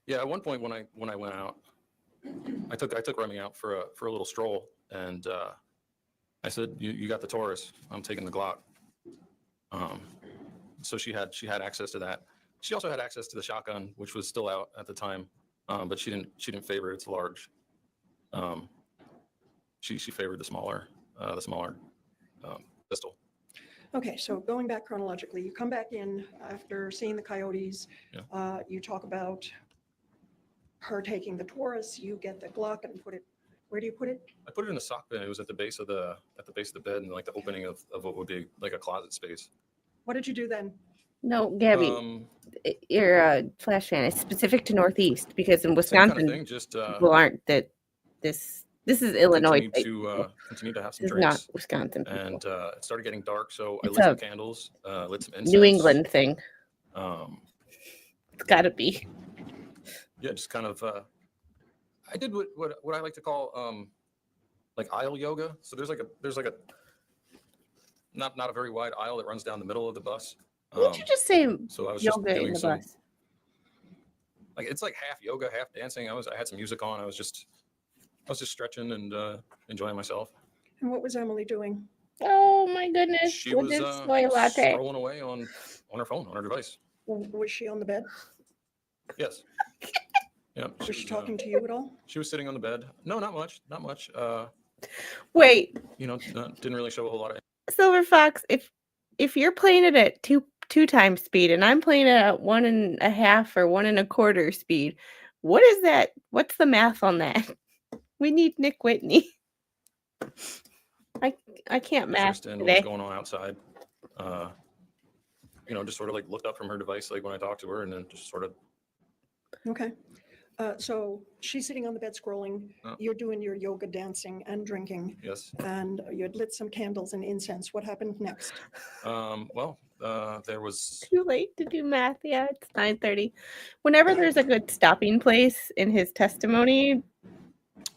yeah. At one point when I went out, I took Remy out for a little stroll, and I said, "You got the Taurus. I'm taking the Glock." So she had access to that. She also had access to the shotgun, which was still out at the time, but she didn't favor its large. She favored the smaller pistol. Okay, so going back chronologically, you come back in after seeing the coyotes. Yeah. You talk about her taking the Taurus. You get the Glock and put it. Where do you put it? I put it in the sock bin. It was at the base of the bed, and like the opening of what would be like a closet space. What did you do then? No, Gabby, you're a flash fan. It's specific to Northeast because in Same Wisconsin, kind of thing. Just people aren't that this This is Illinois. continued to have some This is not drinks, Wisconsin. People. and it started getting dark. So I It's lit some a candles, lit some incense. New England thing. Um, It's got to be. yeah, just kind of. I did what I like to call like aisle yoga. So there's like a not a very wide aisle that runs down the middle of the bus. Didn't you just say So I was just yoga in doing the some, bus? like, it's like half yoga, half dancing. I had some music on. I was just stretching and enjoying myself. And what was Emily doing? Oh my goodness! She with was this soy latte. scrolling away on her phone, on her device. Was she on the bed? Yes. Yeah. Was she talking to you at all? She was sitting on the bed. No, not much. Not much. Wait, Didn't really show a whole lot of. Silver Fox. If you're playing it at two times speed and I'm playing it at 1.5 or 1.25 speed, what is that? What's the math on that? We need Nick Whitney. I can't math Interest in what was today. going on outside. Just sort of like looked up from her device, like when I talked to her, and then just sort of. Okay. So she's sitting on the bed scrolling. You're doing your yoga, dancing, and drinking, Yes. and you had lit some candles and incense. What happened next? There was. Too late to do math. Yeah, it's 9:30. Whenever there's a good stopping place in his testimony,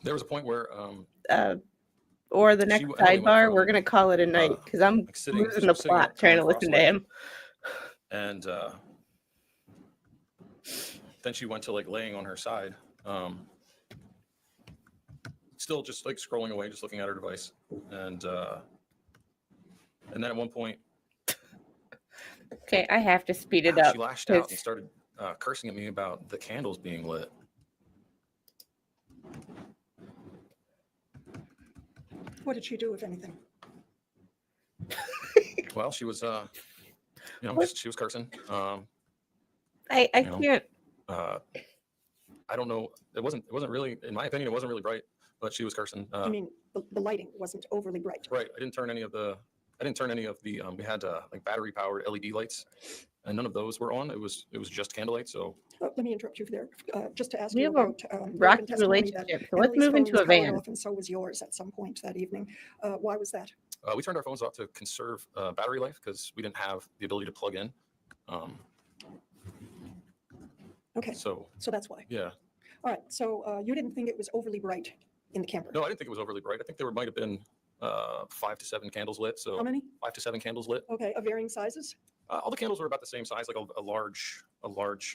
There was a point where or the next Emily went sidebar, we're from, gonna call it a night because I'm like sitting losing the sitting plot up, trying to kinda listen to him. and then she went to like laying on her side, still just like scrolling away, just looking at her device, and then at one point Okay, I have to speed it up. she lashed out 'cause and started cursing at me about the candles being lit. What did she do, if anything? Well, she was she was cursing. I know, can't. I don't know. It wasn't really, in my opinion, it wasn't really bright, but she was cursing. I mean, the lighting wasn't overly bright. Right. I didn't turn any of the. We had like battery powered LED lights, and none of those were on. It was just candlelight. So Let me interrupt you there, just to ask We you have a about relevant rocky testimony that relationship, so let's Emily's move phone into was a powered van. off and so was yours at some point that evening. Why was that? we turned our phones off to conserve battery life because we didn't have the ability to plug in. Okay, So so that's why. yeah. All right, so you didn't think it was overly bright in the camper? No, I didn't think it was overly bright. I think there might have been 5 to 7 candles lit. So How many? 5 to 7 candles lit. Okay, of varying sizes? All the candles were about the same size, like a large, Like a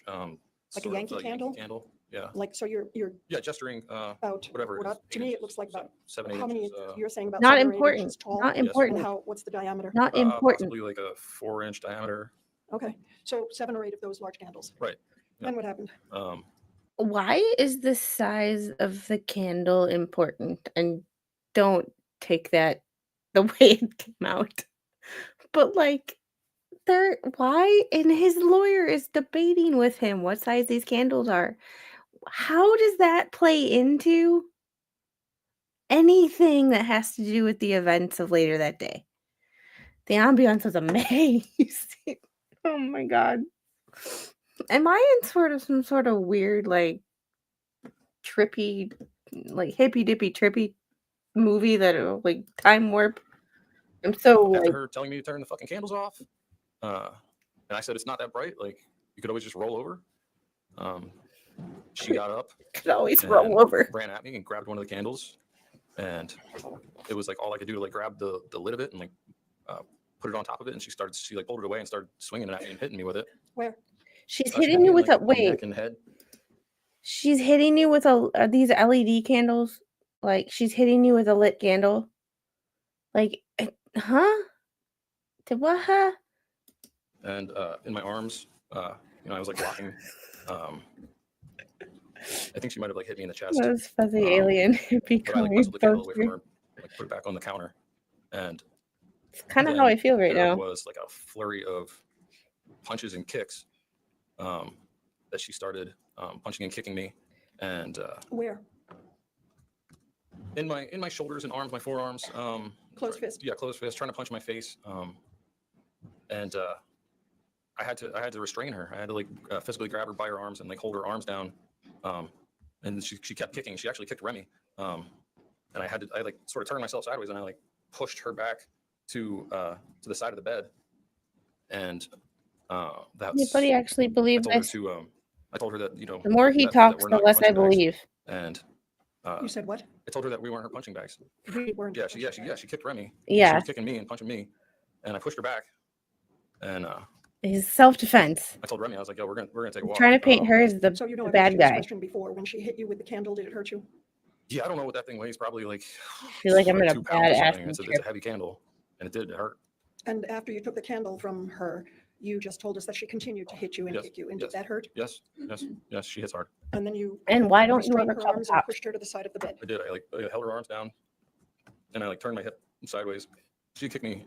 sort of Yankee candle? candle. Yeah. Like, so you're Yeah, gesturing. about, Whatever it is, to 8 me, it inches, looks like about, 7, 8 how many, inches. you're saying about Not 7 or 8 important. inches tall? Not Yes. important. And what's the diameter? Not important. Possibly like a 4-inch diameter. Okay, so 7 or 8 of those large candles. Right. Yeah. Then what happened? Why is the size of the candle important? And don't take that the way it came out. But like, why? And his lawyer is debating with him what size these candles are. How does that play into anything that has to do with the events of later that day? The ambiance was amazing. Oh my God. Am I in some sort of weird, like, trippy, like, hippy dippy trippy movie that like time warp? I'm so After like, her telling me to turn the fucking candles off, and I said it's not that bright. Like you could always just roll over. She got up, could always and roll over. ran at me and grabbed one of the candles, and it was like all I could do to like grab the lid of it and like put it on top of it, and she like pulled it away and started swinging it at me and hitting me with it. Where? She's She hit hitting me you in, with like, a the neck wait. and head. She's hitting you with these LED candles. Like she's hitting you with a lit candle. Like, huh? To what? Huh? And in my arms, I was like blocking. I think she might have like hit me in the chest. Those fuzzy alien But I like becoming wrestled the candle away from poster. her, like put it back on the counter, and It's kind of then how I feel right there now. was like a flurry of punches and kicks that she started punching and kicking me, and Where? in my shoulders and arms, my forearms. Closed fist? Yeah, closed fist, trying to punch my face, and I had to restrain her. I had to like physically grab her by her arms and like hold her arms down, and she kept kicking. She actually kicked Remy, and and I like sort of turned myself sideways and I like pushed her back to the side of the bed, and Yeah, that's buddy actually I believed told her this. to I told her that The more he that talks, we're the not her less I punching bags, believe. and You said what? I told her that we weren't her punching bags. We weren't. Yeah, she kicked Remy. Yeah. She was kicking me and punching me, and I pushed her back, and His self-defense. I told Remy, I was like, "Yo, we're gonna take a walk." Trying to paint her as the So you know, the I've asked bad you this guy. question before. When she hit you with the candle, did it hurt you? Yeah, I don't know what that thing weighs. Probably like Feel like I'm in a 2 pounds or bad something. acid It's a trip. heavy candle, and it hurt. And after you took the candle from her, you just told us that she continued to hit you and Yes, kick you. And yes. did that hurt? Yes, she hits hard. And then you And why don't you restrained ever her call the arms and cops? pushed her to the side of the bed. I did. I held her arms down, and I like turned my hip sideways. She kicked me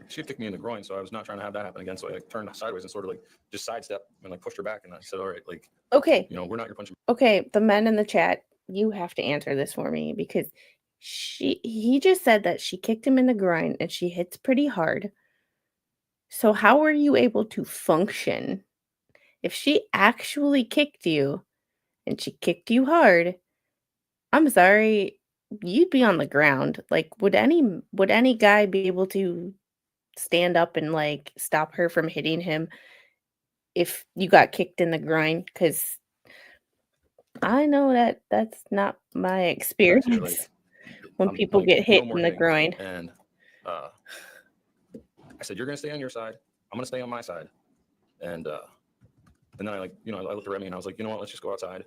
in the groin, so I was not trying to have that happen again. So I like turned sideways and sort of like just sidestep and like pushed her back, and I said, "All right, like Okay, we're not your punching." okay, the men in the chat, you have to answer this for me because he just said that she kicked him in the groin and she hits pretty hard. So how were you able to function? If she actually kicked you and she kicked you hard, I'm sorry, you'd be on the ground. Like, would any guy be able to stand up and like stop her from hitting him if you got kicked in the groin? Because I know that that's not my experience when I'm people like, get no hit more in the hitting. groin. And I said, "You're gonna stay on your side. I'm gonna stay on my side." And then I I looked at Remy and I was like, "You know what? Let's just go outside."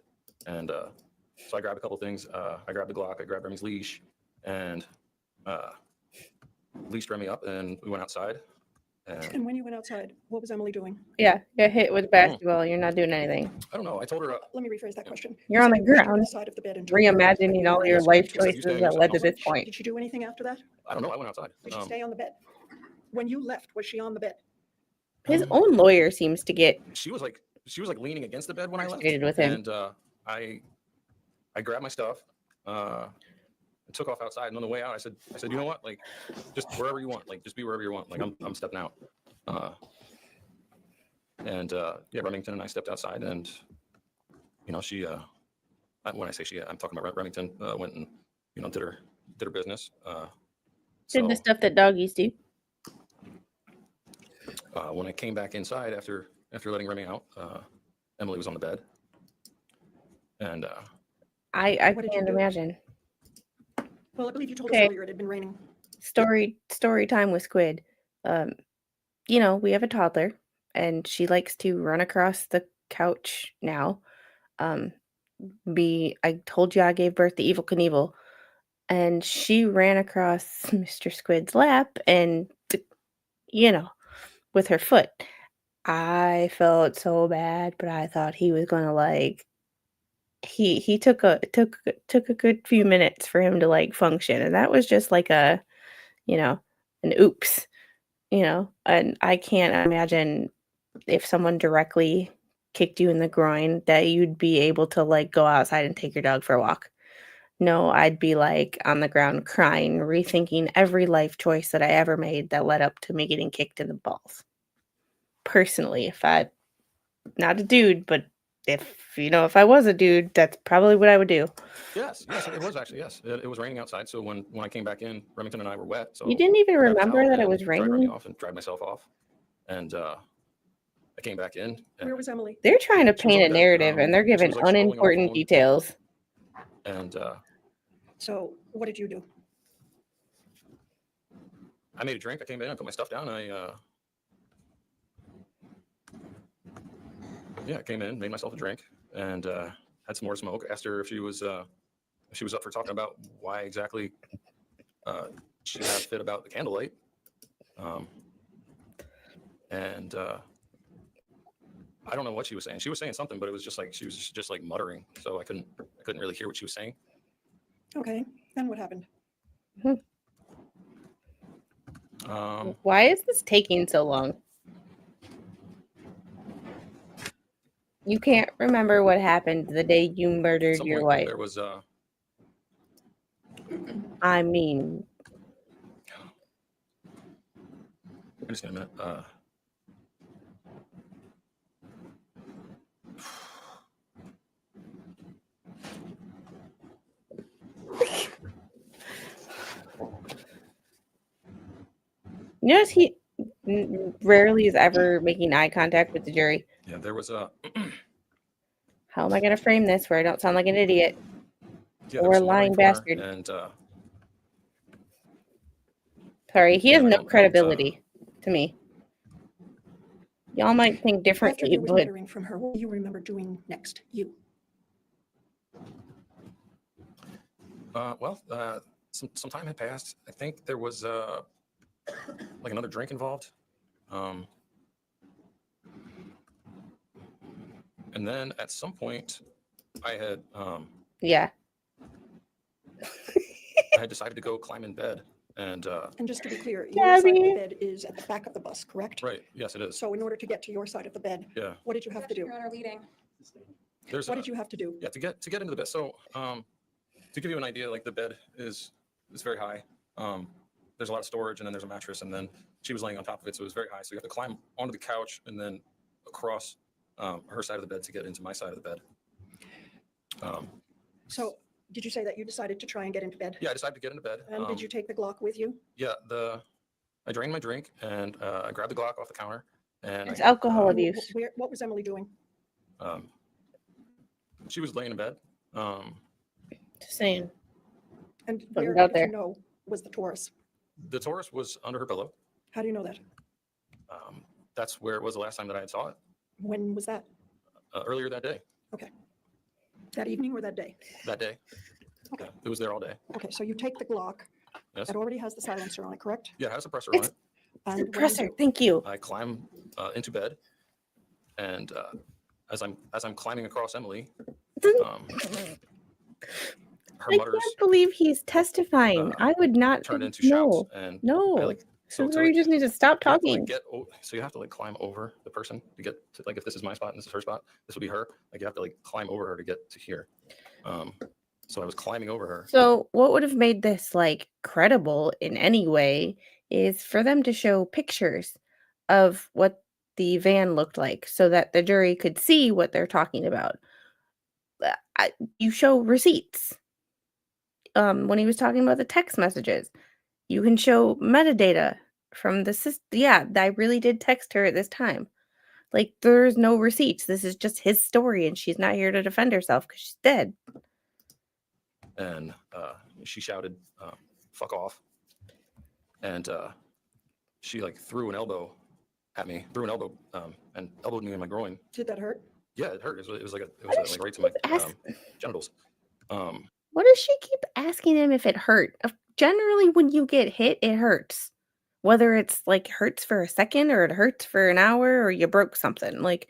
And so I grabbed a couple things. I grabbed the Glock. I grabbed Remy's leash, and leashed Remy up, and we went outside. And when you went outside, what was Emily doing? Yeah, get hit with basketball. You're not doing anything. I don't know. I told her. Let me rephrase that question. You're You on said the you pushed her to ground, the side of the bed and told her to reimagining leave. all your Yes, life you said you choices stay on that your led side to this also. point. Did she do anything after that? I don't know. I went outside. Did she stay on the bed? When you left, was she on the bed? His own lawyer seems to get She was like leaning against the bed when I left, frustrated with him. and I grabbed my stuff. And took off outside, and on the way out, I said, "You know what? Like, just wherever you want. Like, just be wherever you want. Like, I'm stepping out." Yeah, Remington and I stepped outside, and she when I say she, I'm talking about Remington, went and did her business. Did the So stuff that doggies do. when I came back inside after letting Remy out, Emily was on the bed, and I What did you can't do? imagine. Well, I believe you told Okay. us earlier it had been raining. Story time with Squid. We have a toddler and she likes to run across the couch now. I told you I gave birth to Evil Knievel, and she ran across Mr. Squid's lap and with her foot. I felt so bad, but I thought he was gonna like he took a good few minutes for him to like function, and that was just like an oops, and I can't imagine if someone directly kicked you in the groin that you'd be able to like go outside and take your dog for a walk. No, I'd be like on the ground crying, rethinking every life choice that I ever made that led up to me getting kicked in the balls. Personally, if I not a dude, but if I was a dude, that's probably what I would do. yes, it was actually yes. It was raining outside, so when I came back in, Remington and I were wet. So You didn't even I grabbed a remember towel that it and was dried Remy raining? off and dried myself off, and I came back in. And Where was Emily? They're trying to She was paint a on the bed, narrative and they're she giving was, like, scrolling on her unimportant phone. details. And So what did you do? I made a drink. I came in, I put my stuff down. I came in, made myself a drink, and had some more smoke. Asked her if she was up for talking about why exactly she had a fit about the candlelight. And I don't know what she was saying. She was saying something, but it was just like she was just like muttering, so I couldn't really hear what she was saying. Okay, then what happened? Why is this taking so long? You can't remember what happened the day you At murdered some your point, wife. there was I mean, just a minute. You notice he rarely is ever making eye contact with the jury. Yeah, there was a How am I going to frame this where I don't sound like an idiot yeah, there or was a some muttering lying from her, bastard? and Sorry, he has I no don't credibility to me. Y'all might think After differently, there was but muttering from her, what do you remember doing next? You. well, some time had passed. I think there was like another drink involved. And then at some point, I had yeah. I had decided to go climb in bed, and And just to be clear, your side of the Gabby. bed is at the back of the bus, correct? right, yes, it is. So in order to get to your side of the bed, Yeah, what did you have to do? Your Honor, leading. there's What did you have to do? yeah to get into the bed. So to give you an idea, like the bed is very high. There's a lot of storage, and then there's a mattress, and then she was laying on top of it, so it was very high. So you have to climb onto the couch and then across her side of the bed to get into my side of the bed. So did you say that you decided to try and get into bed? Yeah, I decided to get into bed. And did you take the Glock with you? Yeah, I drained my drink, and I grabbed the Glock off the counter, and It's alcohol And abuse. what was Emily doing? She was laying in bed. Just saying. And Putting it where, out if there. you know, was the Taurus? The Taurus was under her pillow. How do you know that? That's where it was the last time that I had saw it, When was that? earlier that day. That evening or that day? That day. Okay. Yeah, it was there all day. Okay, so you take the Glock. Yes. That already has the silencer on it, correct? Yeah, it has a suppressor on It's- it. And what do you Suppressor, do? thank you. I climb into bed, and as I'm climbing across Emily, her I mutters can't believe he's testifying. I would not. turned into No, shouts, and no. I, like, This so is to, where you like, just need to stop you have to, talking. like, so you have to like climb over the person to get to, like, if this is my spot and this is her spot, this would be her. Like you have to like climb over her to get to here. So I was climbing over her. So, what would have made this like credible in any way is for them to show pictures of what the van looked like so that the jury could see what they're talking about. You show receipts. When he was talking about the text messages, you can show metadata from the system. Yeah, I really did text her at this time. Like, there's no receipts. This is just his story, and she's not here to defend herself because she's dead. And she shouted, "Fuck off!" And she like threw an elbow at me, and elbowed me in my groin. Did that hurt? Yeah, it hurt. It was like right to my genitals. What does she keep asking him if it hurt? Generally, when you get hit, it hurts. Whether it's like hurts for a second or it hurts for an hour or you broke something, like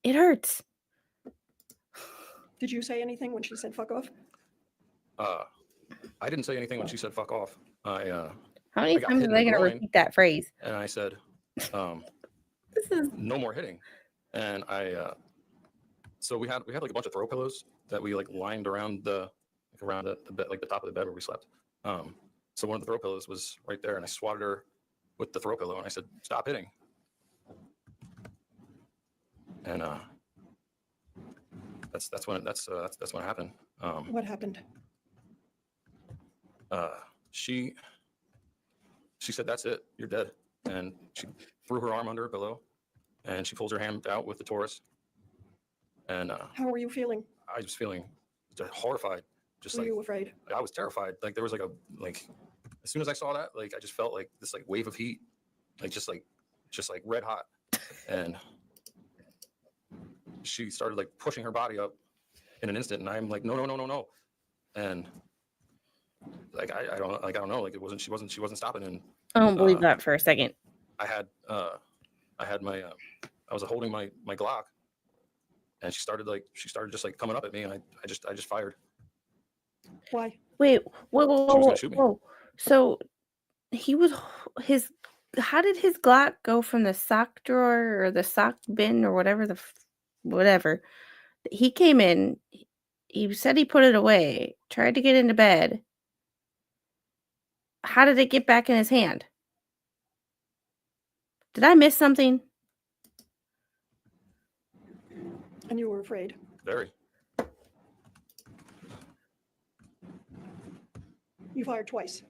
it hurts. Did you say anything when she said fuck off? I didn't say anything when she said "fuck off." How many got times hit are in they the going to groin. repeat that phrase? And I said, This is "No more hitting." And so we had like a bunch of throw pillows that we like lined around the bed, like the top of the bed where we slept. So one of the throw pillows was right there, and I swatted her with the throw pillow, and I said, "Stop hitting." And that's when it happened. What happened? She said, "That's it, you're dead." And she threw her arm under her pillow, and she pulls her hand out with the Taurus. And How were you feeling? I was feeling just horrified, just Were like you afraid? I was terrified. Like there was like as soon as I saw that, like I just felt like this like wave of heat, like just like red hot. And she started like pushing her body up in an instant, and I'm like, no. And like I don't know, like she wasn't stopping. And I don't believe that for a second. I had my I was holding my Glock, and she started just like coming up at me, and I just fired. Why? Wait, whoa, She was gonna shoot me. whoa. So how did his Glock go from the sock drawer or the sock bin or whatever whatever? He came in, he said he put it away, tried to get into bed. How did it get back in his hand? Did I miss something? And you were afraid? Very. You fired twice.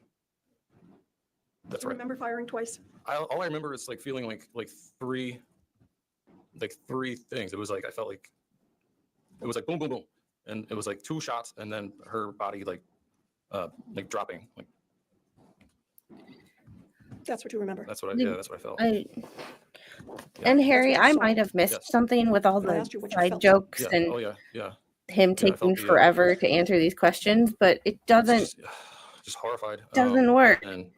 That's Do you right. remember firing twice? all I remember is like feeling like three things. It was like I felt like it was like boom, boom, boom, and it was like 2 shots, and then her body like dropping. Like That's what you remember. that's what I felt. I, Yeah. and That's Harry, what you I saw. might have missed Yes. something with all And I the asked you what you side felt. jokes Yeah. and Oh yeah. Yeah. him Yeah, I taking felt the, forever to answer these questions, but it doesn't just horrified. work. And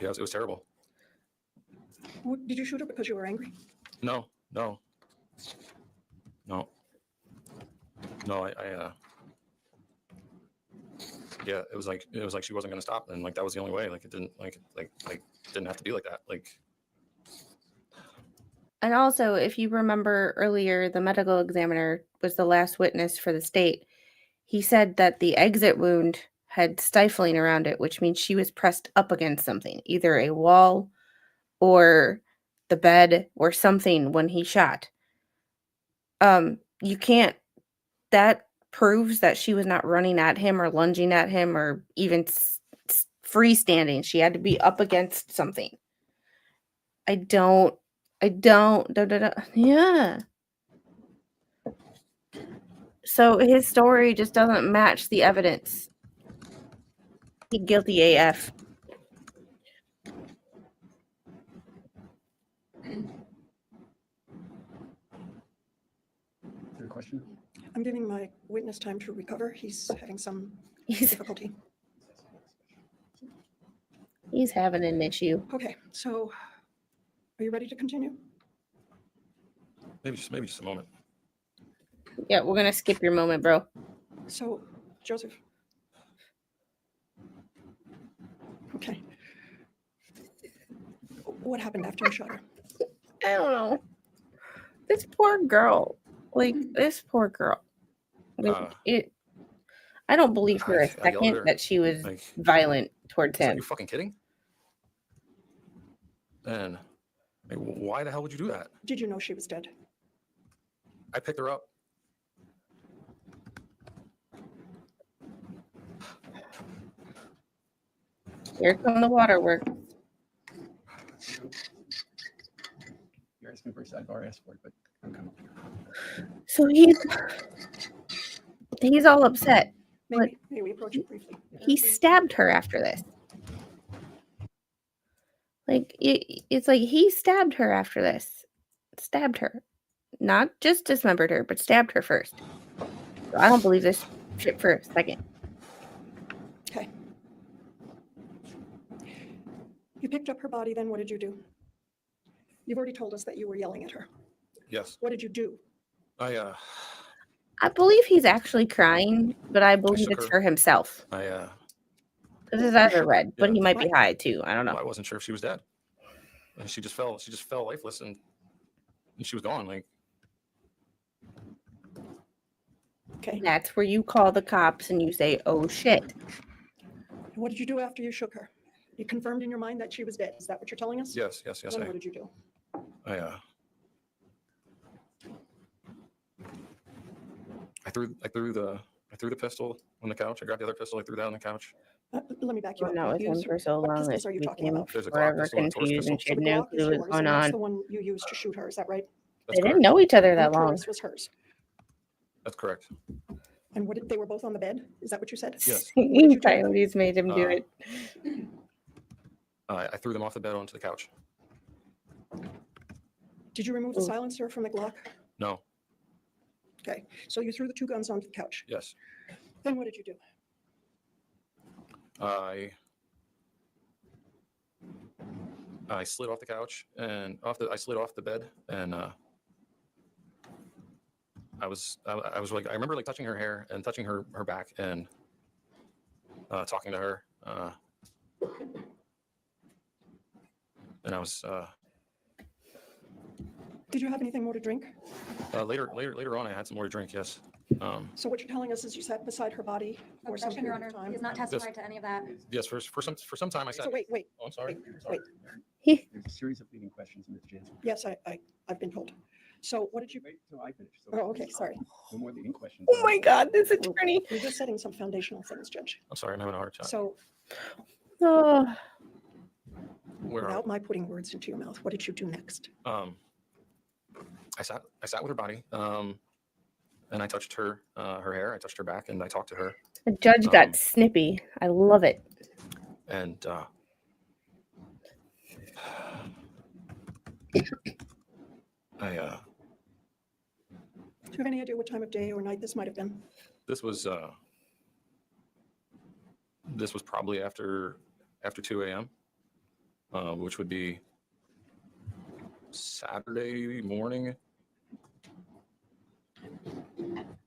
yeah, it was terrible. Did you shoot her because you were angry? No. Yeah, it was like she wasn't gonna stop, and like that was the only way. Like it didn't didn't have to be like that. Like And also, if you remember earlier, the medical examiner was the last witness for the state. He said that the exit wound had stifling around it, which means she was pressed up against something, either a wall or the bed or something when he shot. You can't, that proves that she was not running at him or lunging at him or even freestanding. She had to be up against something. Yeah. So his story just doesn't match the evidence. He guilty AF. Is there a question? I'm giving my witness time to recover. He's having some He's difficulty. having an issue. Okay, so are you ready to continue? maybe just a moment. Yeah, we're gonna skip your moment, bro. So, Joseph. Okay. What happened after you shot her? I don't know. This poor girl. Like this poor girl. Like, I don't believe for a I yelled at second her, that she was like, violent towards Are him. you fucking kidding? And like, why the hell would you do that? Did you know she was dead? I picked her up. Here come the waterworks. You're asking for a sidebar, ask for it, but I'm coming. So he's all upset. May we approach it briefly? He stabbed her after this. Like it's like he stabbed her after this. Stabbed her. Not just dismembered her, but stabbed her first. So I don't believe this shit for a second. Okay. You picked up her body, then what did you do? You've already told us that you were yelling at her. Yes. What did you do? I believe he's actually crying, but I believe shook it's her. for himself. I Because his eyes are red, but Yeah. he might be high too. I don't know. I wasn't sure if she was dead. And she just fell lifeless, and she was gone. Like Okay. That's where you call the cops and you say, "Oh shit." What did you do after you shook her? You confirmed in your mind that she was dead. Is that what you're telling us? yes. Then what did you do? I threw the pistol on the couch. I grabbed the other pistol. I threw that on the couch. Let me back you We're up. not with him for so What long pistols that are you we talking became about? There's a Glock forever pistol and a Taurus confused and pistol. should the know Glock who is was yours, going and that's on. the one you used to shoot her. Is that right? That's They didn't correct. know each other And that the long. Taurus was hers. That's correct. And they were both on the bed? Is that what you said? Yes. What did you do with them? Coyotes made him do Uh, it. I threw them off the bed onto the couch. Did you remove the Ooh. silencer from the Glock? No. Okay, so you threw the two guns onto the couch. Yes. Then what did you do? I slid off the couch and I slid off the bed, and I was like, I remember like touching her hair and touching her back and talking to her, and I was Did you have anything more to drink? later on I had some more to drink. Yes. So what you're telling us is you sat beside her body for some Objection, Your period Honor. of He time? has not testified to any of that. Yes. For some time I sat. So wait, Oh, I'm sorry. wait. There's a series of leading questions, Ms. Jansen. Yes, I've been told. So what did you, Wait till I finish. So oh, okay, sorry. no more leading questions. Oh my God, this attorney. We're just setting some foundational things, Judge. I'm sorry. I'm having a hard time. So Oh, Where Without my putting words into your mouth, what did you do next? I sat with her body, and I touched her her hair. I touched her back, and I talked to her. the judge Um, got snippy. I love it. And I Do you have any idea what time of day or night this might have been? this was probably after 2 a.m., which would be Saturday morning.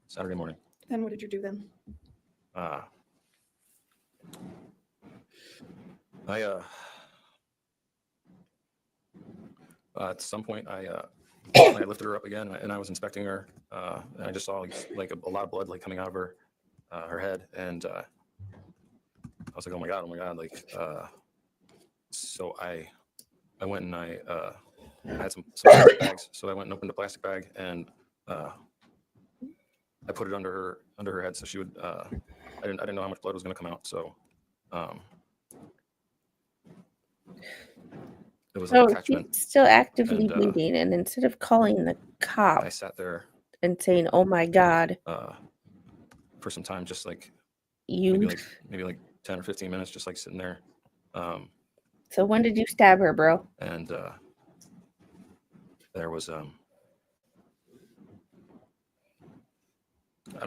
Saturday morning. Then what did you do then? I at some point I lifted her up again and I was inspecting her and I just saw like a lot of blood like coming out of her her head, and I was like, oh my god, like so I went and I had some plastic bags, so I went and opened a plastic bag and I put it under her head so she would I didn't know how much blood was going to come out, so it was like So a catchment. he's still actively And, bleeding, and instead of calling the I cop sat there and saying, "Oh my God, for some time, just like you," maybe like 10 or 15 minutes, just like sitting there. so when did you stab her, bro? And there was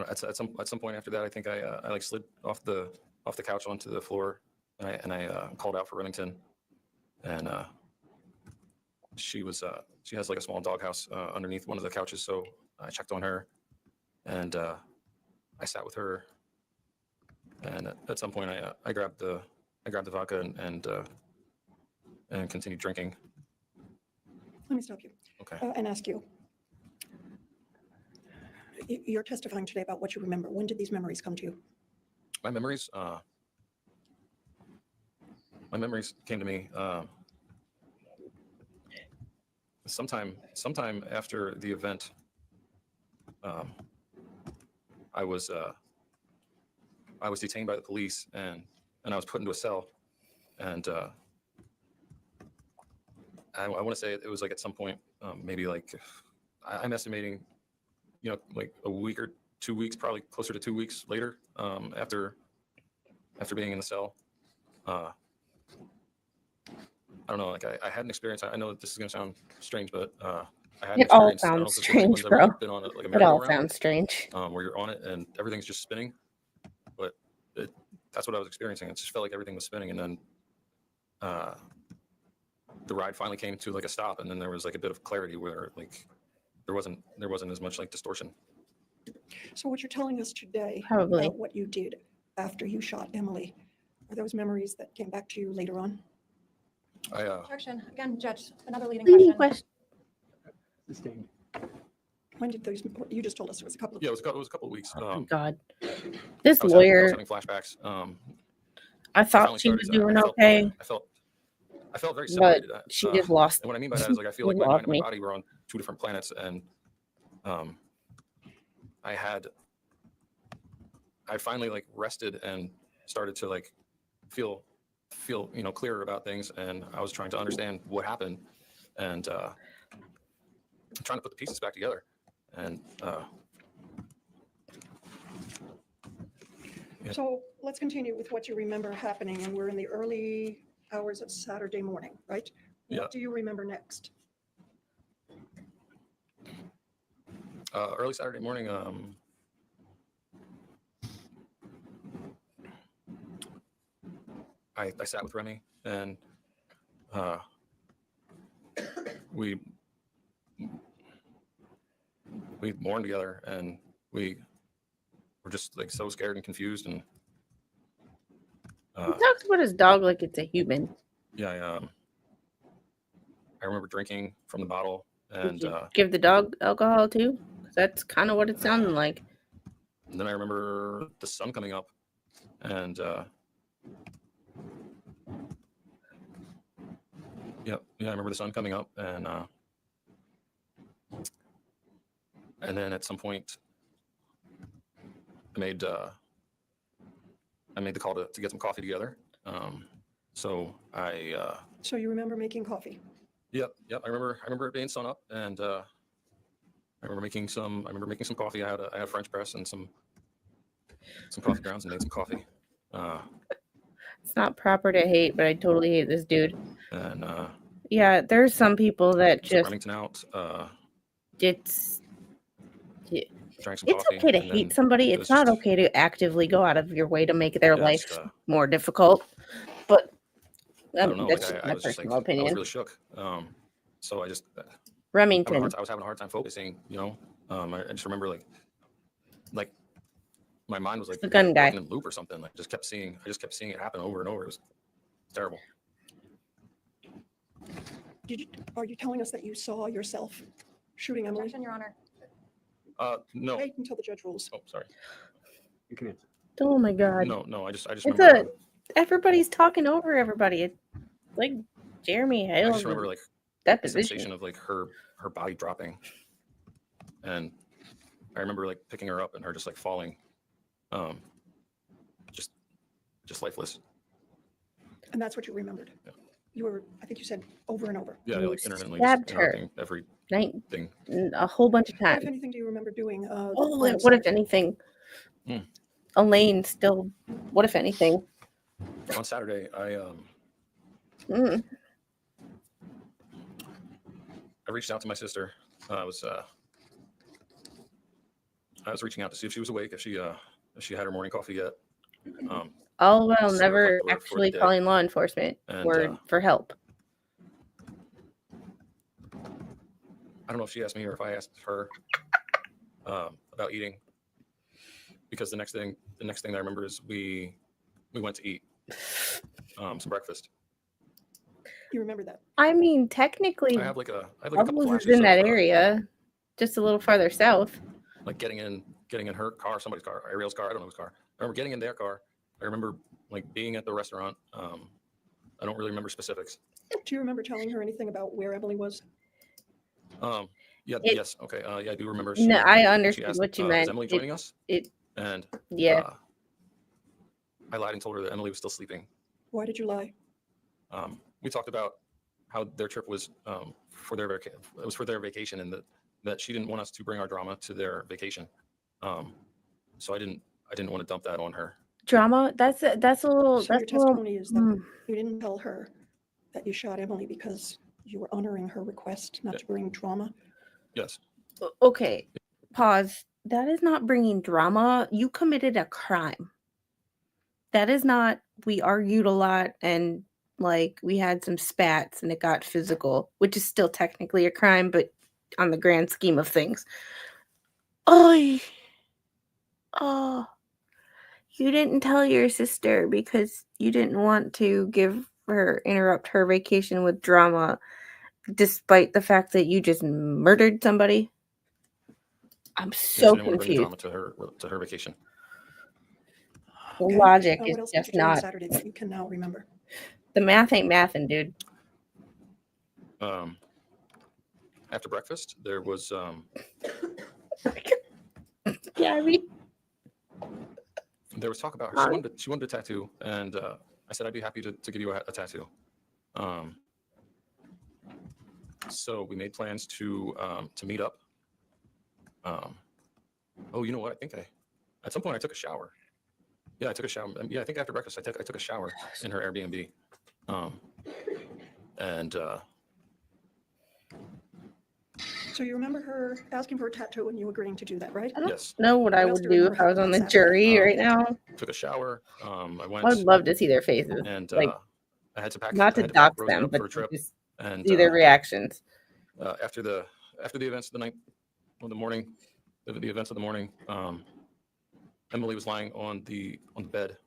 at some point after that, I think I like slid off the couch onto the floor, and I called out for Remington, and she has like a small doghouse underneath one of the couches, so I checked on her, and I sat with her, and at some point I grabbed the vodka and continued drinking. Let me stop you Okay. and ask you. You're testifying today about what you remember. When did these memories come to you? My memories came to me sometime after the event. I was detained by the police and I was put into a cell, and I want to say it was like at some point, maybe like I'm estimating, like a week or 2 weeks, probably closer to 2 weeks later, after being in the cell. I don't know, like I had an experience. I know this is gonna sound strange, but I had an It all experience. I don't know sounds if anyone's strange, ever bro. like been on like a It all merry-go-round, sounds strange. where you're on it and everything's just spinning. But that's what I was experiencing. It just felt like everything was spinning, and then the ride finally came to like a stop, and then there was like a bit of clarity where like there wasn't as much like distortion. So what you're telling us today Probably. about what you did after you shot Emily, are those memories that came back to you later on? Objection. Again, Judge, another leading Leading question. question. Sustained. When did those, you just told us it was a couple of. Yeah, it was a couple of weeks. Oh my God, this I was lawyer. having flashbacks. I thought finally she was started- doing I felt- okay, I felt very but separated. she just lost. And what I mean by that is like I feel like She my mind lost and my me. body were on two different planets, and I finally like rested and started to like feel clearer about things, and I was trying to understand what happened and trying to put the pieces back together, and yeah. So let's continue with what you remember happening, and we're in the early hours of Saturday morning, right? Yeah. What do you remember next? Early Saturday morning, I sat with Remy, and we mourned together, and we were just like so scared and confused, and He talks about his dog like it's a human. yeah, I remember drinking from the bottle, and Did you give the dog alcohol too? 'Cause that's kind of what it sounded like. then I remember the sun coming up, and yeah, I remember the sun coming up, and then at some point, I made the call to get some coffee together, So So you remember making coffee? yep. I remember it being sun up, and I remember making some coffee. I had a French press and some coffee grounds and made some coffee. It's not proper to hate, but I totally hate this dude. And Yeah, there's some people that took just Remington out. it's Drank some it's coffee. okay to and hate then somebody. it It's was not just- okay to actively go out of your way to make their Yeah, life just, more difficult. But I don't know. that's Like just I my was just like, personal I was opinion. really shook. So I just Remington. I was having a hard time focusing. I just remember like my mind was like The gun guy. working in loop or something. Like I just kept seeing it happen over and over. It was terrible. Are you telling us that you saw yourself shooting Emily? Objection, Your Honor. No. Wait until the judge rules. Oh, sorry. You can answer. Oh my god. No. I just It's remember. everybody's talking over everybody. It's like Jeremy I Hale's just remember like the deposition. sensation of like her body dropping, and I remember like picking her up and her just like falling, just lifeless. And that's what you remembered? Yeah. You were, I think you said over and over. Yeah, You like intermittently stabbed just her. interrupting everything. A whole bunch of What, if times. anything, do you remember doing? Oh, by what if yourself? anything? Hmm. Elaine still. What if anything? On Saturday, I reached out to my sister. I was reaching out to see if she was awake, if she had her morning coffee yet. All while So never reflective for the actually day. calling law enforcement And, for help. I don't know if she asked me or if I asked her about eating, because the next thing I remember is we went to eat some breakfast. You remember that? I mean, technically, I have like a couple Bubbles flashes is in that of, area, just a little farther south. like getting in her car, somebody's car, Ariel's car, I don't know whose car. I remember getting in their car. I remember like being at the restaurant. I don't really remember specifics. Do you remember telling her anything about where Emily was? Yes. Okay. Yeah, I do remember. No, I she understood asked, what you Is meant. Emily joining us? And Yeah. I lied and told her that Emily was still sleeping. Why did you lie? We talked about how their trip was for their vacation, and that she didn't want us to bring our drama to their vacation. So I didn't want to dump that on her. Drama. That's a little. So your That's a little. testimony is that you didn't tell her that you shot Emily because you were honoring her request not to bring drama? Yes. Okay. Pause. That is not bringing drama. You committed a crime. That is not. We argued a lot and like we had some spats and it got physical, which is still technically a crime, but on the grand scheme of things. Oh, you didn't tell your sister because you didn't want to interrupt her vacation with drama, despite the fact that you just murdered somebody. I'm Yes, so I didn't want to bring confused. drama to her vacation. Okay. Logic What is else did just you do on not. Saturday that you can now remember? The math ain't mathin', dude. After breakfast, there was Yeah, I mean, there was talk about her. She wanted a tattoo, and I said I'd be happy to give you a tattoo. So we made plans to meet up. Oh, you know what? I think at some point I took a shower. Yeah, I took a shower. Yeah, I think after breakfast I took a shower in her Airbnb. And So you remember her asking for a tattoo and you agreeing to do that, right? I don't yes, know what I What else would do you do if I was remember on the happened on Saturday? jury right now. took a shower. I I went would love to see their faces. and like, I had to pack. not I to had to pack dox Rosie them, up but for a trip. just And see their reactions. after the events of the night, or the morning, the events of the morning, Emily was lying on the bed.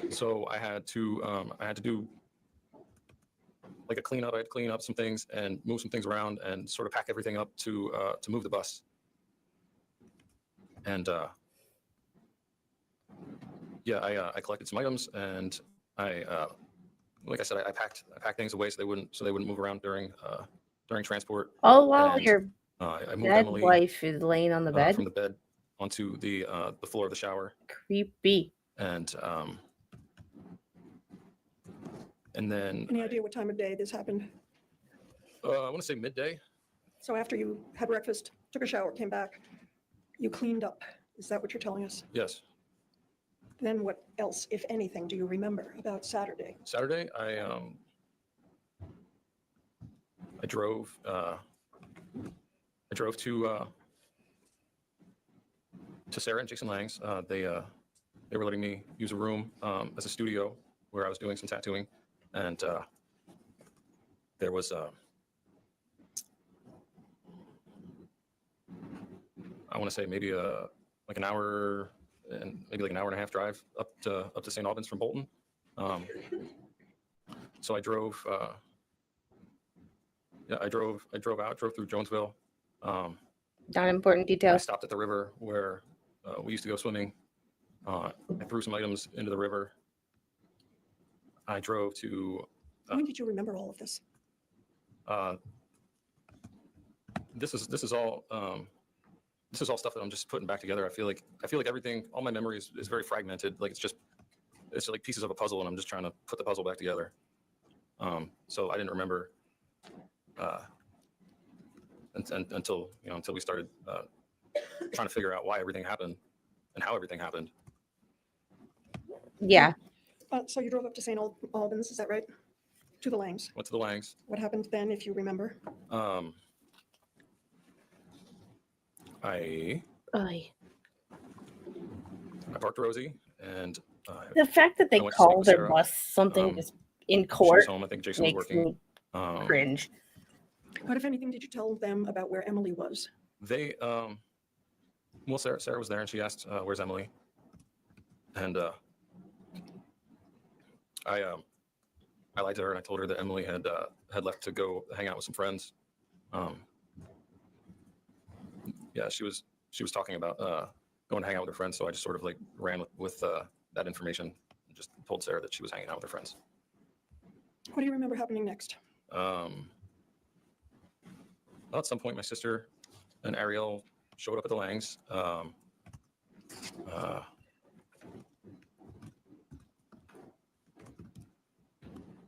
So I had to do like a cleanup. I had to clean up some things and move some things around and sort of pack everything up to move the bus. And yeah, I collected some items, and like I said, I packed things away so they wouldn't move around during transport. All while And, your I moved dead Emily wife is laying on the bed. from the bed onto the floor of the shower, Creepy. and then Any idea what time of day this happened? I want to say midday. So after you had breakfast, took a shower, came back, you cleaned up. Is that what you're telling us? Yes. Then what else, if anything, do you remember about Saturday? Saturday, I drove to Sarah and Jason Lang's. They were letting me use a room as a studio where I was doing some tattooing, and there was I want to say maybe like an hour and maybe like an hour and a half drive up to St. Albans from Bolton. So I drove. I drove through Jonesville. Non-important I details. stopped at the river where we used to go swimming. I threw some items into the river. I drove to. When did you remember all of this? This is all. This is all stuff that I'm just putting back together. I feel like everything, all my memory is very fragmented. Like it's like pieces of a puzzle, and I'm just trying to put the puzzle back together. So I didn't remember until we started trying to figure out why everything happened and how everything happened. Yeah. So you drove up to St. Albans, is that right? To the Langs. Went to the Langs. What happened then, if you remember? I Oy. parked Rosie, and The fact that they I went to sleep call with their Sarah. bus something just in she court was home. I think Jason was makes working. me Um, cringe. What, if anything, did you tell them about where Emily was? They well, Sarah was there, and she asked, "Where's Emily?" And I lied to her, and I told her that Emily had left to go hang out with some friends. Yeah, she was talking about going to hang out with her friends, so I just sort of like ran with that information and just told Sarah that she was hanging out with her friends. What do you remember happening next? Well, at some point, my sister and Ariel showed up at the Langs.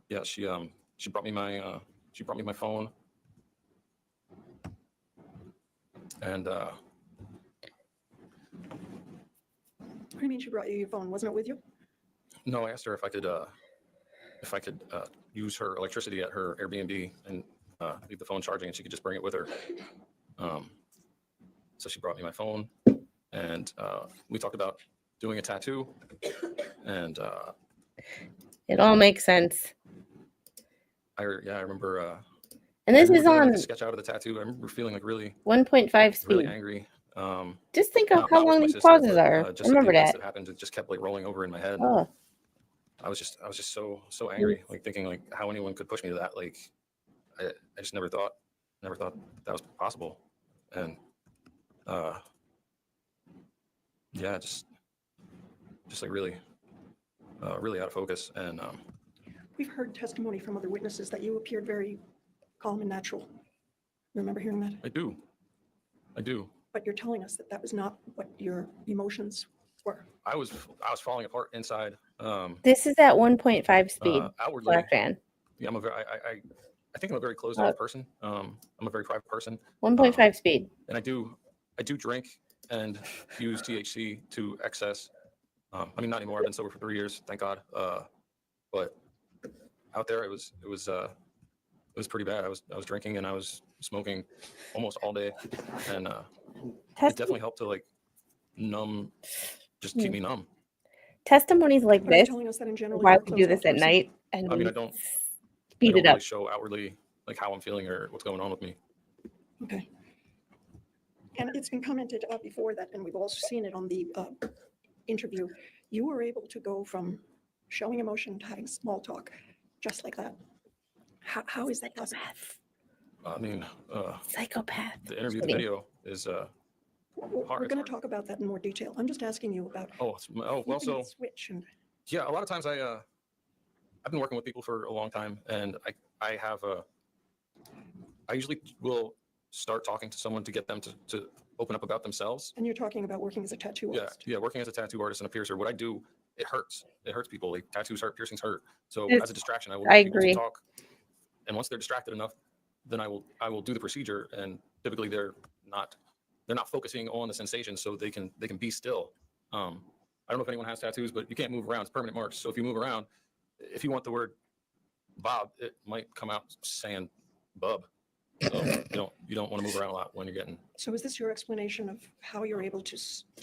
Yeah, she brought me my phone, and What do you mean she brought you your phone? Wasn't it with you? no, I asked her if I could use her electricity at her Airbnb and leave the phone charging, and she could just bring it with her. So she brought me my phone, and we talked about doing a tattoo, and It all makes sense. I remember. And this I is remember getting, on like, a sketch out of the tattoo. I remember feeling like really 1.5 speed. really angry. Just think of Not how with long my these sister, pauses but, are. just Remember the events that. happened. It just kept like rolling over in my head. Oh, I was just so angry, like thinking like how anyone could push me to that. Like I just never thought that was possible. And yeah, just like really out of focus. And We've heard testimony from other witnesses that you appeared very calm and natural. Remember hearing that? I do. But you're telling us that that was not what your emotions were. I was falling apart inside. this is at 1.5 speed. Outwardly, Black fan. yeah, I think I'm a very closed off person. I'm a very private person. 1.5 speed. And I do drink and use THC to excess. I mean, not anymore. I've been sober for 3 years, thank God. But out there, it was pretty bad. I was drinking and I was smoking almost all day, and it definitely helped to like numb, just keep me numb. Testimonies like But are you this, telling us that in general? why you're a we do this closed-off at person? night and I mean, we I don't speed it really up. show outwardly like how I'm feeling or what's going on with me. Okay. And it's been commented before that, and we've also seen it on the interview, you were able to go from showing emotion to having small talk just like that. How is that possible? I mean, Psychopath. the interview, the Kidding. video is We're hard. going to talk about that in more detail. I'm just asking you about well, flipping so that switch. And yeah, a lot of times I've been working with people for a long time, and I usually will start talking to someone to get them to open up about themselves. And you're talking about working as a tattoo Yeah, artist. yeah. Working as a tattoo artist and a piercer, what I do, it hurts. It hurts people. Like tattoos hurt, piercings hurt. So It's- as a distraction, I will I get people to agree. talk. And once they're distracted enough, then I will do the procedure. And typically they're not focusing on the sensation, so they can be still. I don't know if anyone has tattoos, but you can't move around. It's permanent marks. So if you move around, if you want the word Bob, it might come out saying Bub. So you don't want to move around a lot when you're getting. So is this your explanation of how you're able to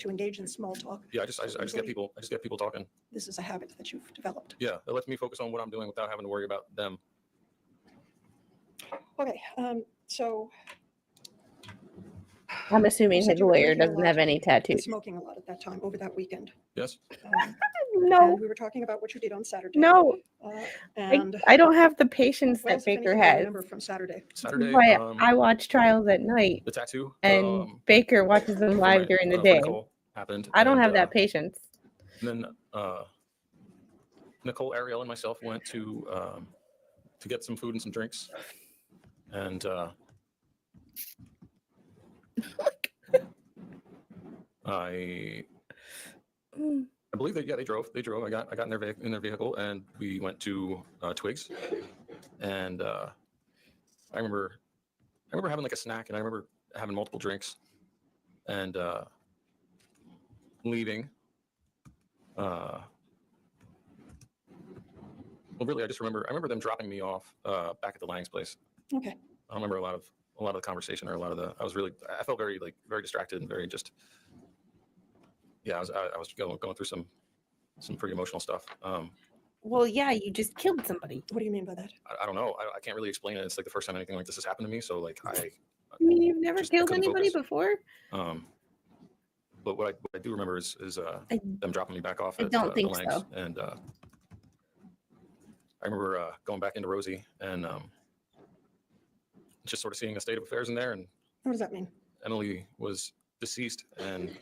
engage in small talk? Yeah, I just get people talking. This is a habit that you've developed. Yeah, it lets me focus on what I'm doing without having to worry about them. Okay, so I'm assuming You said his you were lawyer drinking a doesn't lot have any and tattoos. smoking a lot at that time, over that weekend. Yes. No, And we were talking about what you did on Saturday. no, And I don't have the patience what that else, if Baker anything, do you has. remember from Saturday? Saturday. Why I watch trials at night, The tattoo. and Baker watches them for live my- during the for day. Nicole happened. I don't and, have that patience. And then Nicole, Ariel, and myself went to get some food and some drinks, and I believe that they drove. They drove. I got in their vehicle, and we went to Twigs, and I remember having like a snack, and I remember having multiple drinks, and leaving. Well, really, I remember them dropping me off back at the Lang's place. Okay. I don't remember a lot of the conversation or a lot of the. I felt very distracted and very just. Yeah, I was going through some pretty emotional stuff. Well, yeah, you just killed somebody. What do you mean by that? I don't know. I can't really explain it. It's like the first time anything like this has happened to me. So like I mean, you've never Just- I killed couldn't anybody focus. before. But what I do remember is them dropping me back off I at don't think the Langs, so. and I remember going back into Rosie and just sort of seeing the state of affairs in there, and What does that mean? Emily was deceased, and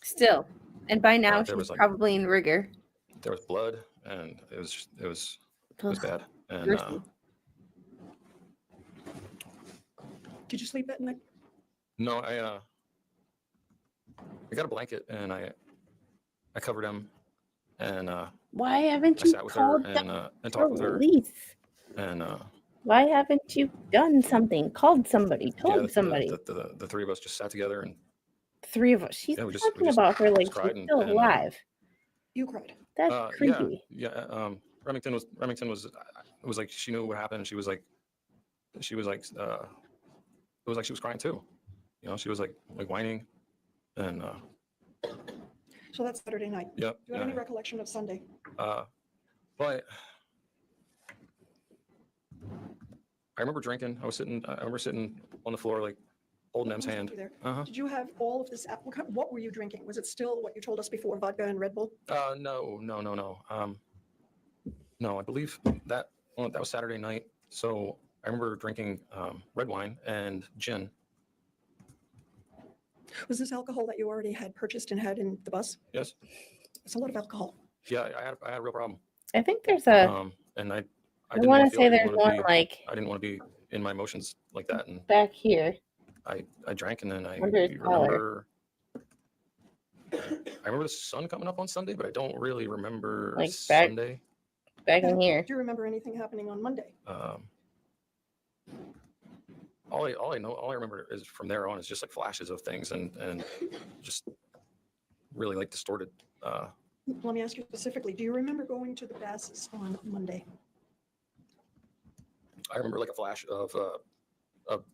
Still, and by now there she's was, like- probably in rigor. there was blood, and it was Ugh, bad. And gruesome. Did you sleep at night? no, I got a blanket and I covered him, and Why haven't I you sat with her called and talked with her, police? and Why haven't you done something? Called somebody? Told somebody? the three of us just sat together, and Three of us. She's Yeah, we just talking about her like cried she's and- still and, alive. You cried. That's creepy. yeah. Remington was it was like she knew what happened, and it was like she was crying too. You know, she was like whining, and So that's Saturday night. yeah. Do you have any recollection of Sunday? But I remember drinking. I remember sitting on the floor, like holding Em's hand. You there. Uh-huh. Did you have all of this? What were you drinking? Was it still what you told us before, vodka and Red Bull? No. No, I believe that was Saturday night. So I remember drinking red wine and gin. Was this alcohol that you already had purchased and had in the bus? Yes. It's a lot of alcohol. Yeah, I had a real problem. I think there's a. And I I didn't want wanna to feel- say I didn't there's wanna one be- like I didn't want to be in my emotions like that, and back here. I drank, and then I Under his collar. remember the sun coming up on Sunday, but I don't really remember Like back- Sunday. Back in Do here. you remember anything happening on Monday? All I remember is from there on is just like flashes of things and just really like distorted. Let me ask you specifically, do you remember going to the Basses on Monday? I remember like a flash of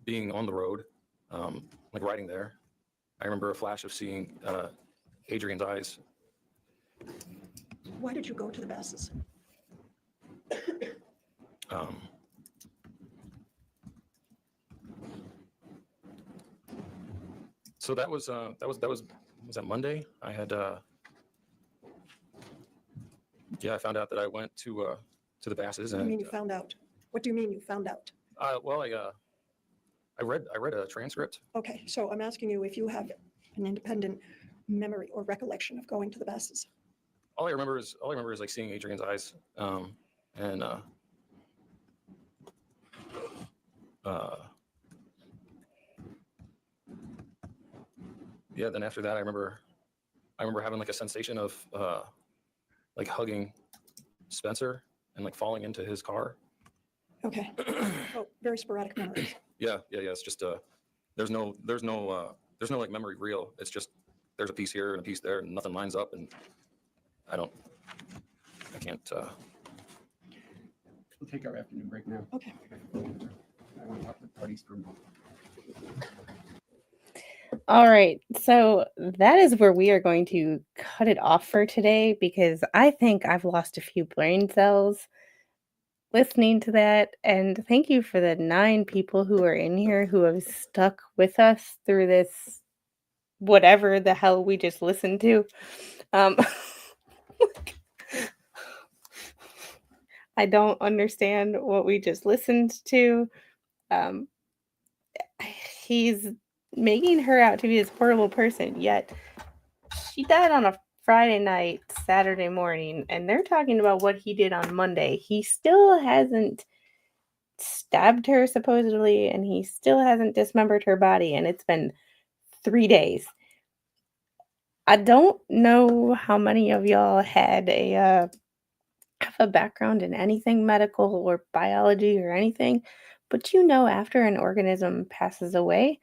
being on the road, like riding there. I remember a flash of seeing Adrian's eyes. Why did you go to the Basses? So that was that Monday? I had I found out that I went to the Basses, What do you mean and you found out? What do you mean you found out? well I read a transcript. Okay, so I'm asking you if you have an independent memory or recollection of going to the Basses. All I remember is like seeing Adrian's eyes, and yeah, then after that, I remember having like a sensation of like hugging Spencer and like falling into his car. Okay. Oh, very sporadic memories. Yeah. It's just there's no like memory reel. It's just there's a piece here and a piece there, and nothing lines up, and I can't. We'll take our afternoon break now. Okay. I want to talk with parties for a moment. All right. So that is where we are going to cut it off for today because I think I've lost a few brain cells listening to that. And thank you for the 9 people who are in here who have stuck with us through this, whatever the hell we just listened to. I don't understand what we just listened to. Um, he's making her out to be this horrible person, yet she died on a Friday night, Saturday morning, and they're talking about what he did on Monday. He still hasn't stabbed her, supposedly, and he still hasn't dismembered her body, and it's been 3 days. I don't know how many of y'all had have a background in anything medical or biology or anything, but after an organism passes away,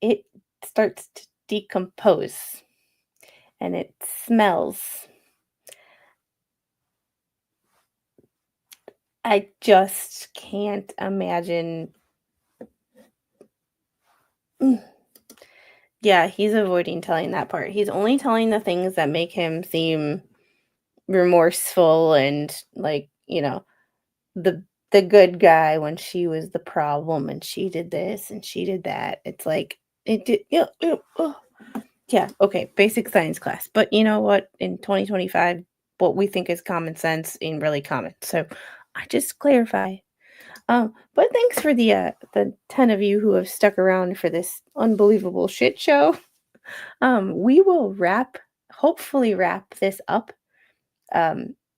it starts to decompose and it smells. I just can't imagine. Yeah, he's avoiding telling that part. He's only telling the things that make him seem remorseful and like, the good guy when she was the problem and she did this and she did that. It's like it did yeah, okay, basic science class. But you know what? In 2025, what we think is common sense ain't really common. So I just clarify. But thanks for the 10 of you who have stuck around for this unbelievable shit show. We will hopefully wrap this up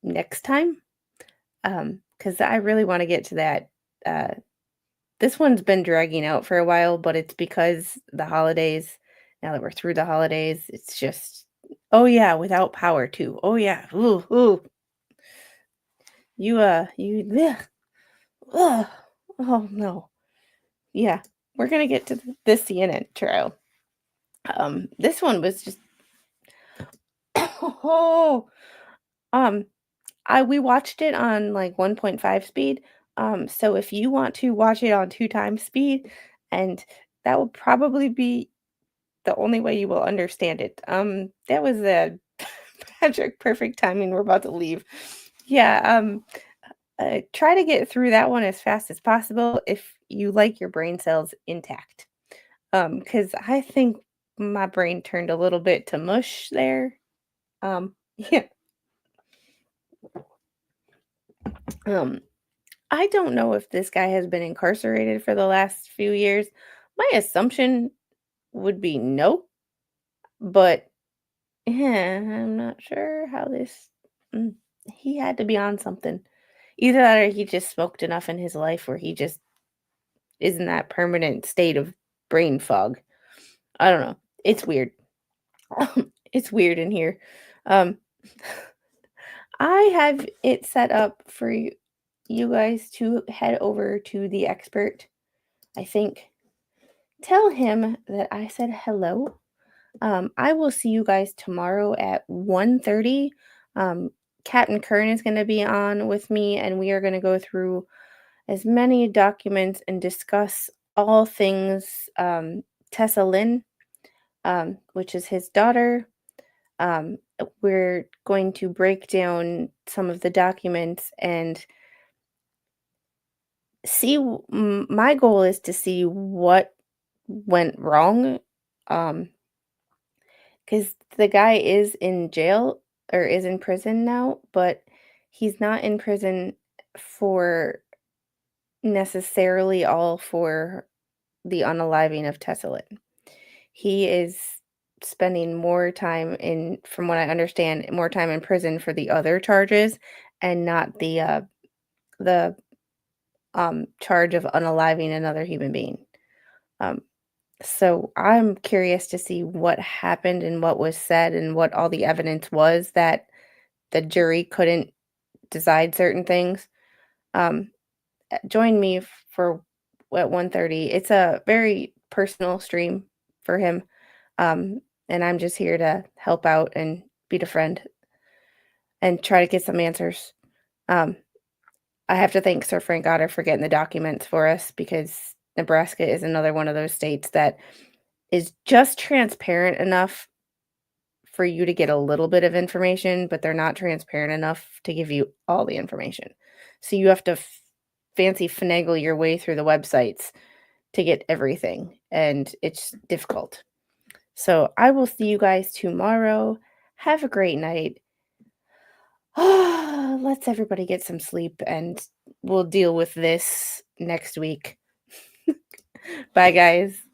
next time. Because I really want to get to that. This one's been dragging out for a while, but it's because the holidays, now that we're through the holidays, it's just, oh yeah, without power too. Oh yeah. Ooh. Bleh. Ugh. Oh no. Yeah, we're gonna get to this CNN trial. This one was just oh we watched it on like 1.5 speed. So if you want to watch it on 2 times speed, and that will probably be the only way you will understand it. That was a magic perfect timing. We're about to leave. Yeah, try to get through that one as fast as possible if you like your brain cells intact. Because I think my brain turned a little bit to mush there. Yeah. Um, I don't know if this guy has been incarcerated for the last few years. My assumption would be no, but yeah, I'm not sure how this. He had to be on something. Either that or he just smoked enough in his life where he just is in that permanent state of brain fog. I don't know. It's weird. It's weird in here. Um, I have it set up for you guys to head over to the expert. I think. Tell him that I said hello. I will see you guys tomorrow at 1:30. Captain Kern is going to be on with me, and we are going to go through as many documents and discuss all things Tessa Lynn, which is his daughter. We're going to break down some of the documents and see. My goal is to see what went wrong. Because the guy is in jail or is in prison now, but he's not in prison for necessarily all for the unaliving of Tessa Lynn. He is spending more time from what I understand, more time in prison for the other charges and not the charge of unaliving another human being. So I'm curious to see what happened and what was said and what all the evidence was that the jury couldn't decide certain things. Um, join me for at 1:30. It's a very personal stream for him. Um, and I'm just here to help out and be a friend and try to get some answers. Um, I have to thank Sir Frank Otter for getting the documents for us because Nebraska is another one of those states that is just transparent enough for you to get a little bit of information, but they're not transparent enough to give you all the information. So you have to fancy finagle your way through the websites to get everything, and it's difficult. So I will see you guys tomorrow. Have a great night. Let's everybody get some sleep, and we'll deal with this next week. Bye, guys.